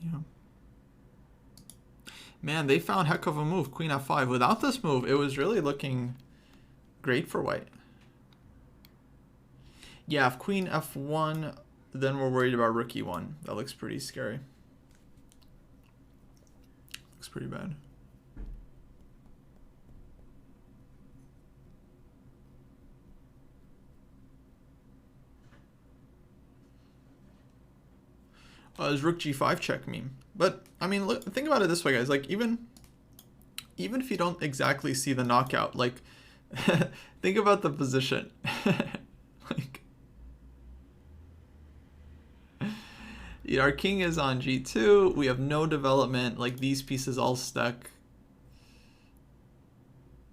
Yeah. Man, they found heck of a move, queen f5. Without this move, it was really looking great for white. Yeah, if queen f1, then we're worried about rook e1. That looks pretty scary. Looks pretty bad. Is rook g5 check meme. But I mean, look, think about it this way, guys. Like even if you don't exactly see the knockout, like think about the position. Like, our king is on g2. We have no development. Like these pieces all stuck.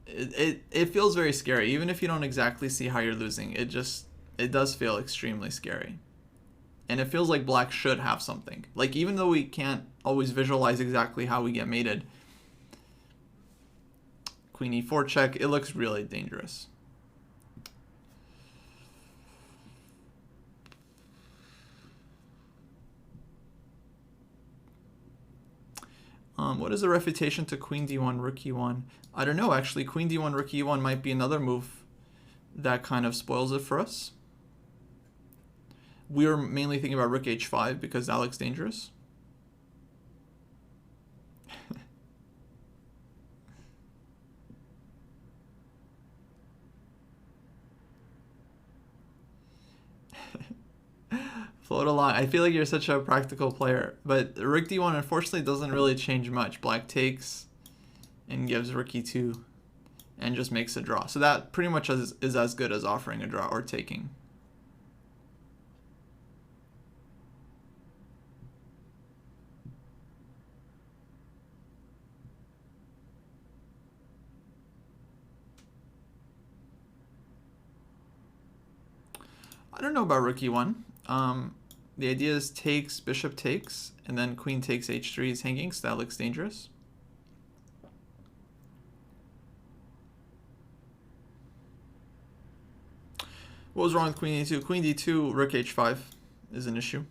It feels very scary, even if you don't exactly see how you're losing. It does feel extremely scary. And it feels like black should have something. Like, even though we can't always visualize exactly how we get mated, queen e4 check, it looks really dangerous. What is the refutation to queen d1, rook e1? I don't know, actually. Queen d1, rook e1 might be another move that kind of spoils it for us. We were mainly thinking about rook h5 because that looks dangerous. Float along. I feel like you're such a practical player, but rook d1 unfortunately doesn't really change much. Black takes and gives rook e2 and just makes a draw. So that pretty much is as good as offering a draw or taking. I don't know about rook e1. The idea is takes, bishop takes, and then queen takes h3 is hanging, so that looks dangerous. What was wrong with queen e2? Queen d2, rook h5 is an issue.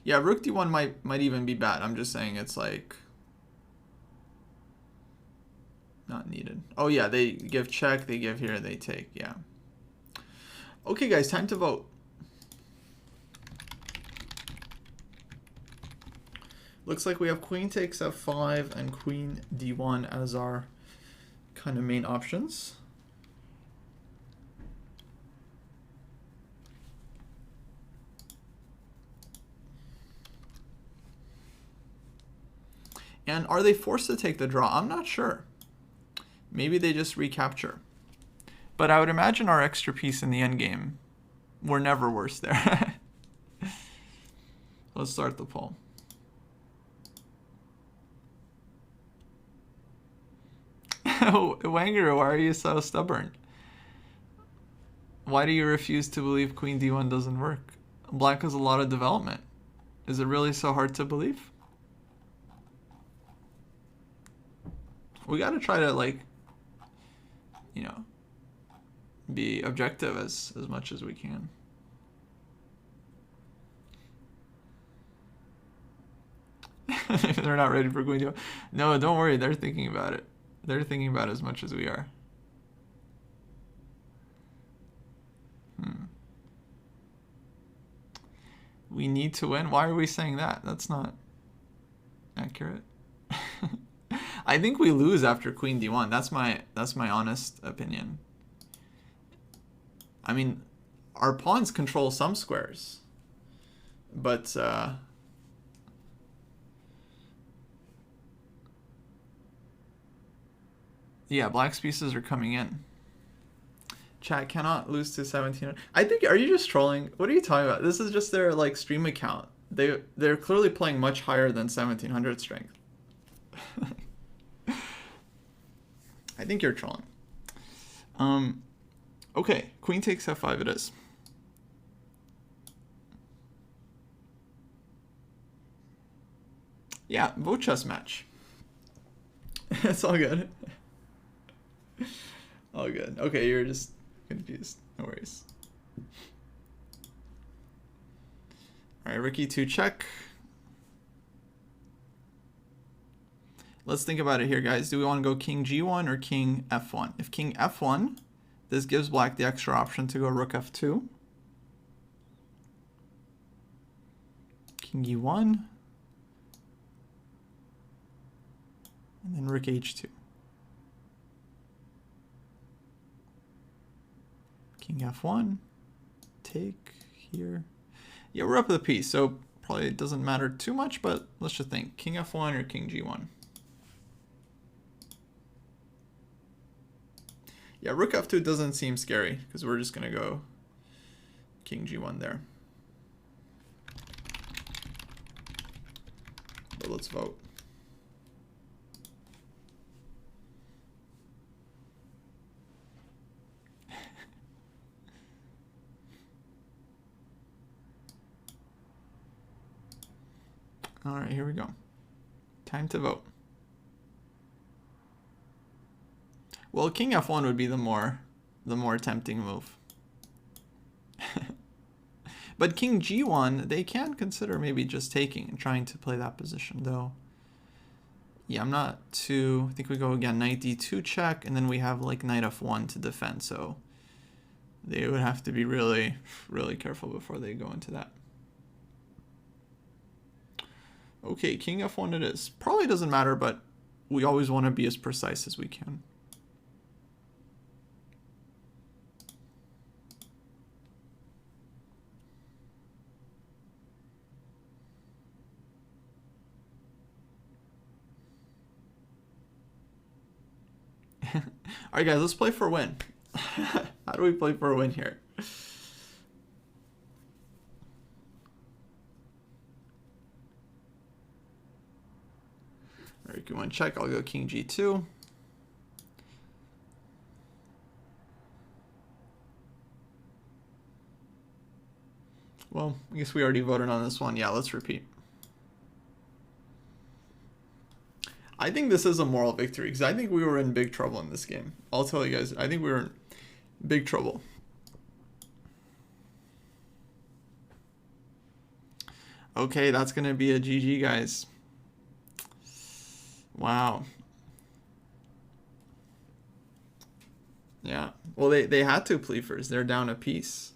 Yeah, rook d1 might even be bad. I'm just saying it's like not needed. Oh yeah, they give check, they give here, they take. Yeah. Okay, guys, time to vote. Looks like we have queen takes f5 and queen d1 as our kind of main options. And are they forced to take the draw? I'm not sure. Maybe they just recapture. But I would imagine our extra piece in the endgame, we're never worse there. Let's start the poll. Wanger, why are you so stubborn? Why do you refuse to believe queen d1 doesn't work? Black has a lot of development. Is it really so hard to believe? We gotta try to, like, you know, be objective as much as we can. They're not ready for queen d1. No, don't worry. They're thinking about it. They're thinking about it as much as we are. We need to win. Why are we saying that? That's not accurate. I think we lose after queen d1. That's my honest opinion. I mean, our pawns control some squares, but yeah, black's pieces are coming in. Chat cannot lose to 1700. I think, are you just trolling? What are you talking about? This is just their like stream account. They're clearly playing much higher than 1700 strength. I think you're trolling. Okay, queen takes f5 it is. Yeah, vote chess match. It's all good. All good. Okay, you're just confused. No worries. All right, rook e2 check. Let's think about it here, guys. Do we want to go king g1 or king f1? If king f1, this gives black the extra option to go rook f2. King e1. And then rook h2. King f1, take here. Yeah, we're up the piece, so probably it doesn't matter too much, but let's just think. King f1 or king g1? Yeah, rook f2 doesn't seem scary because we're just going to go king g1 there. But let's vote. All right, here we go. Time to vote. Well, king f1 would be the more tempting move. But king g1, they can consider maybe just taking and trying to play that position, though. Yeah, I'm not too... I think we go again, knight d2 check, and then we have like knight f1 to defend, so they would have to be really, really careful before they go into that. Okay, king f1 it is. Probably doesn't matter, but we always want to be as precise as we can. All right, guys, let's play for a win. How do we play for a win here? All right, q1 check. I'll go king g2. Well, I guess we already voted on this one. Yeah, let's repeat. I think this is a moral victory because I think we were in big trouble in this game. I'll tell you guys, I think we were in big trouble. Okay, that's going to be a GG, guys. Wow. Yeah. Well, they had to plea first. They're down a piece.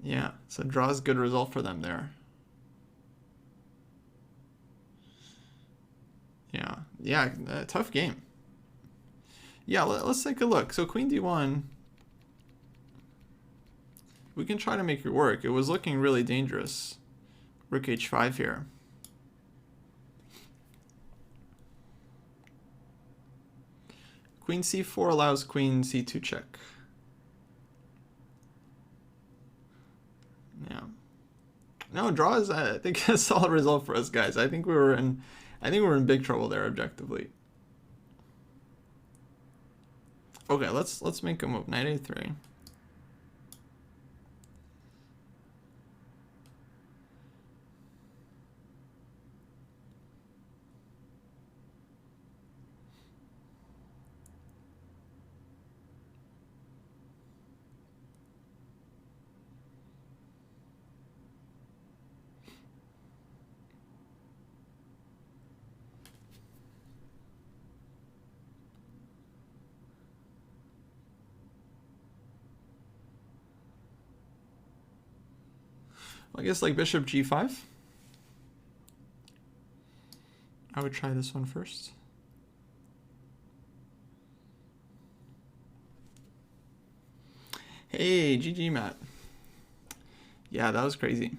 Yeah, so draw is a good result for them there. Yeah, tough game. Yeah, let's take a look. So queen d1, we can try to make it work. It was looking really dangerous. Rook h5 here. Queen c4 allows queen c2 check. Yeah. No, draw is I think a solid result for us, guys. I think we were in big trouble there objectively. Okay, let's make a move. Knight a3. I guess like bishop g5. I would try this one first. Hey, GG, Matt. Yeah, that was crazy.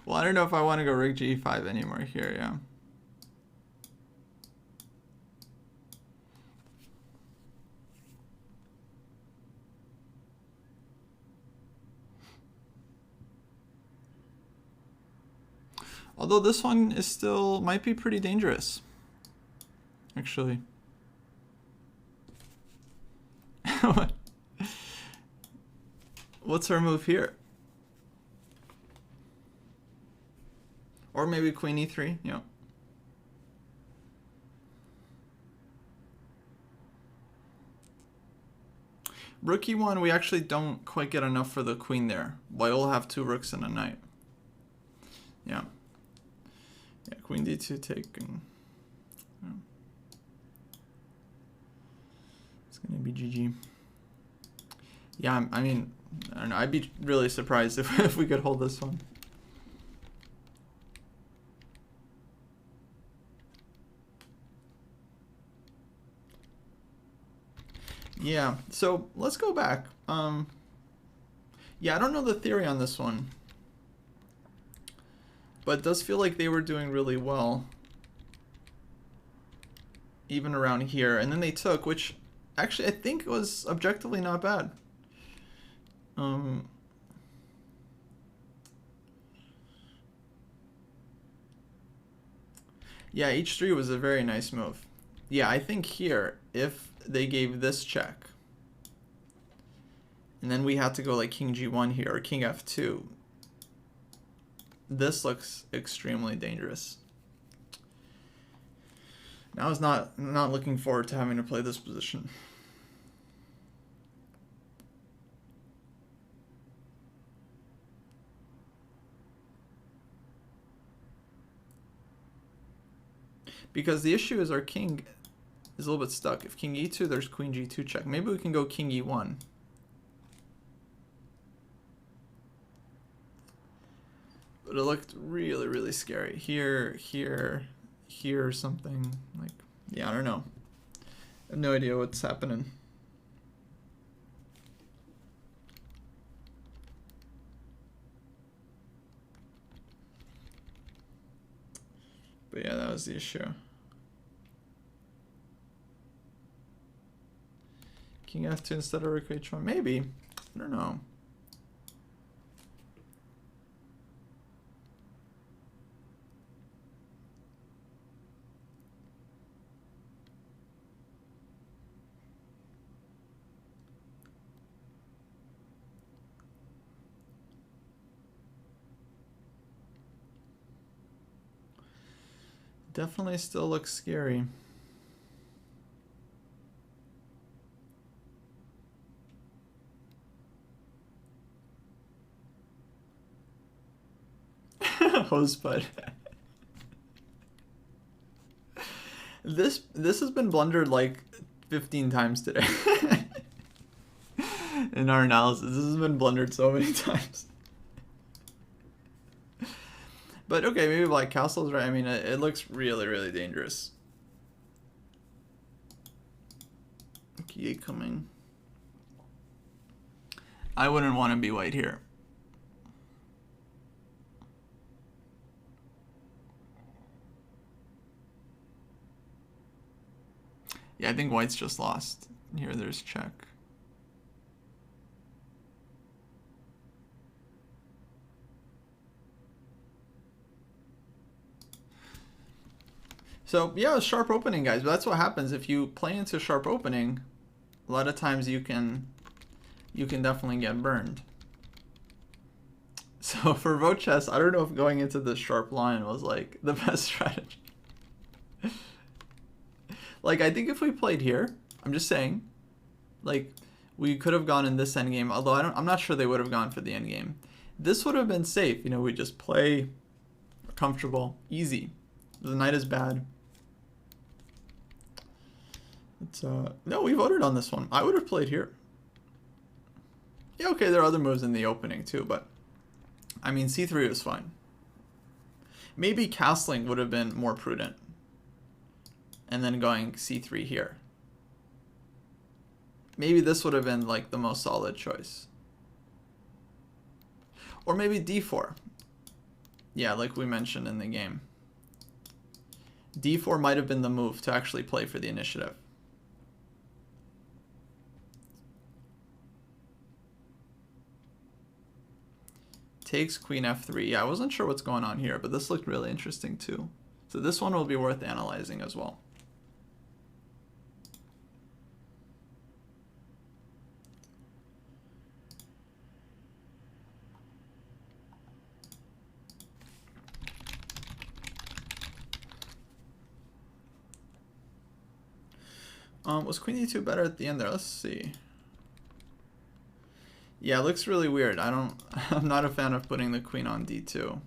Well, I don't know if I want to go rook g5 anymore here, yeah. Although this one is still, might be pretty dangerous, actually. What's our move here? Or maybe queen e3, yeah. Rook e1, we actually don't quite get enough for the queen there. We'll have two rooks and a knight. Yeah. Yeah, queen d2 take. And, yeah. It's going to be GG. Yeah, I mean, I don't know. I'd be really surprised if we could hold this one. Yeah, so let's go back. Yeah, I don't know the theory on this one, but it does feel like they were doing really well, even around here. And then they took, which actually I think was objectively not bad. Yeah, h3 was a very nice move. Yeah, I think here, if they gave this check, and then we had to go like king g1 here, or king f2, this looks extremely dangerous. Now I was not looking forward to having to play this position. Because the issue is our king is a little bit stuck. If king e2, there's queen g2 check. Maybe we can go king e1. But it looked really, really scary. Here, here, here, or something. Like, yeah, I don't know. I have no idea what's happening. But yeah, that was the issue. King f2 instead of rook h1. Maybe. I don't know. Definitely still looks scary. Hosebud. This has been blundered like 15 times today. In our analysis, this has been blundered so many times. But okay, maybe Black Castle's right. I mean, it looks really, really dangerous. Okay, coming. I wouldn't want to be white here. Yeah, I think white's just lost. Here, there's check. So yeah, sharp opening, guys. But that's what happens if you play into sharp opening. A lot of times you can definitely get burned. So for vote chess, I don't know if going into this sharp line was like the best strategy. Like, I think if we played here, I'm just saying, like, we could have gone in this endgame, although I'm not sure they would have gone for the endgame. This would have been safe, you know, we just play comfortable, easy. The knight is bad. It's, no, we voted on this one. I would have played here. Yeah, okay, there are other moves in the opening too, but I mean, c3 was fine. Maybe castling would have been more prudent. And then going c3 here. Maybe this would have been like the most solid choice. Or maybe d4. Yeah, like we mentioned in the game. d4 might have been the move to actually play for the initiative. Takes queen f3. Yeah, I wasn't sure what's going on here, but this looked really interesting too. So this one will be worth analyzing as well. Was queen e2 better at the end there? Let's see. Yeah, it looks really weird. I'm not a fan of putting the queen on d2.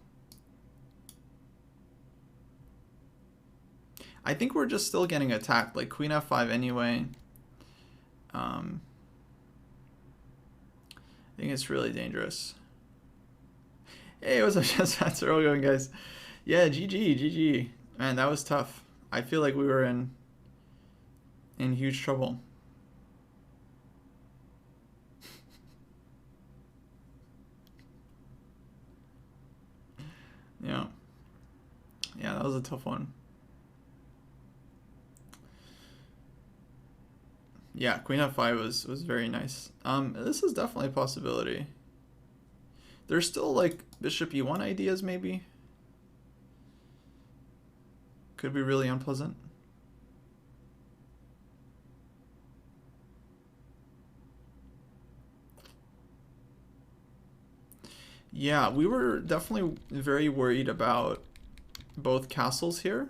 I think we're just still getting attacked, like queen f5 anyway. I think it's really dangerous. Hey, what's up, ChessPatzerUK, guys? Yeah, GG. Man, that was tough. I feel like we were in huge trouble. Yeah. Yeah, that was a tough one. Yeah, Queen F5 was very nice. This is definitely a possibility. There's still like Bishop E1 ideas maybe. Could be really unpleasant. Yeah, we were definitely very worried about both castles here.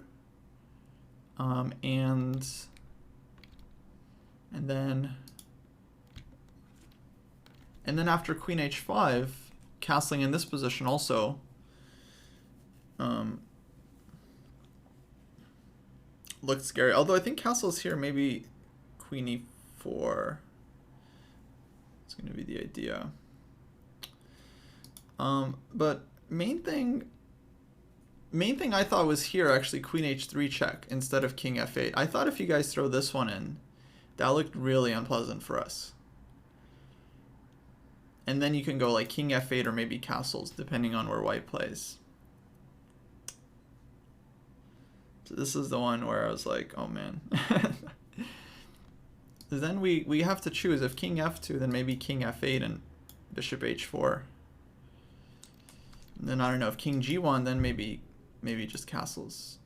And then after Queen H5, castling in this position also looked scary. Although I think castles here, maybe Queen E4 is going to be the idea. But main thing I thought was here actually Queen H3 check instead of King F8. I thought if you guys throw this one in, that looked really unpleasant for us. And then you can go like King F8 or maybe castles, depending on where white plays. So this is the one where I was like, oh man. Then we have to choose. If King F2, then maybe King F8 and Bishop H4. And then I don't know, if King G1, then maybe just castles.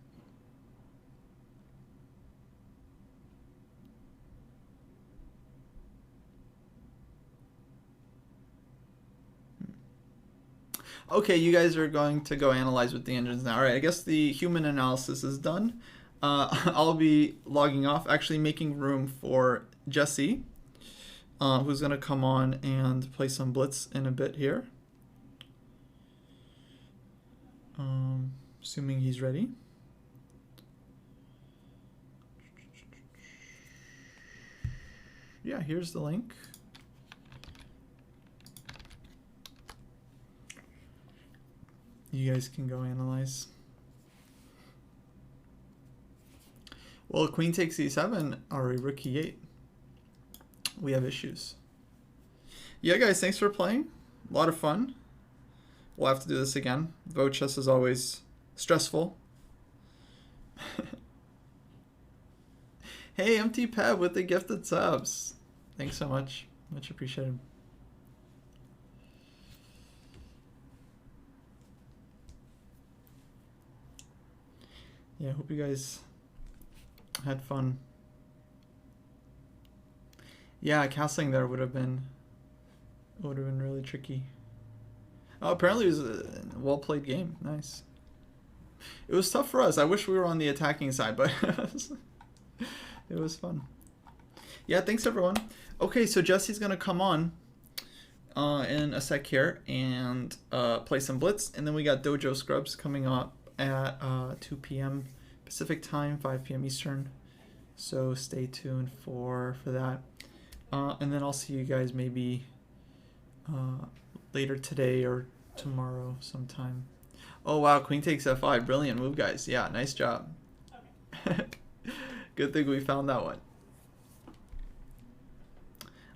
Okay, you guys are going to go analyze with the engines now. All right, I guess the human analysis is done. I'll be logging off, actually making room for Jesse, who's going to come on and play some blitz in a bit here. Assuming he's ready. Yeah, here's the link. You guys can go analyze. Well, queen takes e7, or rook e8. We have issues. Yeah, guys, thanks for playing. A lot of fun. We'll have to do this again. Vote chess is always stressful. Hey, Empty Peb with the gifted subs. Thanks so much. Much appreciated. Yeah, hope you guys had fun. Yeah, castling there would have been really tricky. Oh, apparently it was a well-played game. Nice. It was tough for us. I wish we were on the attacking side, but it was fun. Yeah, thanks everyone. Okay, so Jesse's gonna come on in a sec here and play some blitz, and then we got Dojo Scrubs coming up at 2 p.m. Pacific time, 5 p.m. Eastern. So stay tuned for that. And then I'll see you guys maybe later today or tomorrow sometime. Oh wow, queen takes f5. Brilliant move, guys. Yeah, nice job. Okay. Good thing we found that one.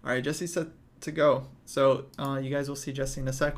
All right, Jesse's set to go. So you guys will see Jesse in a sec.